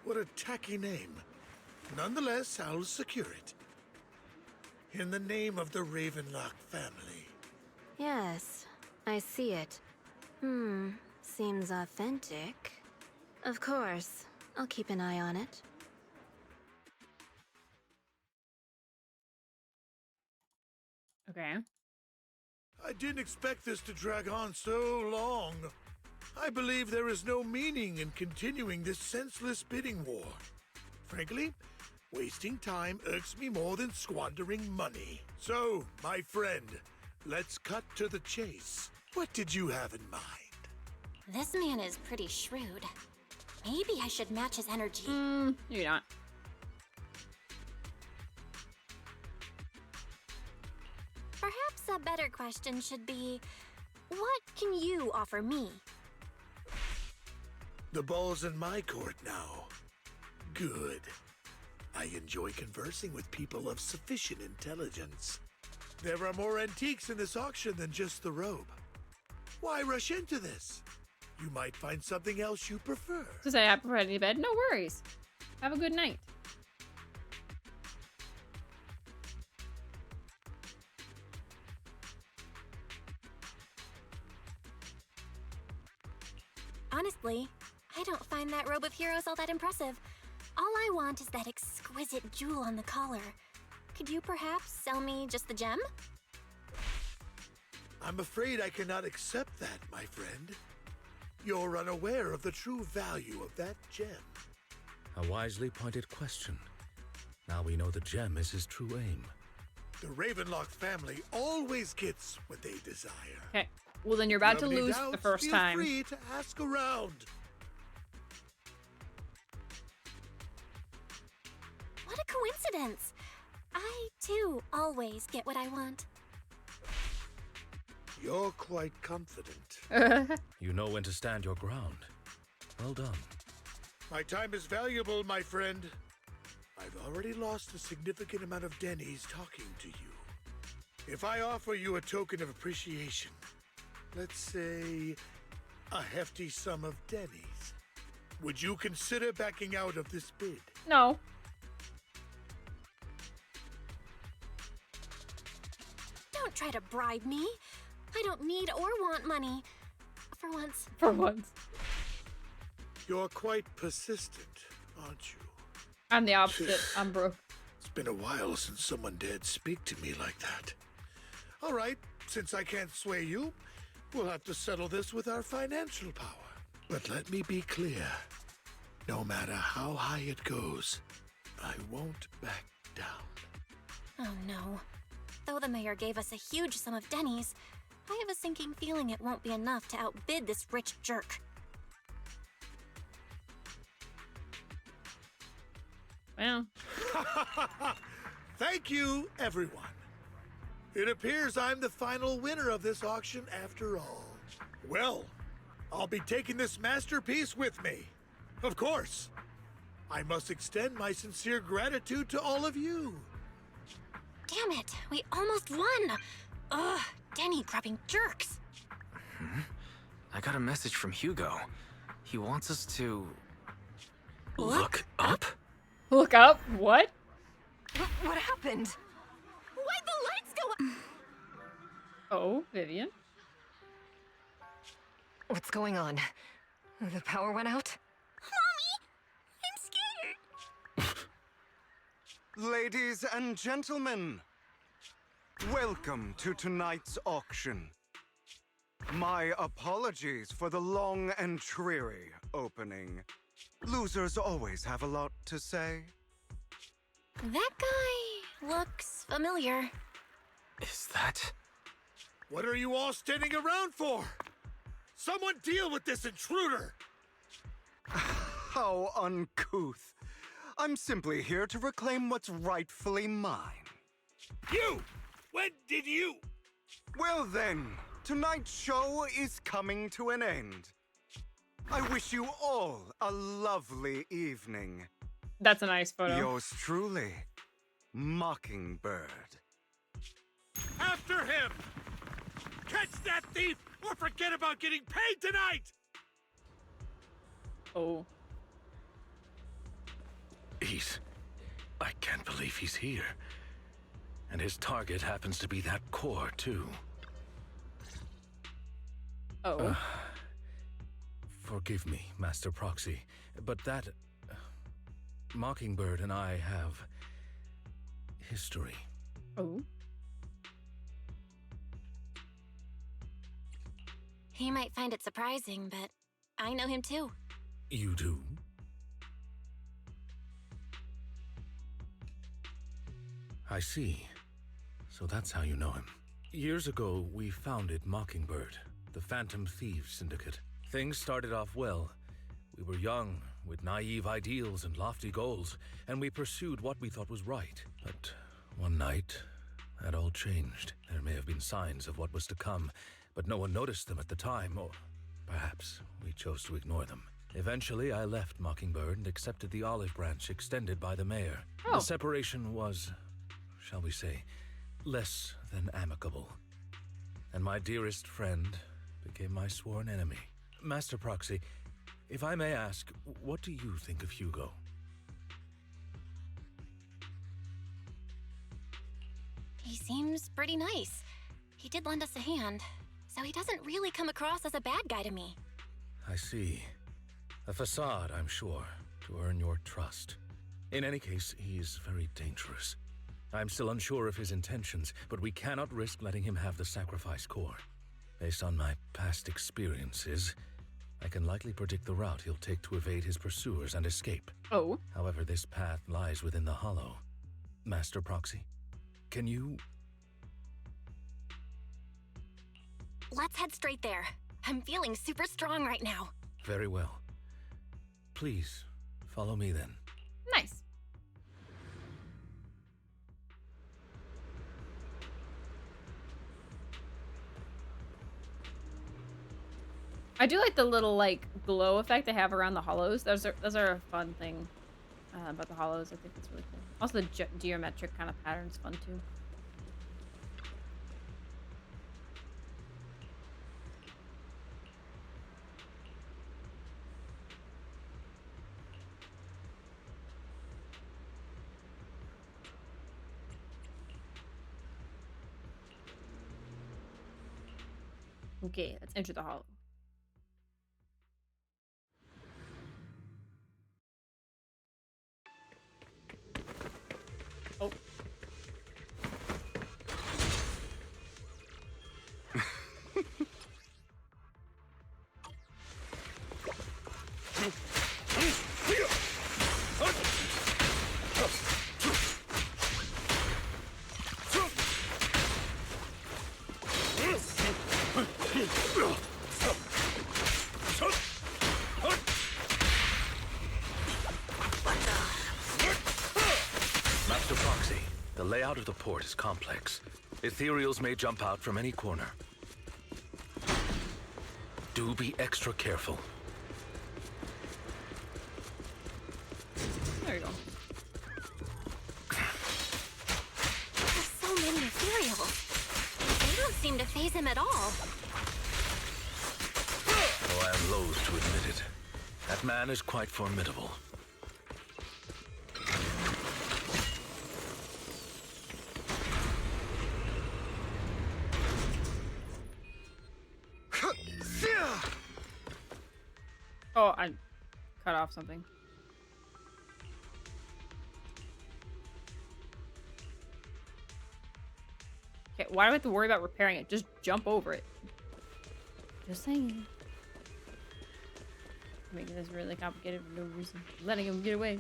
What a tacky name. Nonetheless, I'll secure it. In the name of the Ravenlock family. Yes, I see it. Seems authentic. Of course, I'll keep an eye on it. Okay. I didn't expect this to drag on so long. I believe there is no meaning in continuing this senseless bidding war. Frankly, wasting time irks me more than squandering money. So, my friend, let's cut to the chase. What did you have in mind? This man is pretty shrewd. Maybe I should match his energy. Maybe not. Perhaps a better question should be, what can you offer me? The ball's in my court now. Good. I enjoy conversing with people of sufficient intelligence. There are more antiques in this auction than just the robe. Why rush into this? You might find something else you prefer. To say I prefer to bed, no worries. Have a good night. Honestly, I don't find that robe of heroes all that impressive. All I want is that exquisite jewel on the collar. Could you perhaps sell me just the gem? I'm afraid I cannot accept that, my friend. You're unaware of the true value of that gem. A wisely pointed question. Now we know the gem is his true aim. The Ravenlock family always gets what they desire. Okay. Well, then you're about to If you have any lose the doubts, first time. Feel free to ask around. What a coincidence! I, too, always get what I want. You're quite confident. You know when to stand your ground. Well done. My time is valuable, my friend. I've already lost a significant amount of dennies talking to you. If I offer you a token of appreciation, let's say a hefty sum of dennies, would you consider backing out of this bid? No. Don't try to bribe me. I don't need or want money. For once. For once. You're quite persistent, aren't you? I'm the opposite. I'm broke. It's been a while since someone dared speak to me like that. All right, since I can't sway you, we'll have to settle this with our financial power. But let me be clear. No matter how high it goes, I won't back down. Oh no. Though the mayor gave us a huge sum of dennies, I have a sinking feeling it won't be enough to outbid this rich jerk. Well. Thank you, everyone. It appears I'm the final winner of this auction after all. Well, I'll be taking this masterpiece with me. Of course. I must extend my sincere gratitude to all of you. Damn it, we almost won! Ugh, denny-grabbing jerks! I got a message from Hugo. He wants us to... Look up? Look up? What? What happened? Why'd the lights go up? Oh, Vivian? What's going on? The power went out? Mommy! I'm scared! Ladies and gentlemen, welcome to tonight's auction. My apologies for the long and dreary opening. Losers always have a lot to say. That guy looks familiar. Is that... What are you all standing around for? Someone deal with this intruder! How uncouth. I'm simply here to reclaim what's rightfully mine. You! When did you? Well then, tonight's show is coming to an end. I wish you all a lovely evening. That's a nice photo. Yours truly, Mockingbird. After him! Catch that thief or forget about getting paid tonight! Oh. I can't believe he's here. And his target happens to be that core, too. Oh. Forgive me, Master Proxy, but that... Mockingbird and I have... history. Oh. He might find it surprising, but I know him too. You do? I see. So that's how you know him. Years ago, we founded Mockingbird, the Phantom Thieves Syndicate. Things started off well. We were young, with naive ideals and lofty goals, and we pursued what we thought was right. But one night, that all changed. There may have been signs of what was to come, but no one noticed them at the time, or perhaps we chose to ignore them. Eventually, I left Mockingbird and accepted the olive branch extended by the mayor. Oh. The separation was, shall we say, less than amicable. And my dearest friend became my sworn enemy. Master Proxy, if I may ask, what do you think of Hugo? He seems pretty nice. He did lend us a hand, so he doesn't really come across as a bad guy to me. I see. A facade, I'm sure, to earn your trust. In any case, he's very dangerous. I'm still unsure of his intentions, but we cannot risk letting him have the sacrifice core. Based on my past experiences, I can likely predict the route he'll take to evade his pursuers and escape. Oh. However, this path lies within the hollow. Master Proxy, can you... Let's head straight there. I'm feeling super strong right now. Very well. Please, follow me then. Nice. I do like the little like glow effect they have around the hollows. Those are a fun thing about the hollows. I think it's really cool. Also, the geometric kind of pattern's fun too. Okay, let's enter the hollow. Oh. Master Proxy, the layout of the port is complex. Ethereals may jump out from any corner. Do be extra careful. There you go. There's so many ethereals. They don't seem to faze him at all. Though I am loath to admit it, that man is quite formidable. Oh, I cut off something. Okay, why do I have to worry about repairing it? Just jump over it. Just saying. Making this really complicated for no reason. Letting him get away.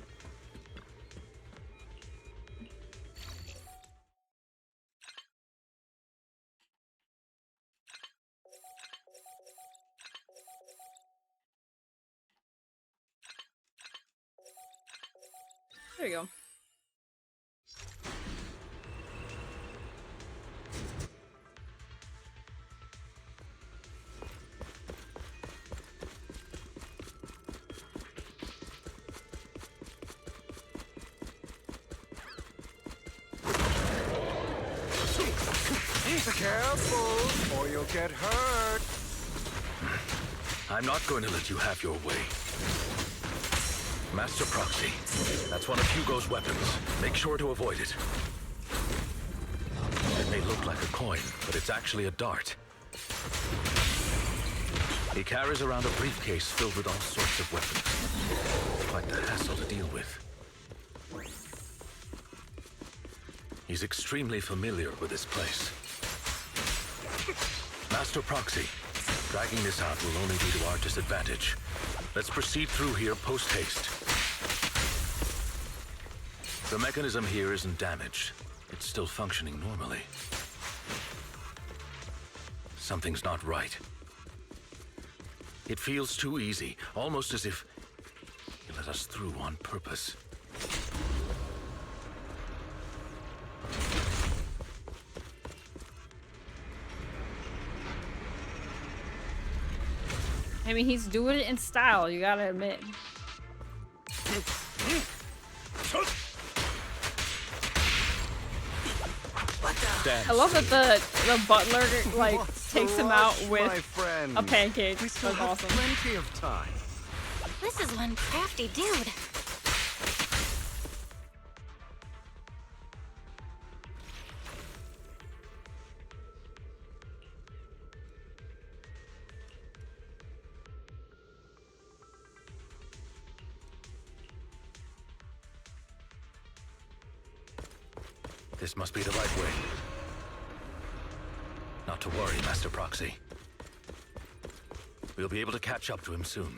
There you go. Careful, or you'll get hurt. I'm not going to let you have your way. Master Proxy, that's one of Hugo's weapons. Make sure to avoid it. It may look like a coin, but it's actually a dart. He carries around a briefcase filled with all sorts of weapons. Quite the hassle to deal with. He's extremely familiar with this place. Master Proxy, dragging this out will only be to our disadvantage. Let's proceed through here post-haste. The mechanism here isn't damaged. It's still functioning normally. Something's not right. It feels too easy, almost as if he let us through on purpose. I mean, he's doing it in style, you gotta admit. I love that the butler like takes him out with a pancake. That's awesome. Plenty of time. This is one crafty dude. This must be the right way. Not to worry, Master Proxy. We'll be able to catch up to him soon.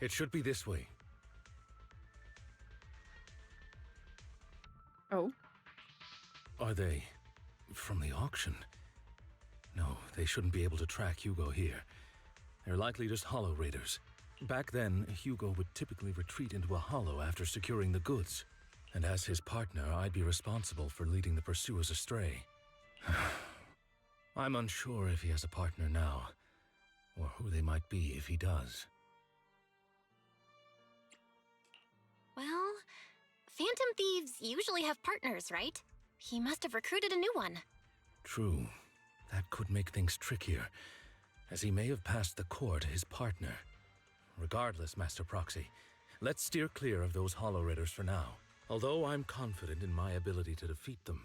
It should be this way. Oh. Are they from the auction? No, they shouldn't be able to track Hugo here. They're likely just hollow raiders. Back then, Hugo would typically retreat into a hollow after securing the goods. And as his partner, I'd be responsible for leading the pursuers astray. I'm unsure if he has a partner now, or who they might be if he does. Well, Phantom Thieves usually have partners, right? He must have recruited a new one. True. That could make things trickier, as he may have passed the core to his partner. Regardless, Master Proxy, let's steer clear of those hollow raiders for now. Although I'm confident in my ability to defeat them,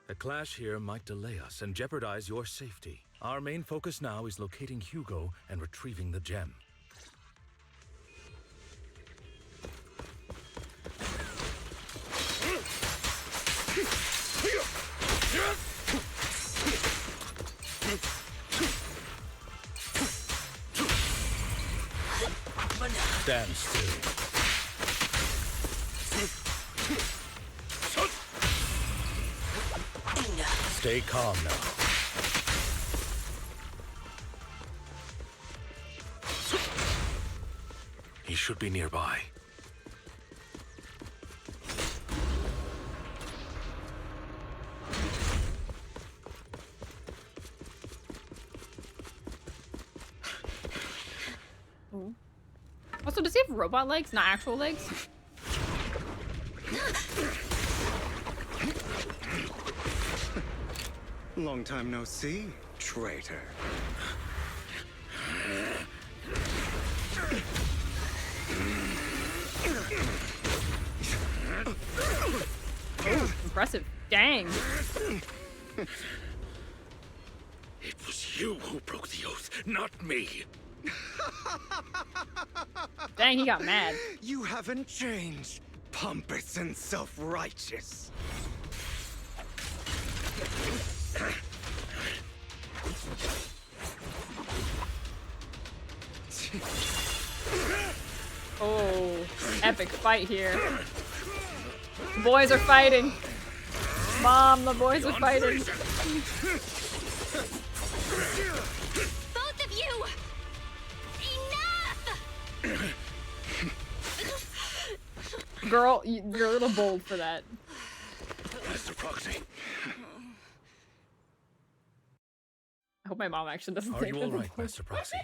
a clash here might delay us and jeopardize your safety. Our main focus now is locating Hugo and retrieving the gem. Stand still. Stay calm now. He should be nearby. Ooh. Also, does he have robot legs, not actual legs? Long time no see, traitor. Oh, impressive. Dang. It was you who broke the oath, not me. Dang, he got mad. You haven't changed, pompous and self-righteous. Oh, epic fight here. The boys are fighting. Mom, the boys are fighting. Both of you! Enough! Girl, you're a little bold for that. Master Proxy. I hope my mom actually doesn't Are think you that. all right, Master Proxy?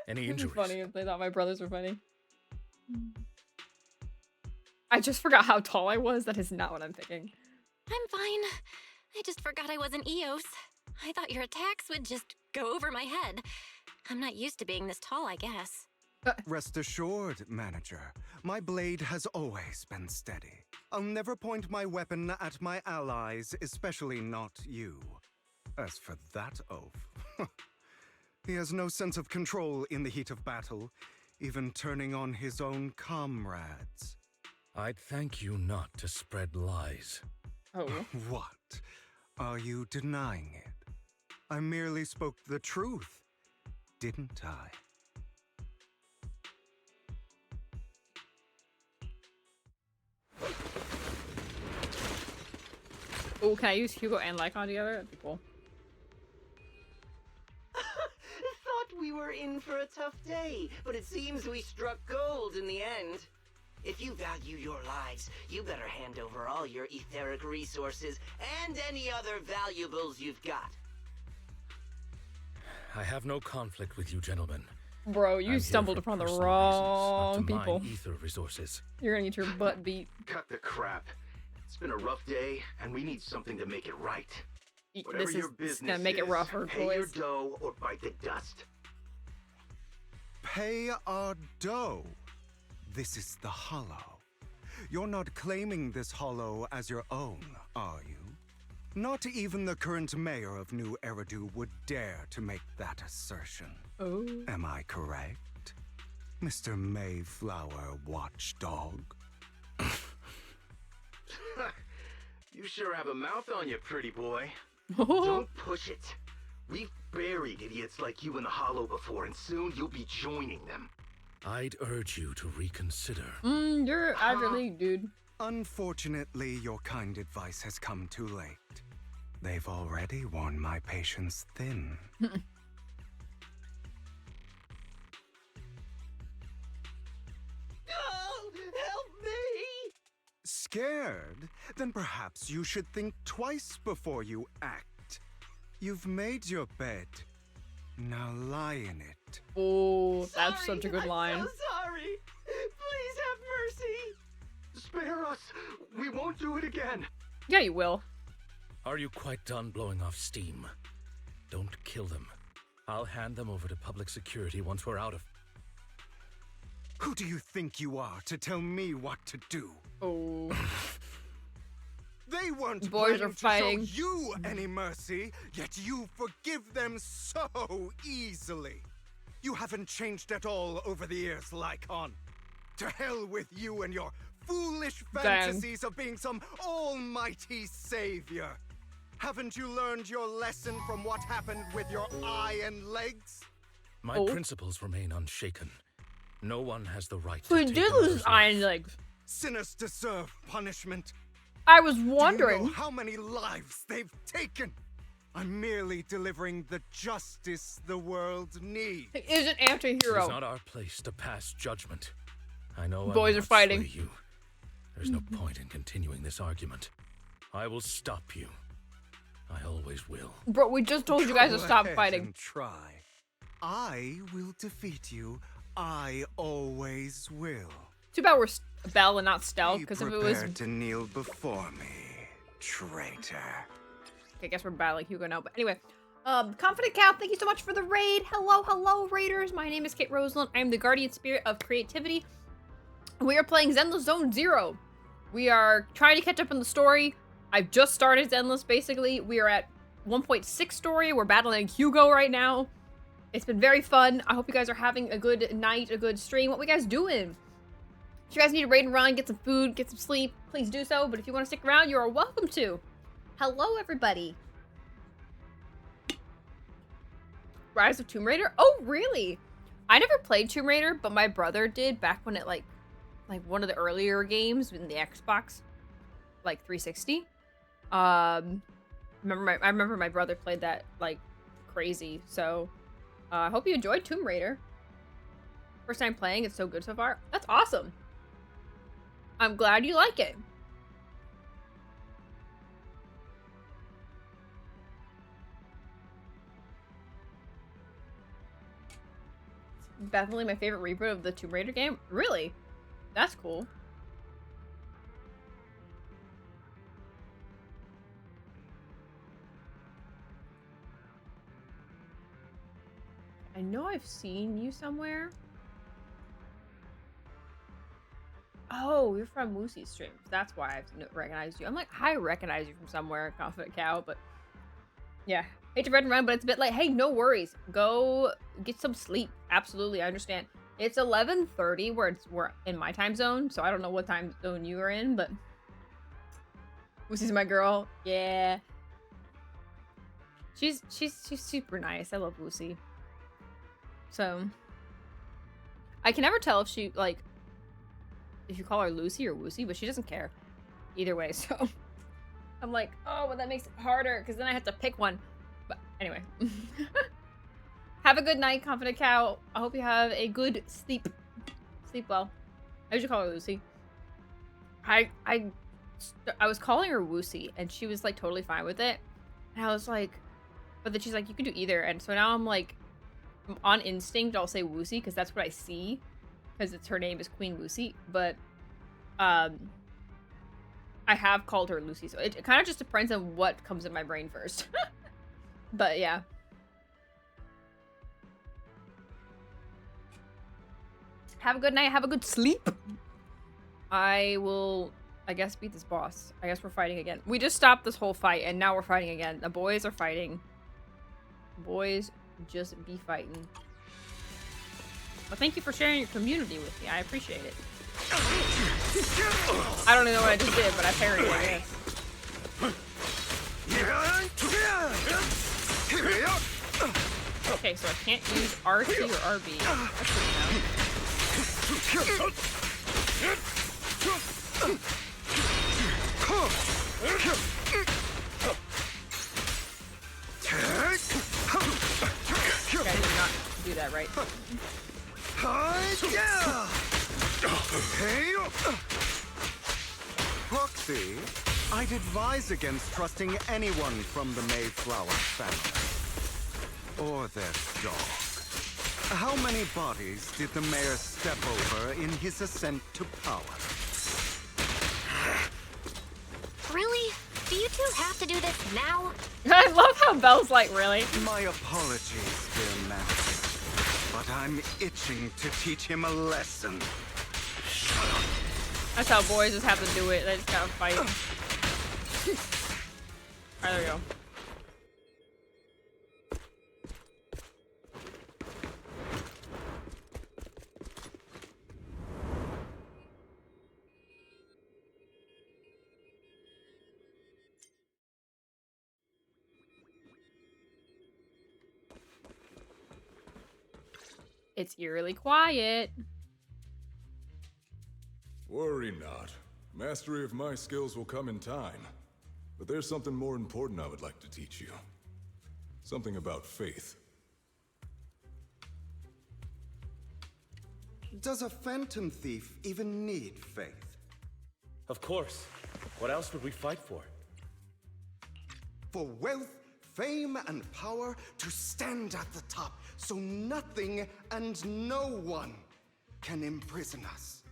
Any It'd be injuries? funny if they thought my brothers were funny. I just forgot how tall I was. That is not what I'm thinking. I'm fine. I just forgot I wasn't Eos. I thought your attacks would just go over my head. I'm not used to being this tall, I guess. Rest assured, manager, my blade has always been steady. I'll never point my weapon at my allies, especially not you. As for that oaf, he has no sense of control in the heat of battle, even turning on his own comrades. I'd thank you not to spread lies. Oh. What? Are you denying it? I merely spoke the truth, didn't I? Oh, can I use Hugo and Lycon together? That'd be cool. Thought we were in for a tough day, but it seems we struck gold in the end. If you value your lives, you better hand over all your etheric resources and any other valuables you've got. I have no conflict with you, gentlemen. Bro, you stumbled upon the wrong people. Mine ether resources. You're gonna get your butt beat. Cut the crap. It's been a rough day, and we need something to make it right. Whatever This your is business gonna make it rougher, pay your boys. dough or bite the dust. Pay our dough. This is the Hollow. You're not claiming this Hollow as your own, are you? Not even the current mayor of New Eridu would dare to make that assertion. Oh. Am I correct, Mr. Mayflower Watchdog? You sure have a mouth on you, pretty boy. Don't push it. We've buried idiots like you in the Hollow before, and soon you'll be joining them. I'd urge you to reconsider. You're Ivy League, dude. Unfortunately, your kind advice has come too late. They've already worn my patience thin. Oh, help me! Scared? Then perhaps you should think twice before you act. You've made your bed. Now lie in it. Oh, that's such a good line. I'm so sorry. Please have mercy. Spare us. We won't do it again. Yeah, you will. Are you quite done blowing off steam? Don't kill them. I'll hand them over to public security once we're out of... Who do you think you are to tell me what to do? Oh. They weren't Boys are planning fighting. to show you any mercy, yet you forgive them so easily. You haven't changed at all over the years, Lycon. To hell with you and your foolish fantasies of being some almighty savior. Haven't you learned your lesson from what happened with your eye and legs? My principles remain unshaken. No one has the right Who to take did lose another's iron life. legs? Sinners deserve punishment. I was Do you wondering. know how many lives they've taken? I'm merely delivering the justice the world needs. He is an anti-hero. It's not our place to pass judgment. I know I Boys will are not fighting. sway you. There's no point in continuing this argument. I will stop you. I always will. Bro, we just told you guys to Go stop ahead fighting. and try. I will defeat you. I always will. Too bad we're Belle and not Stell, Be because if it was... prepared to kneel before me, traitor. Okay, I guess we're battling Hugo now, but anyway. Confident Cow, thank you so much for the raid. Hello, hello, raiders. My name is Kate Roseland. I am the guardian spirit of creativity. We are playing Zenless Zone 0. We are trying to catch up on the story. I've just started Zenless, basically. We are at 1.6 story. We're battling Hugo right now. It's been very fun. I hope you guys are having a good night, a good stream. What we guys doing? If you guys need to raid and run, get some food, get some sleep, please do so. But if you want to stick around, you are welcome to. Hello, everybody. Rise of Tomb Raider? Oh, really? I never played Tomb Raider, but my brother did back when it, like one of the earlier games in the Xbox, like 360. I remember my brother played that like crazy. So, I hope you enjoyed Tomb Raider. First time playing, it's so good so far. That's awesome. I'm glad you like it. Definitely my favorite reboot of the Tomb Raider game. Really? That's cool. I know I've seen you somewhere. Oh, you're from Moosey's stream. That's why I've recognized you. I'm like, I recognize you from somewhere, Confident Cow, but yeah. Hate to red and run, but it's a bit late. Hey, no worries. Go get some sleep. Absolutely, I understand. It's 11:30 where we're in my time zone, so I don't know what time zone you are in, but Moosey's my girl. Yeah. She's super nice. I love Lucy. So I can never tell if she like if you call her Lucy or Woosie, but she doesn't care either way. So I'm like, oh, well, that makes it harder because then I have to pick one. But anyway, have a good night, Confident Cow. I hope you have a good sleep. Sleep well. I usually call her Lucy. I was calling her Woosie, and she was like totally fine with it. And I was like, but then she's like, you can do either. And so now I'm like, on instinct, I'll say Woosie because that's what I see, because it's her name is Queen Woosie. But I have called her Lucy, so it kind of just depends on what comes in my brain first. But yeah. Have a good night. Have a good sleep. I will, I guess, beat this boss. I guess we're fighting again. We just stopped this whole fight, and now we're fighting again. The boys are fighting. Boys just be fighting. Well, thank you for sharing your community with me. I appreciate it. I don't even know what I just did, but I parried it, I guess. Okay, so I can't use RT or RB. That's good to know. I did not do that right. Proxy, I'd advise against trusting anyone from the Mayflower family. Or their dog. How many bodies did the mayor step over in his ascent to power? Really? Do you two have to do this now? I love how Belle's like, really? My apologies, dear master. But I'm itching to teach him a lesson. That's how boys just have to do it. They just gotta fight. Alright, there we go. It's eerily quiet. Worry not. Mastery of my skills will come in time. But there's something more important I would like to teach you. Something about faith. Does a phantom thief even need faith? Of course. What else would we fight for? For wealth, fame, and power to stand at the top, so nothing and no one can imprison us.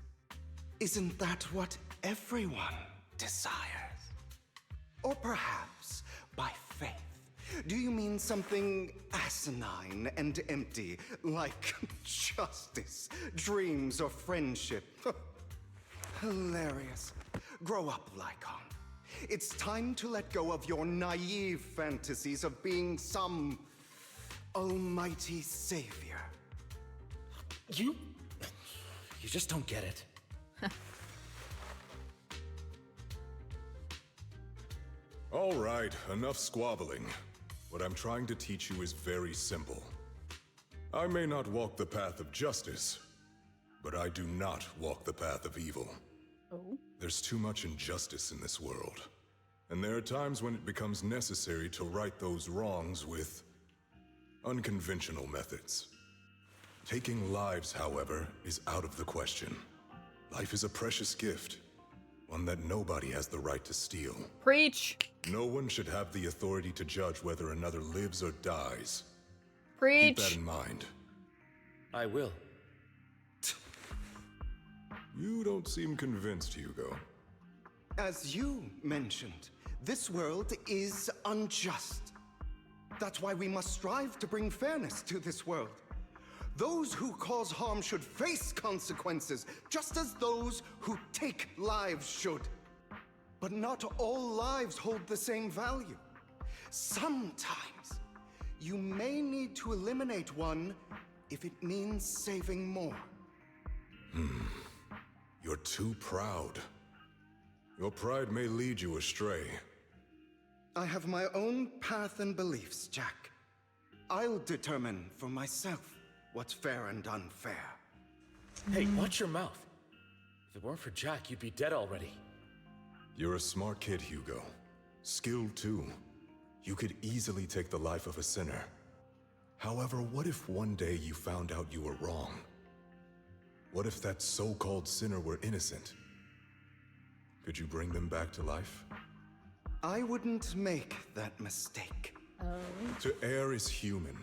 Isn't that what everyone desires? Or perhaps by faith, do you mean something asinine and empty, like justice, dreams, or friendship? Hilarious. Grow up, Lycon. It's time to let go of your naive fantasies of being some almighty savior. You just don't get it. All right, enough squabbling. What I'm trying to teach you is very simple. I may not walk the path of justice, but I do not walk the path of evil. Oh. There's too much injustice in this world, and there are times when it becomes necessary to right those wrongs with unconventional methods. Taking lives, however, is out of the question. Life is a precious gift, one that nobody has the right to steal. Preach. No one should have the authority to judge whether another lives or dies. Preach. Keep that in mind. I will. You don't seem convinced, Hugo. As you mentioned, this world is unjust. That's why we must strive to bring fairness to this world. Those who cause harm should face consequences, just as those who take lives should. But not all lives hold the same value. Sometimes, you may need to eliminate one if it means saving more. You're too proud. Your pride may lead you astray. I have my own path and beliefs, Jack. I'll determine for myself what's fair and unfair. Hey, watch your mouth. If it weren't for Jack, you'd be dead already. You're a smart kid, Hugo. Skilled too. You could easily take the life of a sinner. However, what if one day you found out you were wrong? What if that so-called sinner were innocent? Could you bring them back to life? I wouldn't make that mistake. To err is human.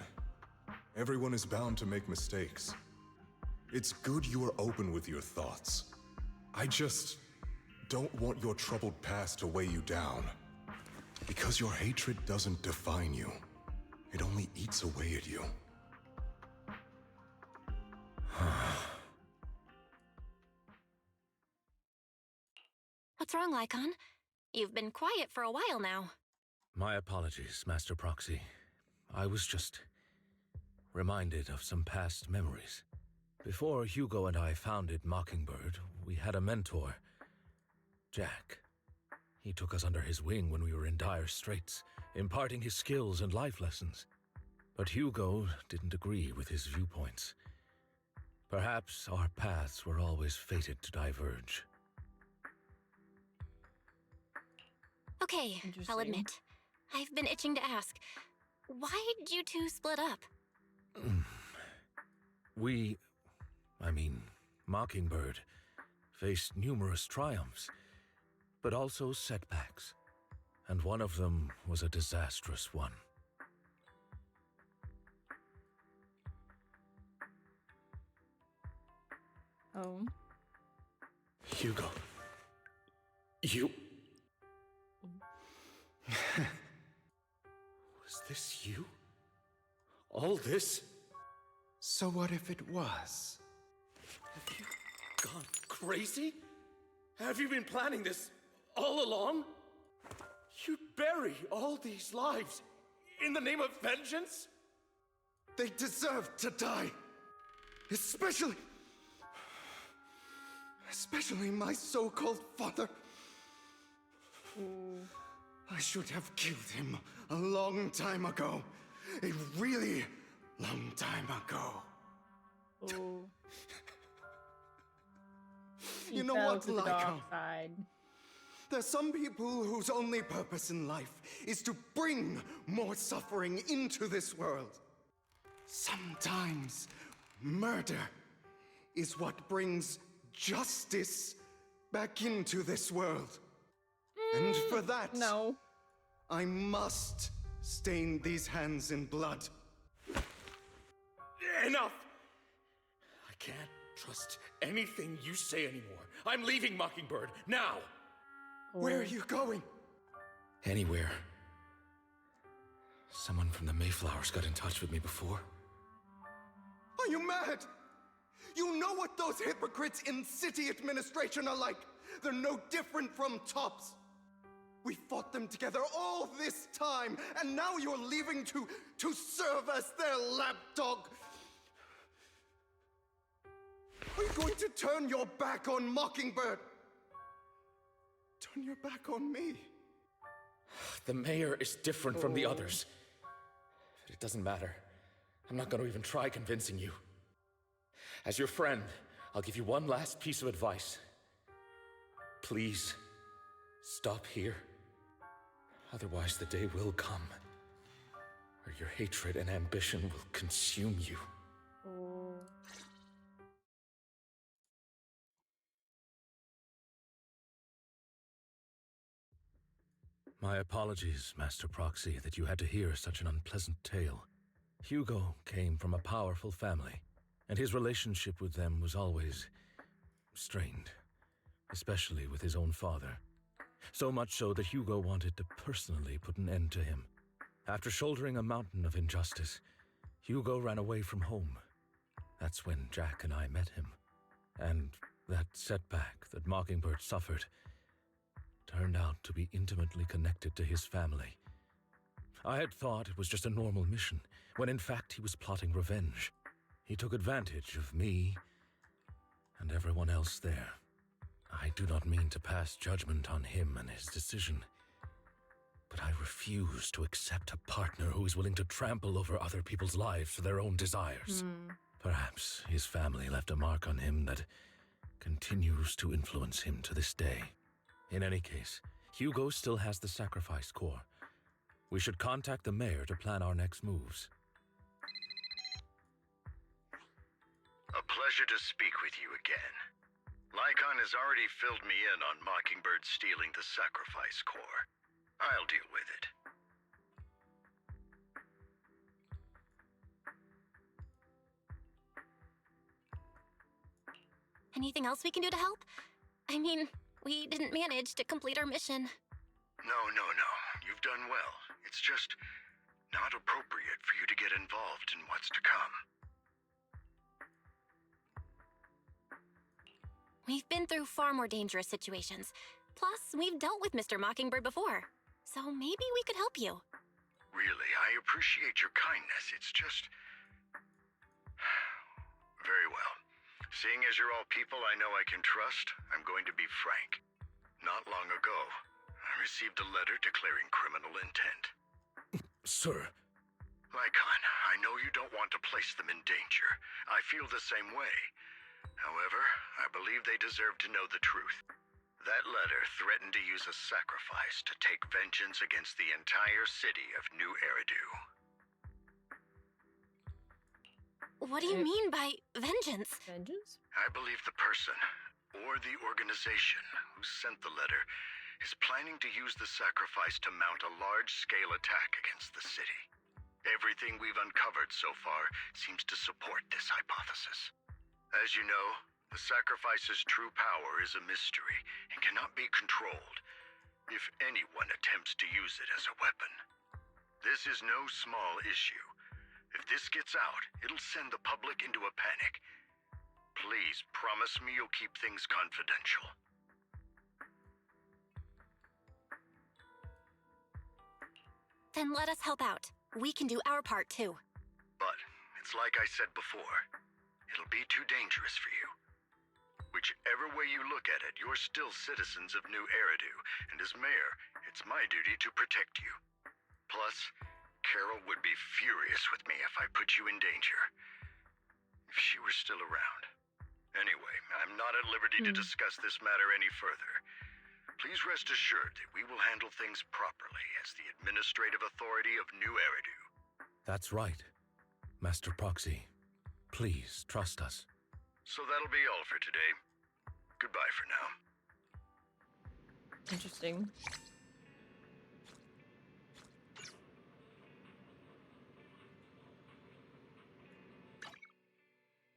Everyone is bound to make mistakes. It's good you are open with your thoughts. I just don't want your troubled past to weigh you down. Because your hatred doesn't define you. It only eats away at you. What's wrong, Lycon? You've been quiet for a while now. My apologies, Master Proxy. I was just reminded of some past memories. Before Hugo and I founded Mockingbird, we had a mentor, Jack. He took us under his wing when we were in dire straits, imparting his skills and life lessons. But Hugo didn't agree with his viewpoints. Perhaps our paths were always fated to diverge. Okay, I'll admit. I've been itching to ask. Why did you two split up? Mockingbird, faced numerous triumphs, but also setbacks. And one of them was a disastrous one. Oh. Hugo. You... Was this you? All this? So what if it was? Have you gone crazy? Have you been planning this all along? You'd bury all these lives in the name of vengeance? They deserve to die. Especially my so-called father. I should have killed him a long time ago. A really long time ago. You know what, Lycon? There's some people whose only purpose in life is to bring more suffering into this world. Sometimes murder is what brings justice back into this world. And for that, I must stain these hands in blood. Enough! I can't trust anything you say anymore. I'm leaving Mockingbird, now! Where are you going? Anywhere. Someone from the Mayflowers got in touch with me before. Are you mad? You know what those hypocrites in city administration are like. They're no different from tops. We fought them together all this time, and now you're leaving to serve as their lapdog. Are you going to turn your back on Mockingbird? Turn your back on me? The mayor is different from the others. But it doesn't matter. I'm not going to even try convincing you. As your friend, I'll give you one last piece of advice. Please, stop here. Otherwise, the day will come where your hatred and ambition will consume you. My apologies, Master Proxy, that you had to hear such an unpleasant tale. Hugo came from a powerful family, and his relationship with them was always strained, especially with his own father. So much so that Hugo wanted to personally put an end to him. After shouldering a mountain of injustice, Hugo ran away from home. That's when Jack and I met him. And that setback that Mockingbird suffered turned out to be intimately connected to his family. I had thought it was just a normal mission, when in fact he was plotting revenge. He took advantage of me and everyone else there. I do not mean to pass judgment on him and his decision, but I refuse to accept a partner who is willing to trample over other people's lives for their own desires. Perhaps his family left a mark on him that continues to influence him to this day. In any case, Hugo still has the sacrifice core. We should contact the mayor to plan our next moves. A pleasure to speak with you again. Lycon has already filled me in on Mockingbird stealing the sacrifice core. I'll deal with it. Anything else we can do to help? I mean, we didn't manage to complete our mission. No. You've done well. It's just not appropriate for you to get involved in what's to come. We've been through far more dangerous situations. Plus, we've dealt with Mr. Mockingbird before. So maybe we could help you. Really, I appreciate your kindness. It's just... Very well. Seeing as you're all people I know I can trust, I'm going to be frank. Not long ago, I received a letter declaring criminal intent. Sir. Lycon, I know you don't want to place them in danger. I feel the same way. However, I believe they deserve to know the truth. That letter threatened to use a sacrifice to take vengeance against the entire city of New Eridu. What do you mean by vengeance? Vengeance? I believe the person, or the organization, who sent the letter is planning to use the sacrifice to mount a large-scale attack against the city. Everything we've uncovered so far seems to support this hypothesis. As you know, the sacrifice's true power is a mystery and cannot be controlled if anyone attempts to use it as a weapon. This is no small issue. If this gets out, it'll send the public into a panic. Please promise me you'll keep things confidential. Then let us help out. We can do our part too. But it's like I said before. It'll be too dangerous for you. Whichever way you look at it, you're still citizens of New Eridu, and as mayor, it's my duty to protect you. Plus, Carol would be furious with me if I put you in danger. If she were still around. Anyway, I'm not at liberty to discuss this matter any further. Please rest assured that we will handle things properly as the administrative authority of New Eridu. That's right. Master Proxy, please trust us. So that'll be all for today. Goodbye for now. Interesting.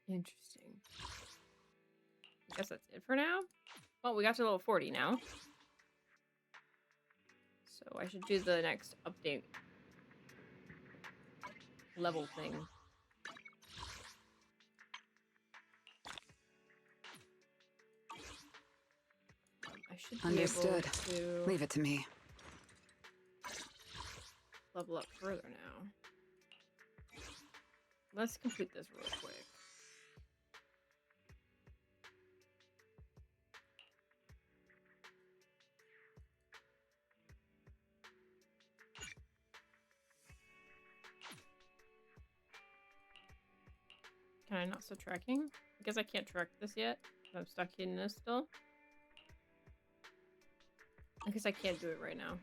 Interesting. I guess that's it for now. Well, we got to level 40 now. So I should do the next update level thing. I should be Understood. able to Leave it to me. level up further now. Let's complete this real quick. Can I not start tracking? I guess I can't track this yet. I'm stuck in this still. I guess I can't do it right now.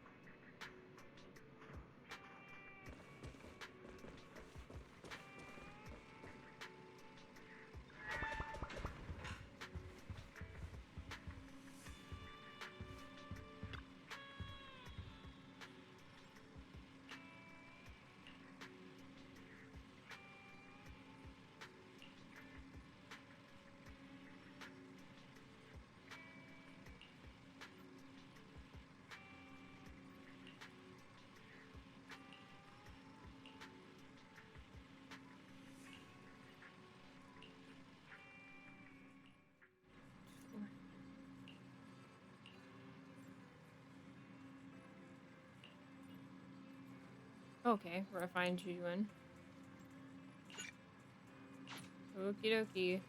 Okay, where I find you in. Okie dokie.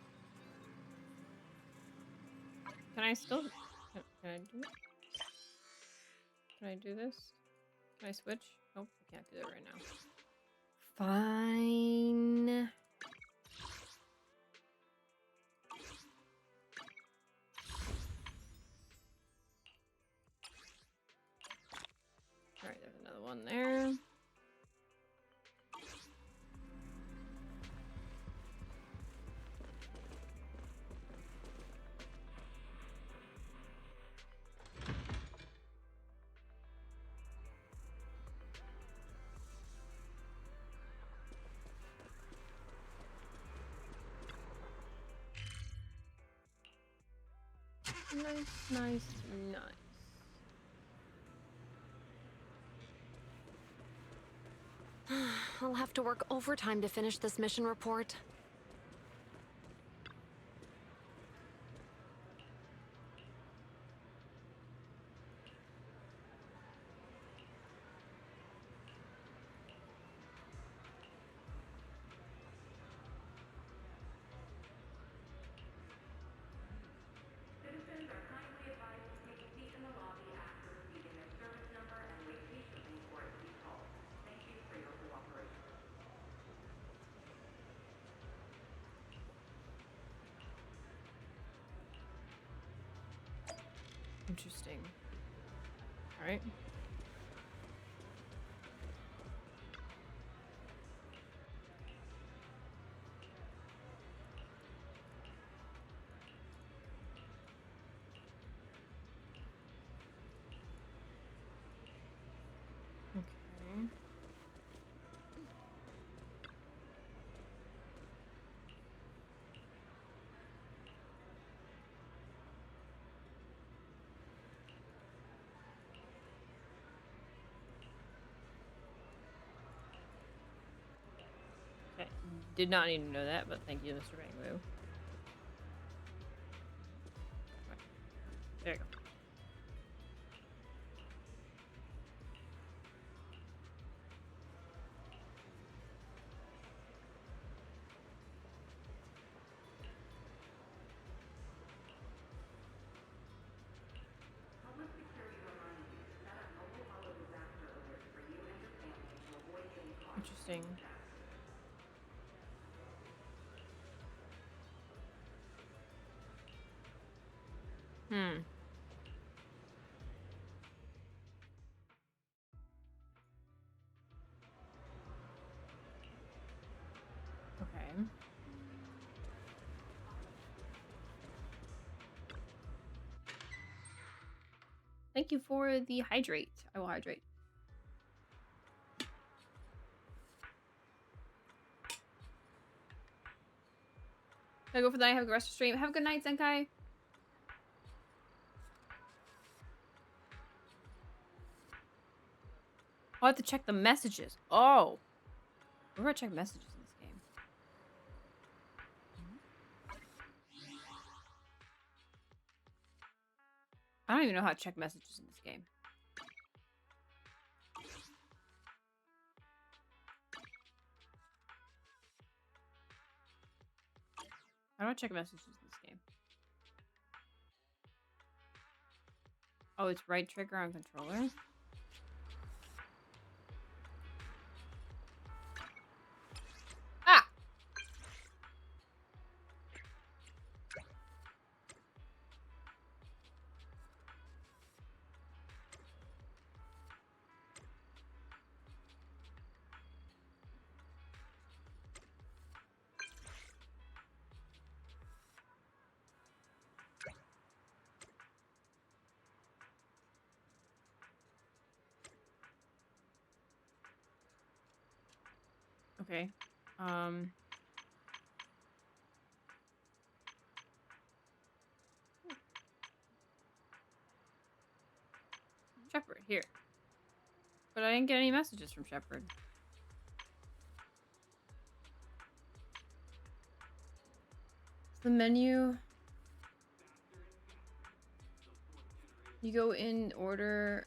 Can I still... Can I do it? Can I do this? Can I switch? Nope, I can't do it right now. Fine. Alright, there's another one there. Nice. I'll have to work overtime to finish this mission report. Interesting. Alright. Okay. Okay. Did not need to know that, but thank you, Mr. Banglu. Right. There you go. Interesting. Okay. Thank you for the hydrate. I will hydrate. Can I go for the night? Have a good rest of the stream. Have a good night, Zenkai. I'll have to check the messages. Oh. We're gonna check messages in this game. I don't even know how to check messages in this game. How do I check messages in this game? Oh, it's right trigger on controller? Ah! Okay. Shepard, here. But I didn't get any messages from Shepard. The menu. You go in order.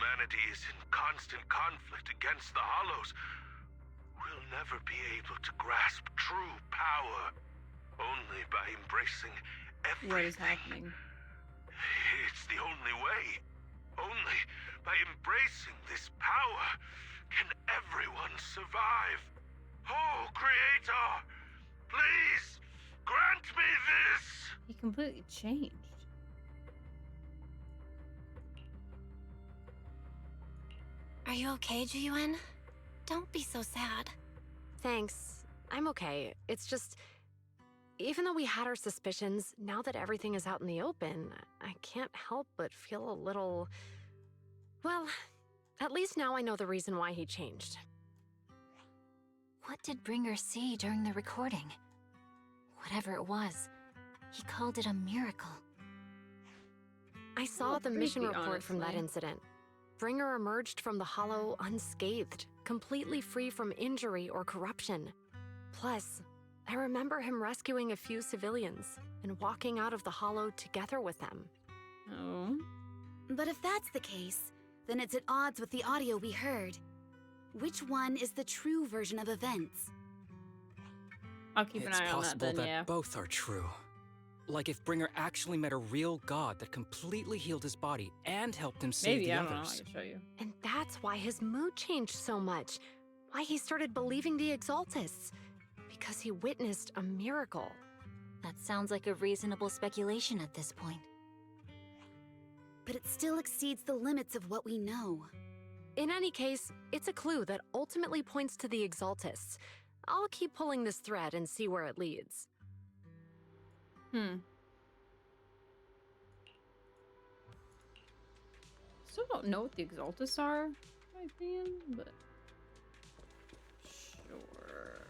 humanity is in constant conflict against the Hollows, we'll never be able to grasp true power. Only by embracing everything. What is happening? It's the only way. Only by embracing this power can everyone survive. Oh, Creator, please grant me this. He completely changed. Are you okay, Jiyuan? Don't be so sad. Thanks. I'm okay. It's just, even though we had our suspicions, now that everything is out in the open, I can't help but feel a little... Well, at least now I know the reason why he changed. What did Bringer see during the recording? Whatever it was, he called it a miracle. I saw the creepy, mission report from that honestly. incident. Bringer emerged from the Hollow unscathed, completely free from injury or corruption. Plus, I remember him rescuing a few civilians and walking out of the Hollow together with them. Oh. But if that's the case, then it's at odds with the audio we heard. Which one is the true version of events? I'll keep an eye on that It's possible then, that yeah. both are true. Like if Bringer actually met a real god that completely healed his body and helped him save Maybe, the I don't know, others. I can show you. And that's why his mood changed so much. Why he started believing the Exaltists. Because he witnessed a miracle. That sounds like a reasonable speculation at this point. But it still exceeds the limits of what we know. In any case, it's a clue that ultimately points to the Exaltists. I'll keep pulling this thread and see where it leads. Still don't know what the Exaltists are, in my opinion, but sure.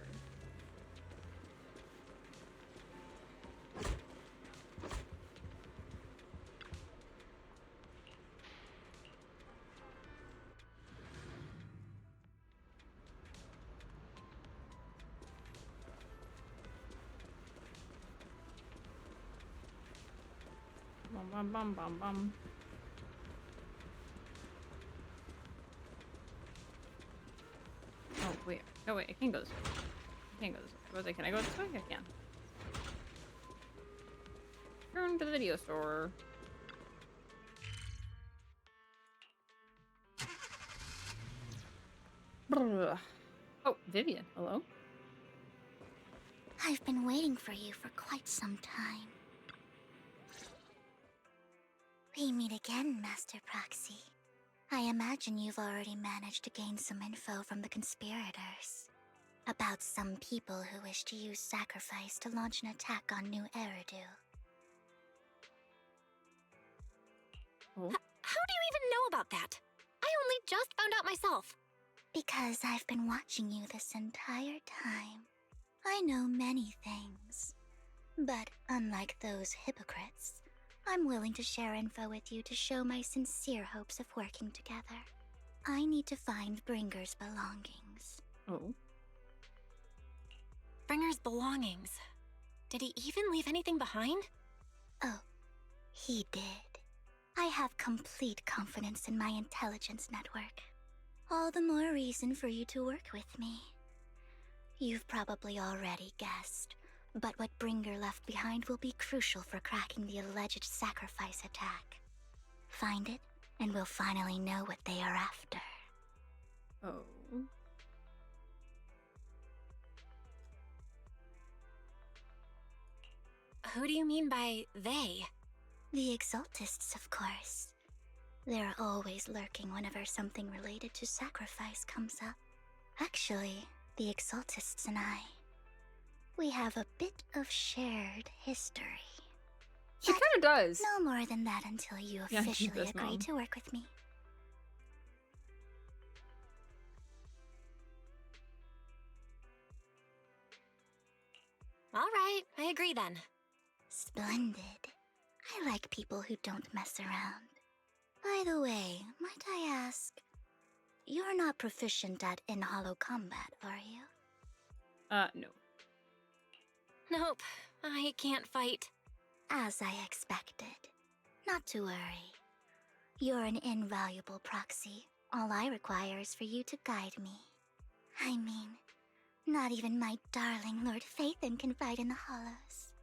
Bum bum bum bum bum. Oh wait, oh wait, I can go this way. I can't go this way. Can I go this way? I can. Turn to the video store. Brr. Oh, Vivian, hello? I've been waiting for you for quite some time. We meet again, Master Proxy. I imagine you've already managed to gain some info from the conspirators. About some people who wish to use sacrifice to launch an attack on New Eridu. How do you even know about that? I only just found out myself. Because I've been watching you this entire time. I know many things. But unlike those hypocrites, I'm willing to share info with you to show my sincere hopes of working together. I need to find Bringer's belongings. Oh. Bringer's belongings. Did he even leave anything behind? Oh, he did. I have complete confidence in my intelligence network. All the more reason for you to work with me. You've probably already guessed, but what Bringer left behind will be crucial for cracking the alleged sacrifice attack. Find it, and we'll finally know what they are after. Oh. Who do you mean by they? The Exaltists, of course. They're always lurking whenever something related to sacrifice comes up. Actually, the Exaltists and I, we have a bit of shared history. She kind of does. No more than that until you Yeah, she officially does, agree Mom. to work with me. All right, I agree then. Splendid. I like people who don't mess around. By the way, might I ask, you're not proficient at in-hollow combat, are you? No. Nope, I can't fight. As I expected. Not to worry. You're an invaluable proxy. All I require is for you to guide me. I mean, not even my darling Lord Phaethon can fight in the hollows.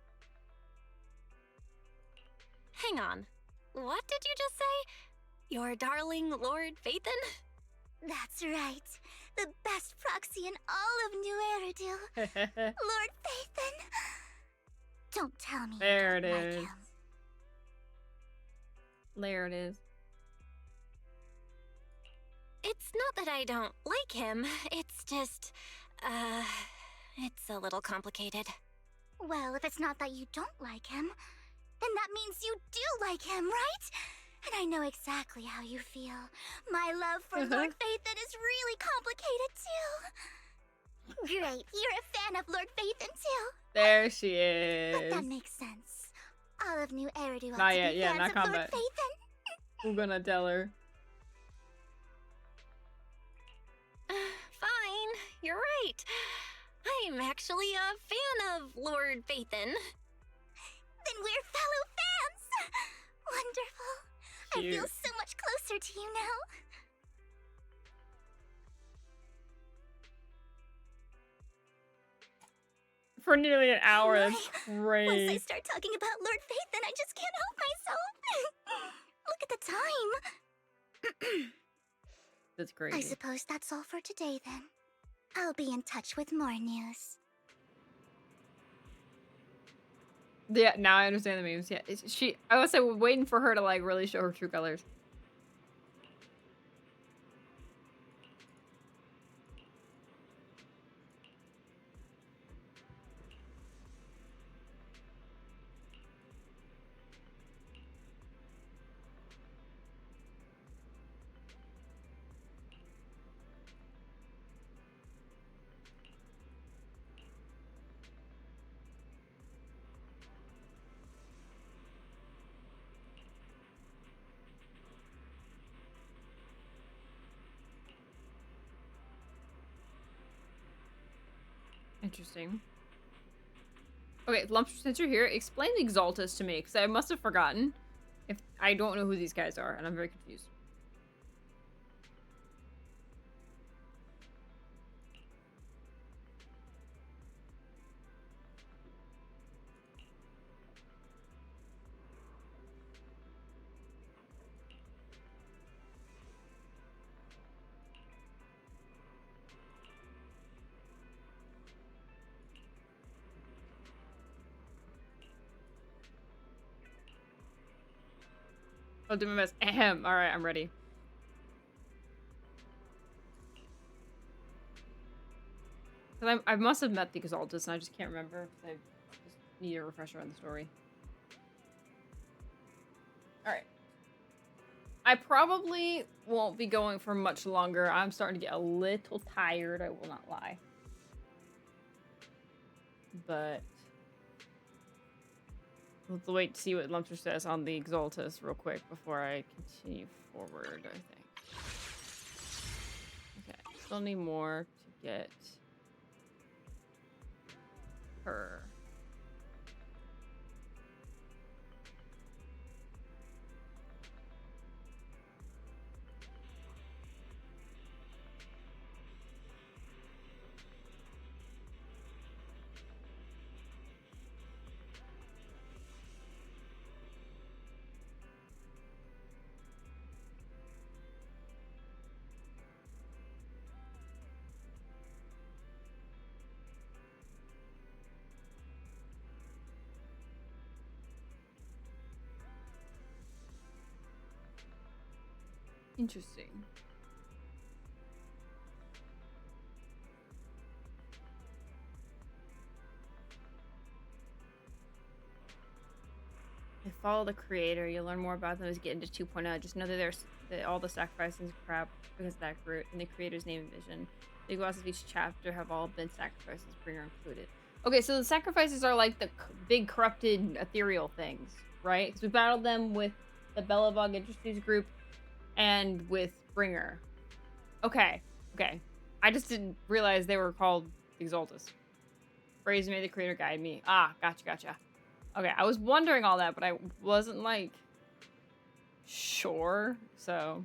Hang on. What did you just say? Your darling Lord Phaethon? That's right. The best proxy in all of New Eridu. Lord Phaethon. Don't tell me There you it don't like is. him. There it is. It's not that I don't like him. It's just, it's a little complicated. Well, if it's not that you don't like him, then that means you do like him, right? And I know exactly how you feel. My love for Lord Phaethon is really complicated, too. Great, you're a fan of Lord Phaethon, too. There she is. But that makes sense. All of New Eridu ought Not to yet, be yeah, fans not of Lord combat. Phaethon. We're gonna tell her. Fine, you're right. I'm actually a fan of Lord Phaethon. Then we're fellow fans. Wonderful. I feel Cute. so much closer to you now. For nearly an hour, that's Once I great. start talking about Lord Phaethon, I just can't help myself. Look at the time. That's I great. suppose that's all for today then. I'll be in touch with more news. Yeah, now I understand the memes. Yeah, I was waiting for her to like really show her true colors. Interesting. Okay, Lump, since you're here, explain the Exaltus to me, because I must have forgotten. If I don't know who these guys are, and I'm very confused. I'll do my best. Ahem. All right, I'm ready. Cause I must have met the Exaltus, and I just can't remember. I just need a refresher on the story. All right. I probably won't be going for much longer. I'm starting to get a little tired. I will not lie. But let's wait to see what Lumpster says on the Exaltus real quick before I continue forward, I think. Okay, still need more to get her. Interesting. They follow the creator. You'll learn more about them as you get into 2.0. Just know that all the sacrifices and crap because of that group and the creator's name and vision. The bosses of each chapter have all been sacrifices, bringer included. Okay, so the sacrifices are like the big corrupted ethereal things, right? Because we battled them with the Belobog Industries group and with Bringer. Okay. I just didn't realize they were called Exaltus. Praise me, the creator guide me. Ah, gotcha. Okay, I was wondering all that, but I wasn't like Sure. So.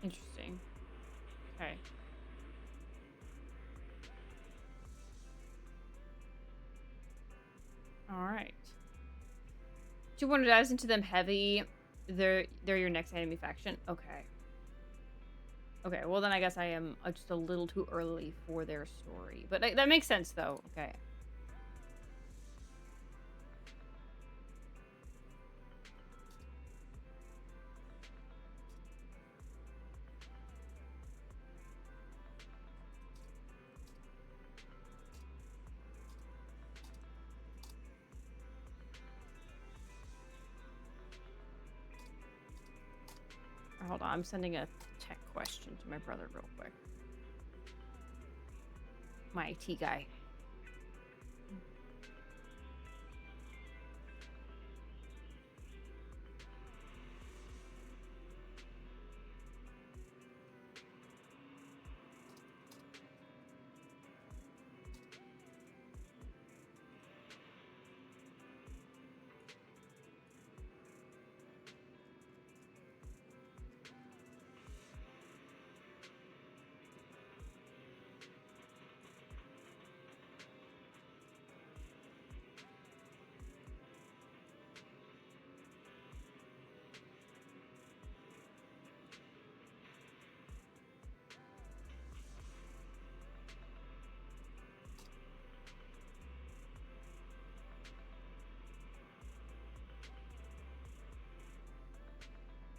Interesting. Okay. All right. Do you want to dive into them heavy? They're your next enemy faction. Okay. Okay. Well, then I guess I am just a little too early for their story, but that makes sense though. Okay. Hold on, I'm sending a tech question to my brother real quick. My IT guy.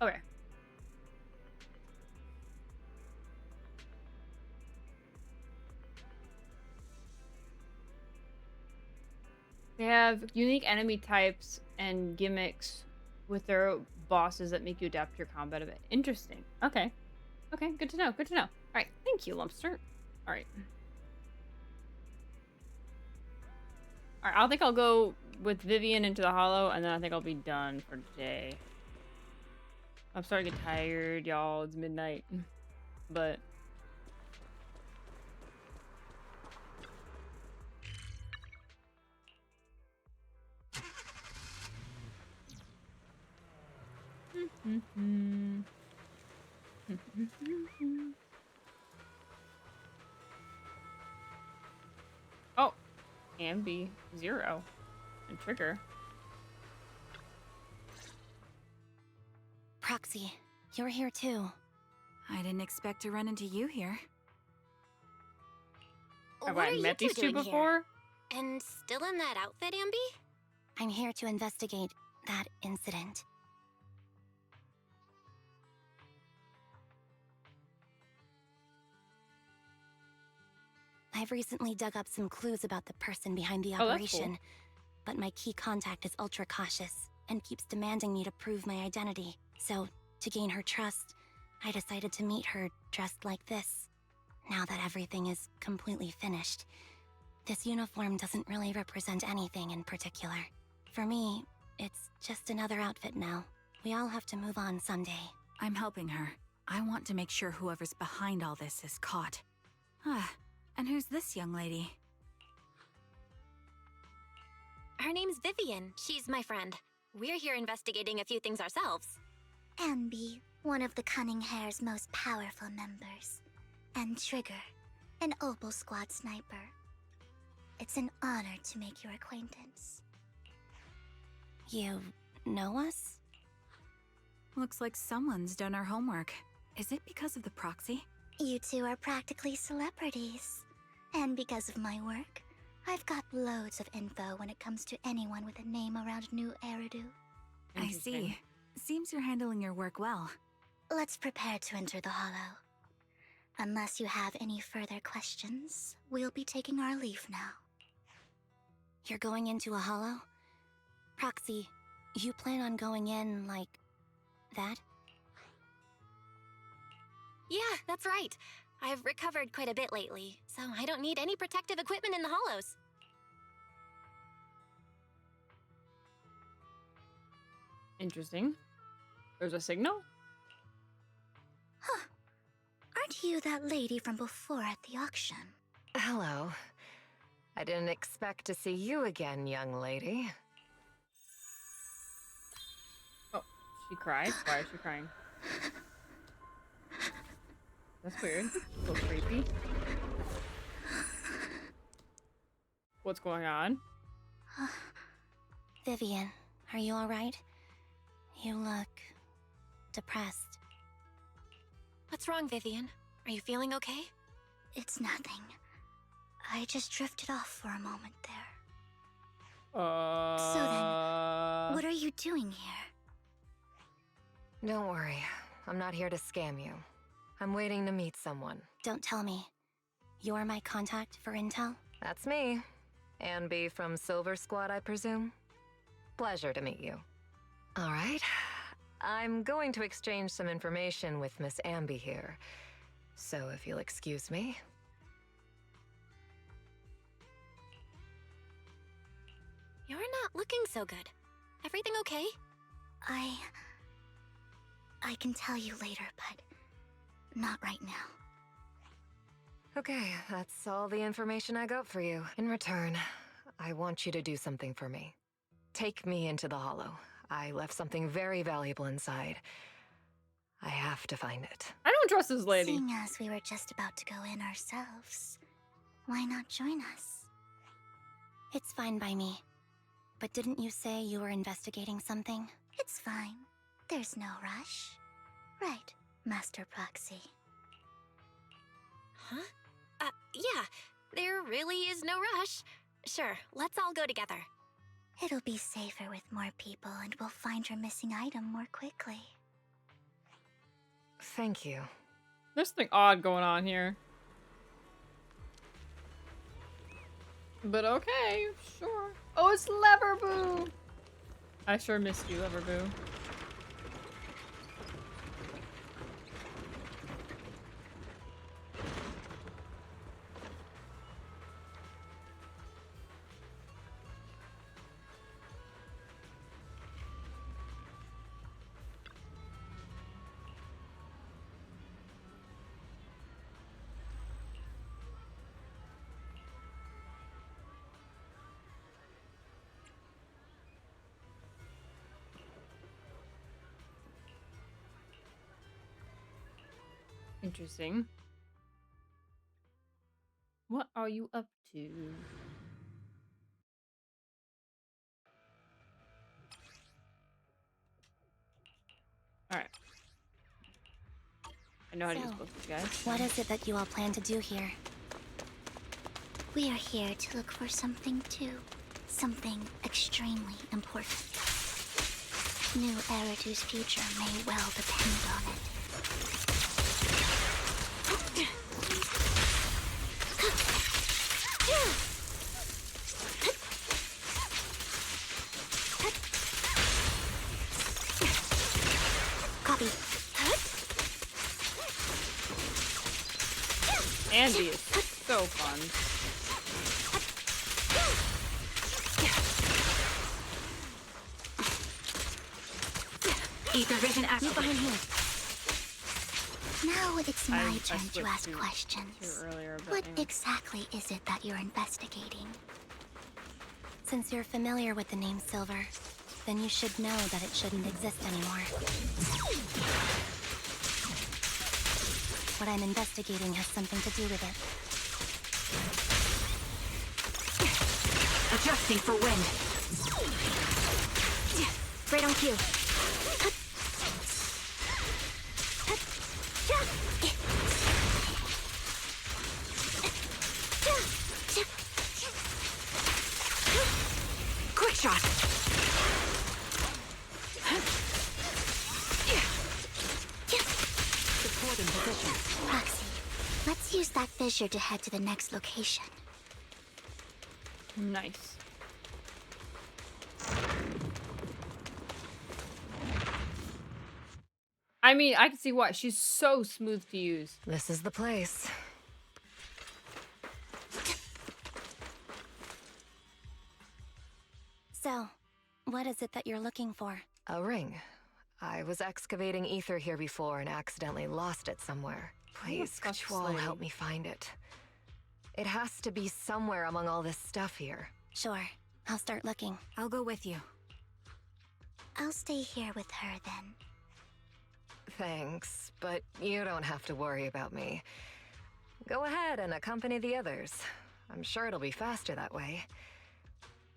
Okay. They have unique enemy types and gimmicks with their bosses that make you adapt your combat a bit. Interesting. Okay. Okay, good to know. Good to know. All right. Thank you, Lumpster. All right. All right, I think I'll go with Vivian into the hollow, and then I think I'll be done for today. I'm starting to get tired, y'all. It's midnight. But... Oh, and be 0 and trigger. Proxy, you're here too. I didn't expect to run into you here. Have What I are met you these two two doing before? here? And still in that outfit, Ambi? I'm here to investigate that incident. I've recently dug up some clues about the person behind the Oh, that's operation, cool. but my key contact is ultra cautious and keeps demanding me to prove my identity. So, to gain her trust, I decided to meet her dressed like this. Now that everything is completely finished, this uniform doesn't really represent anything in particular. For me, it's just another outfit now. We all have to move on someday. I'm helping her. I want to make sure whoever's behind all this is caught. Ah, and who's this young lady? Her name's Vivian. She's my friend. We're here investigating a few things ourselves. Ambi, one of the Cunning Hair's most powerful members. And Trigger, an Opal Squad sniper. It's an honor to make your acquaintance. You know us? Looks like someone's done our homework. Is it because of the proxy? You two are practically celebrities. And because of my work, I've got loads of info when it comes to anyone with a name around New Eridu. I see. Seems you're handling your work well. Let's prepare to enter the Hollow. Unless you have any further questions, we'll be taking our leave now. You're going into a hollow? Proxy, you plan on going in like that? Yeah, that's right. I've recovered quite a bit lately, so I don't need any protective equipment in the hollows. Interesting. There's a signal? Huh. Aren't you that lady from before at the auction? Hello. I didn't expect to see you again, young lady. Oh, she cried? Why is she crying? That's weird. A little creepy. What's going on? Vivian, are you alright? You look depressed. What's wrong, Vivian? Are you feeling okay? It's nothing. I just drifted off for a moment there. So then, what are you doing here? Don't worry. I'm not here to scam you. I'm waiting to meet someone. Don't tell me. You're my contact for intel? That's me. Ambi from Silver Squad, I presume? Pleasure to meet you. All right. I'm going to exchange some information with Miss Ambi here. So if you'll excuse me. You're not looking so good. Everything okay? I can tell you later, but not right now. Okay, that's all the information I got for you. In return, I want you to do something for me. Take me into the Hollow. I left something very valuable inside. I have to find it. I don't trust this lady. Seeing as we were just about to go in ourselves, why not join us? It's fine by me. But didn't you say you were investigating something? It's fine. There's no rush. Right, Master Proxy. Huh? Yeah. There really is no rush. Sure, let's all go together. It'll be safer with more people, and we'll find your missing item more quickly. Thank you. There's something odd going on here. But okay, sure. Oh, it's Leverboo! I sure missed you, Leverboo. Interesting. What are you up to? Alright. I know how to use both of you guys. What is it that you all plan to do here? We are here to look for something too. Something extremely important. New Eridu's future may well depend on it. Copy. Andy is so fun. Ether vision active. Behind here. Now it's my turn to ask questions. What exactly is it that you're investigating? Since you're familiar with the name Silver, then you should know that it shouldn't exist anymore. What I'm investigating has something to do with it. Adjusting for wind. Right on cue. Quick shot. Support in position. Proxy, let's use that fissure to head to the next location. Nice. I mean, I can see why. She's so smooth to use. This is the place. So, what is it that you're looking for? A ring. I was excavating ether here before and accidentally lost it somewhere. Please, could you all help me find it? It has to be somewhere among all this stuff here. Sure, I'll start looking. I'll go with you. I'll stay here with her then. Thanks, but you don't have to worry about me. Go ahead and accompany the others. I'm sure it'll be faster that way.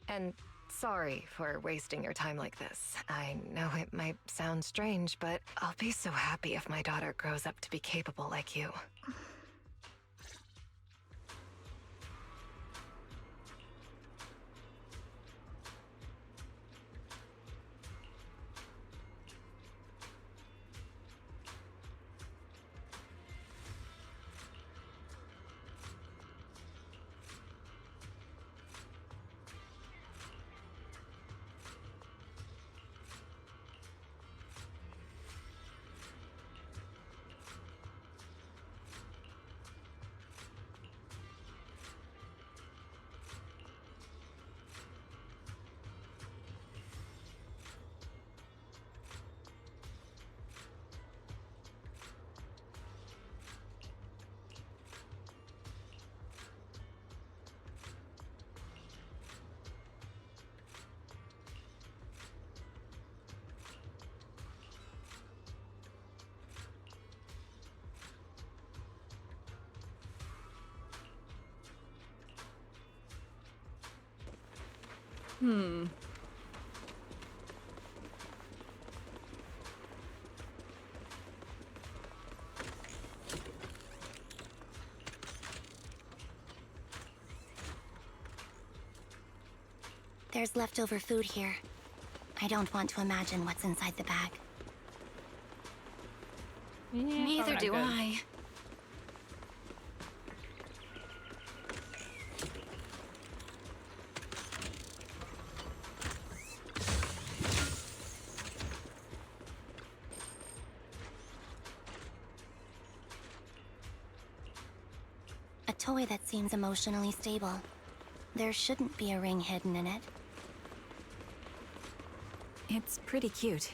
And sorry for wasting your time like this. I know it might sound strange, but I'll be so happy if my daughter grows up to be capable like you. There's leftover food here. I don't want to imagine what's inside the bag. Yeah, Neither do good. I. A toy that seems emotionally stable. There shouldn't be a ring hidden in it. It's pretty cute.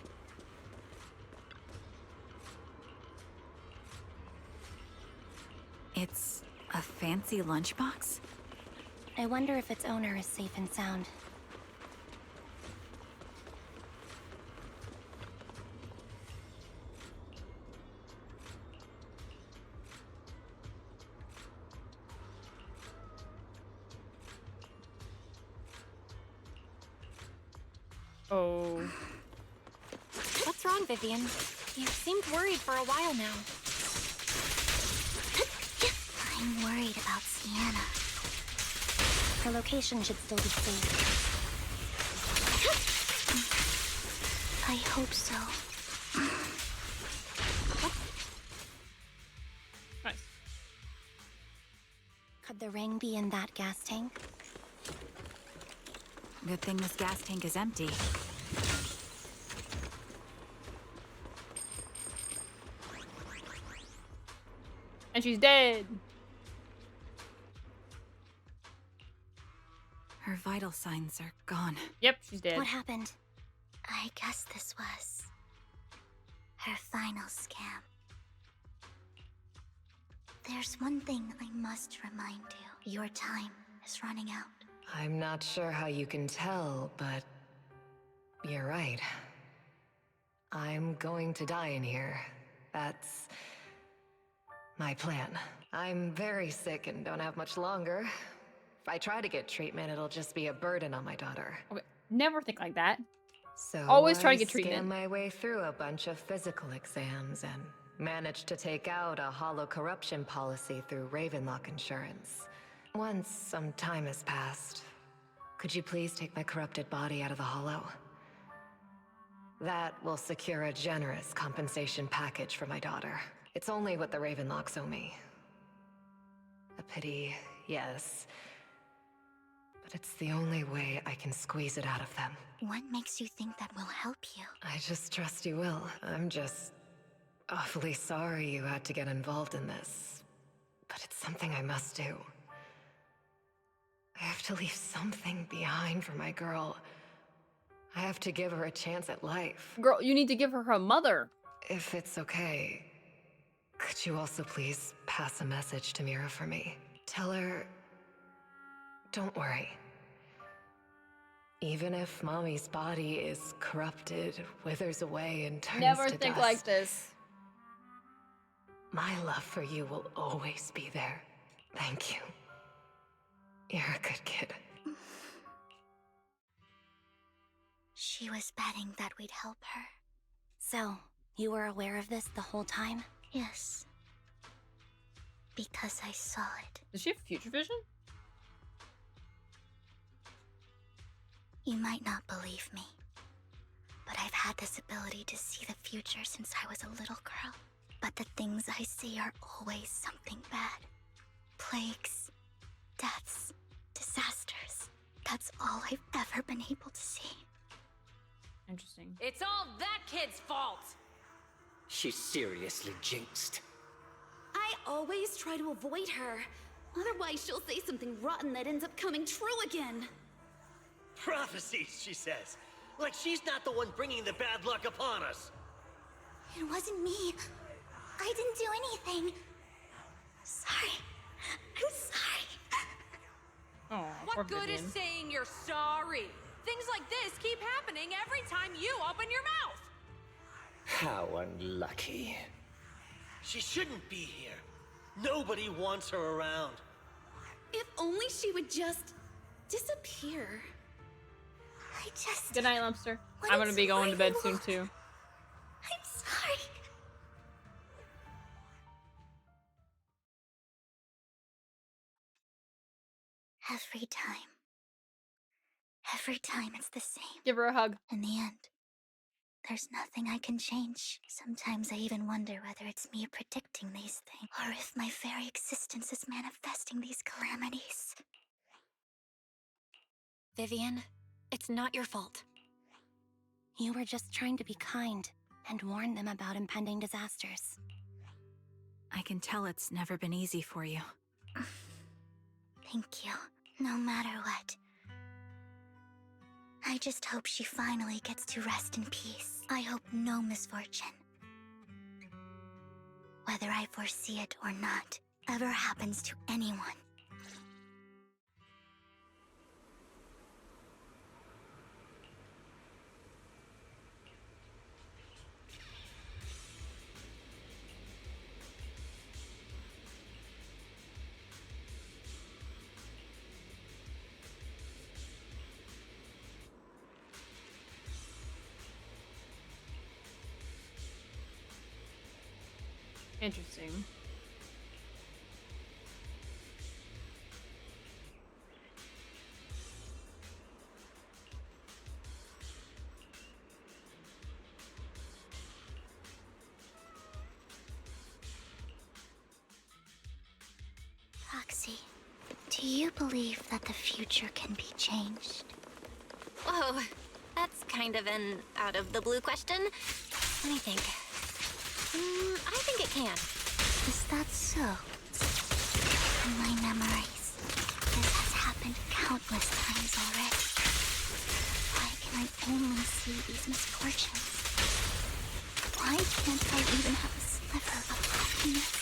It's a fancy lunchbox? I wonder if its owner is safe and sound. Oh. What's wrong, Vivian? You seemed worried for a while now. I'm worried about Sienna. Her location should still be safe. I hope so. Nice. Could the ring be in that gas tank? Good thing this gas tank is empty. And she's dead. Her vital signs are gone. Yep, she's dead. What happened? I guess this was her final scam. There's one thing I must remind you. Your time is running out. I'm not sure how you can tell, but you're right. I'm going to die in here. That's my plan. I'm very sick and don't have much longer. If I try to get treatment, it'll just be a burden on my daughter. Okay, never think like that. So always try to get I treatment. scanned my way through a bunch of physical exams and managed to take out a hollow corruption policy through Ravenlock Insurance. Once some time has passed, could you please take my corrupted body out of the hollow? That will secure a generous compensation package for my daughter. It's only what the Ravenlocks owe me. A pity, yes. But it's the only way I can squeeze it out of them. What makes you think that will help you? I just trust you will. I'm just awfully sorry you had to get involved in this, but it's something I must do. I have to leave something behind for my girl. I have to give her a chance at life. Girl, you need to give her her mother. If it's okay, could you also please pass a message to Mira for me? Tell her, don't worry. Even if Mommy's body is corrupted, withers away, and turns Never to think dust, like this. my love for you will always be there. Thank you. You're a good kid. She was betting that we'd help her. So, you were aware of this the whole time? Yes. Because I saw it. Does she have future vision? You might not believe me, but I've had this ability to see the future since I was a little girl. But the things I see are always something bad. Plagues, deaths, disasters. That's all I've ever been able to see. Interesting. It's all that kid's fault! She's seriously jinxed. I always try to avoid her. Otherwise, she'll say something rotten that ends up coming true again. Prophecies, she says. Like she's not the one bringing the bad luck upon us. It wasn't me. I didn't do anything. Sorry. I'm sorry. Oh, What good is saying you're sorry? Things like this keep happening every time you open your mouth. How unlucky. She shouldn't be here. Nobody wants her around. If only she would just disappear. I just... Good night, Lumpster. I'm gonna be going to bed soon, too. I'm sorry. Every time. Every time it's the same. Give her a hug. In the end, there's nothing I can change. Sometimes I even wonder whether it's me predicting these things, or if my very existence is manifesting these calamities. Vivian, it's not your fault. You were just trying to be kind and warn them about impending disasters. I can tell it's never been easy for you. Thank you. No matter what. I just hope she finally gets to rest in peace. I hope no misfortune, whether I foresee it or not, ever happens to anyone. Interesting. Roxy, do you believe that the future can be changed? Whoa, that's kind of an out-of-the-blue question. Let me think. I think it can. Is that so? In my memories, this has happened countless times already. Why can I only see these misfortunes? Why can't I even have a sliver of happiness?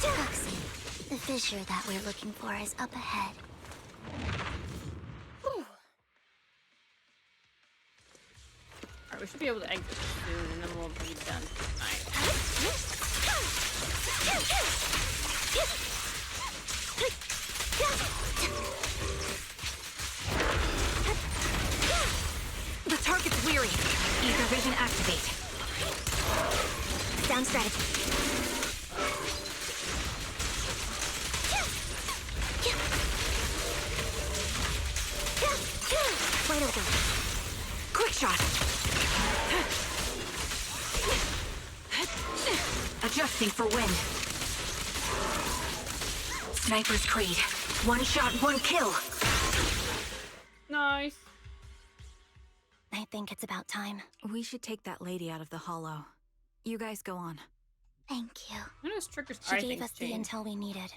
Roxy, the fissure that we're looking for is up ahead. Alright, we should be able to exit soon, and then we'll be done tonight. The target's weary. Ether vision activate. Sound strategy. Final go. Quick shot. Adjusting for wind. Sniper's Creed. One shot, one kill. No. Nice. I think it's about time. We should take that lady out of the hollow. You guys go on. Thank you. When does Trigger's She eye gave things us the change? intel we needed,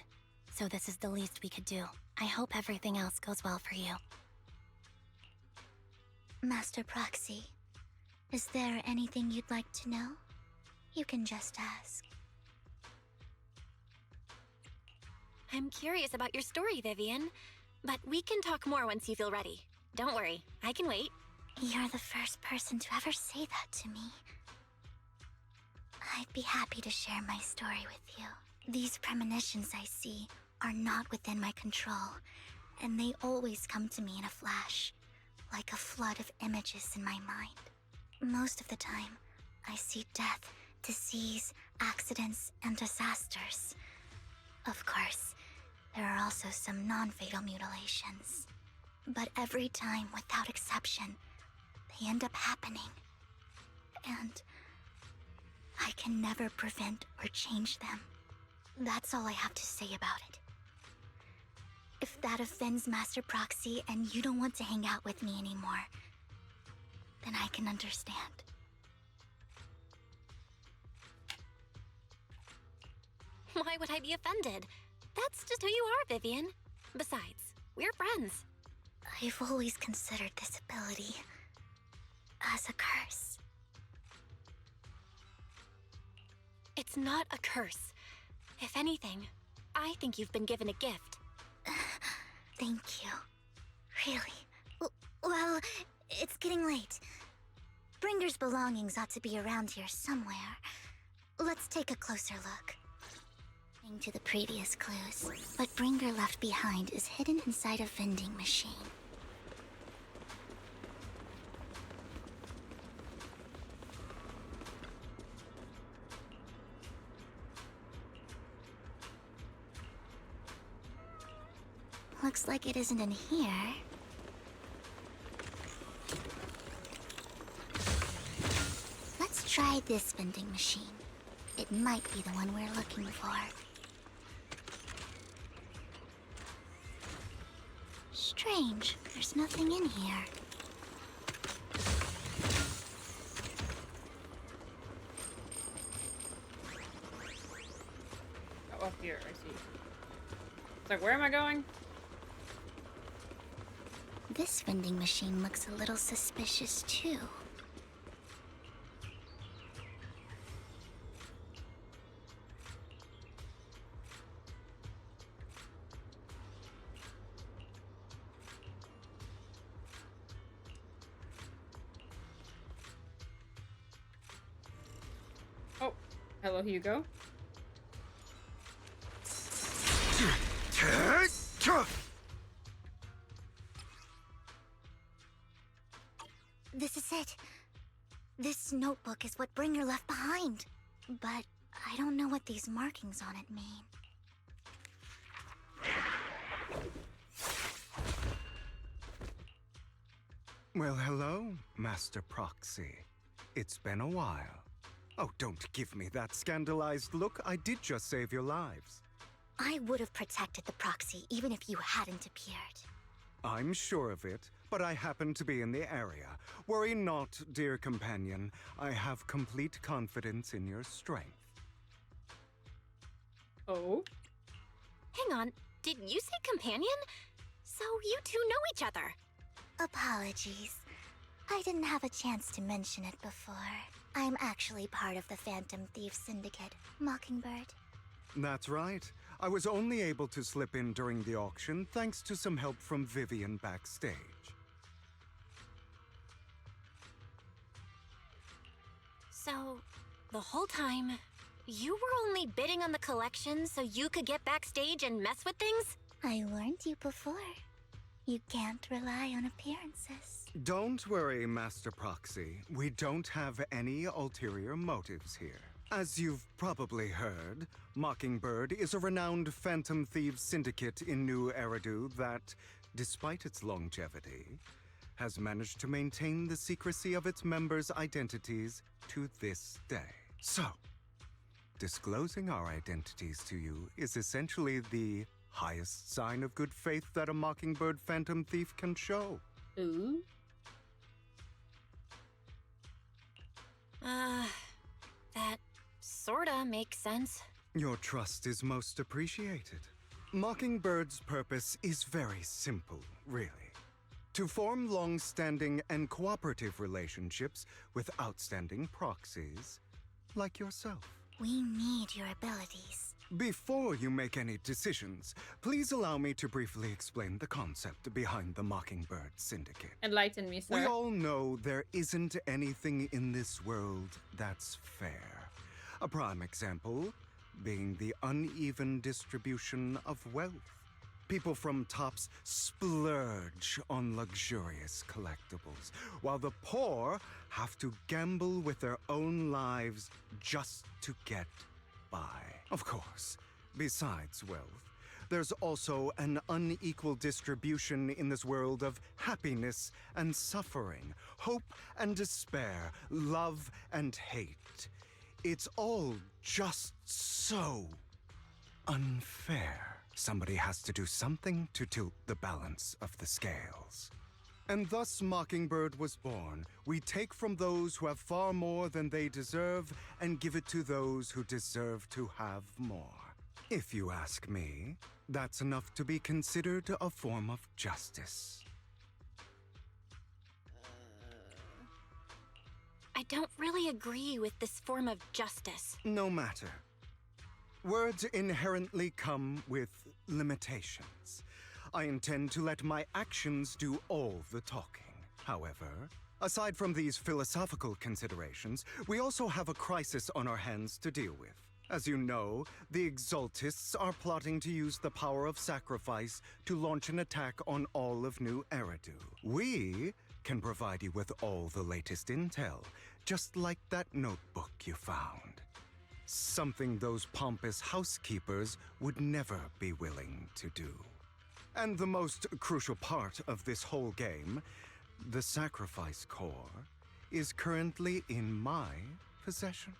so this is the least we could do. I hope everything else goes well for you. Master Proxy, is there anything you'd like to know? You can just ask. I'm curious about your story, Vivian. But we can talk more once you feel ready. Don't worry, I can wait. You're the first person to ever say that to me. I'd be happy to share my story with you. These premonitions I see are not within my control, and they always come to me in a flash, like a flood of images in my mind. Most of the time, I see death, disease, accidents, and disasters. Of course, there are also some non-fatal mutilations. But every time, without exception, they end up happening. And I can never prevent or change them. That's all I have to say about it. If that offends Master Proxy and you don't want to hang out with me anymore, then I can understand. Why would I be offended? That's just who you are, Vivian. Besides, we're friends. I've always considered this ability as a curse. It's not a curse. If anything, I think you've been given a gift. Thank you. Really? Well, it's getting late. Bringer's belongings ought to be around here somewhere. Let's take a closer look. To the previous clues, what Bringer left behind is hidden inside a vending machine. Looks like it isn't in here. Let's try this vending machine. It might be the one we're looking for. Strange, there's nothing in here. Oh, up here, I see. It's like, where am I going? This vending machine looks a little suspicious too. Hello, Hugo. This is it. This notebook is what Bringer left behind. But I don't know what these markings on it mean. Well, hello, Master Proxy. It's been a while. Oh, don't give me that scandalized look. I did just save your lives. I would have protected the Proxy even if you hadn't appeared. I'm sure of it, but I happen to be in the area. Worry not, dear companion. I have complete confidence in your strength. Oh? Hang on, did you say companion? So you two know each other. Apologies. I didn't have a chance to mention it before. I'm actually part of the Phantom Thief Syndicate, Mockingbird. That's right. I was only able to slip in during the auction thanks to some help from Vivian backstage. So, the whole time, you were only bidding on the collection so you could get backstage and mess with things? I warned you before. You can't rely on appearances. Don't worry, Master Proxy. We don't have any ulterior motives here. As you've probably heard, Mockingbird is a renowned Phantom Thieves syndicate in New Eridu that, despite its longevity, has managed to maintain the secrecy of its members' identities to this day. So, disclosing our identities to you is essentially the highest sign of good faith that a Mockingbird Phantom Thief can show. Ooh. That sorta makes sense. Your trust is most appreciated. Mockingbird's purpose is very simple, really. To form long-standing and cooperative relationships with outstanding proxies, like yourself. We need your abilities. Before you make any decisions, please allow me to briefly explain the concept behind the Mockingbird Syndicate. Enlighten me, sir. We all know there isn't anything in this world that's fair. A prime example being the uneven distribution of wealth. People from tops splurge on luxurious collectibles, while the poor have to gamble with their own lives just to get by. Of course, besides wealth, there's also an unequal distribution in this world of happiness and suffering, hope and despair, love and hate. It's all just so unfair. Somebody has to do something to tilt the balance of the scales. And thus Mockingbird was born. We take from those who have far more than they deserve and give it to those who deserve to have more. If you ask me, that's enough to be considered a form of justice. I don't really agree with this form of justice. No matter. Words inherently come with limitations. I intend to let my actions do all the talking. However, aside from these philosophical considerations, we also have a crisis on our hands to deal with. As you know, the Exaltists are plotting to use the power of sacrifice to launch an attack on all of New Eridu. We can provide you with all the latest intel, just like that notebook you found. Something those pompous housekeepers would never be willing to do. And the most crucial part of this whole game, the sacrifice core, is currently in my possession.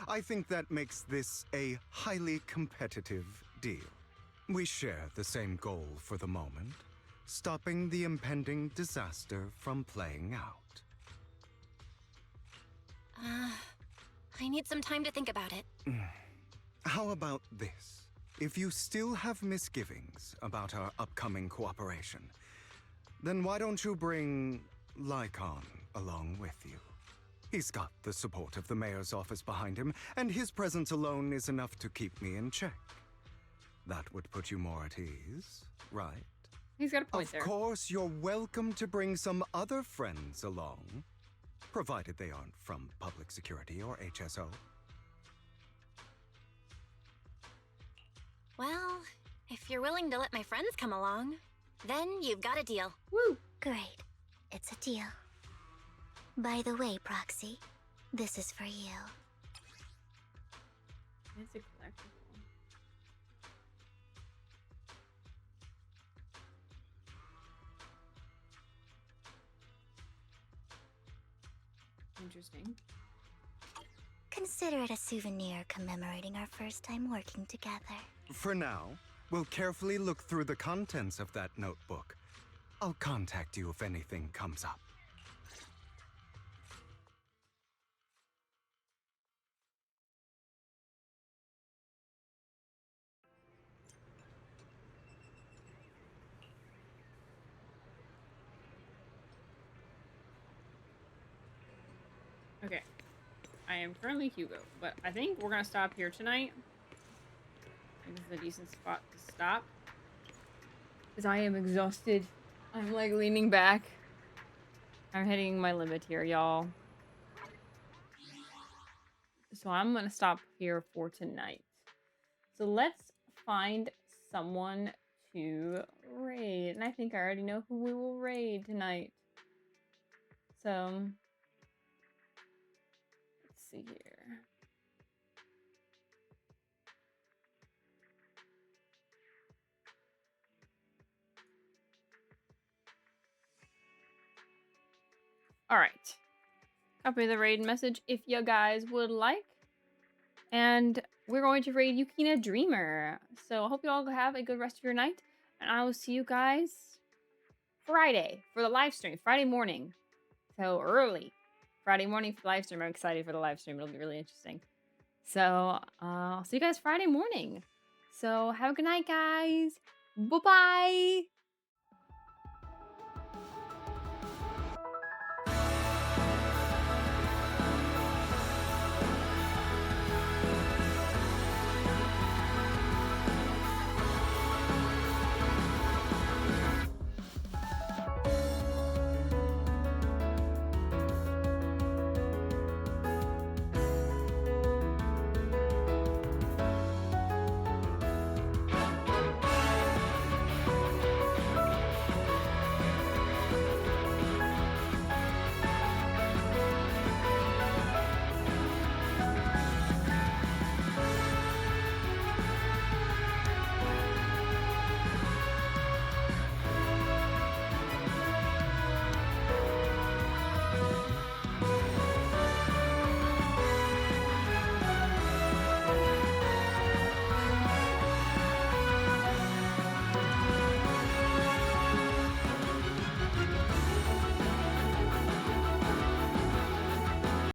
I think that makes this a highly competitive deal. We share the same goal for the moment, stopping the impending disaster from playing out. I need some time to think about it. How about this? If you still have misgivings about our upcoming cooperation, then why don't you bring Lycon along with you? He's got the support of the mayor's office behind him, and his presence alone is enough to keep me in check. That would put you more at ease, right? He's got a point there. Of course, you're welcome to bring some other friends along, provided they aren't from public security or HSO. Well, if you're willing to let my friends come along, then you've got a deal. Woo! Great. It's a deal. By the way, Proxy, this is for you. It's a collectible. Interesting. Consider it a souvenir commemorating our first time working together. For now, we'll carefully look through the contents of that notebook. I'll contact you if anything comes up. Okay. I am currently Hugo, but I think we're gonna stop here tonight. I think this is a decent spot to stop. Because I am exhausted. I'm like leaning back. I'm hitting my limit here, y'all. So I'm gonna stop here for tonight. So let's find someone to raid. And I think I already know who we will raid tonight. So let's see here. All right. Copy the raid message if you guys would like. And we're going to raid Yukina Dreamer. So I hope you all have a good rest of your night. And I will see you guys Friday for the live stream. Friday morning. So early. Friday morning for the live stream. I'm excited for the live stream. It'll be really interesting. So, I'll see you guys Friday morning. So, have a good night, guys. Bye-bye.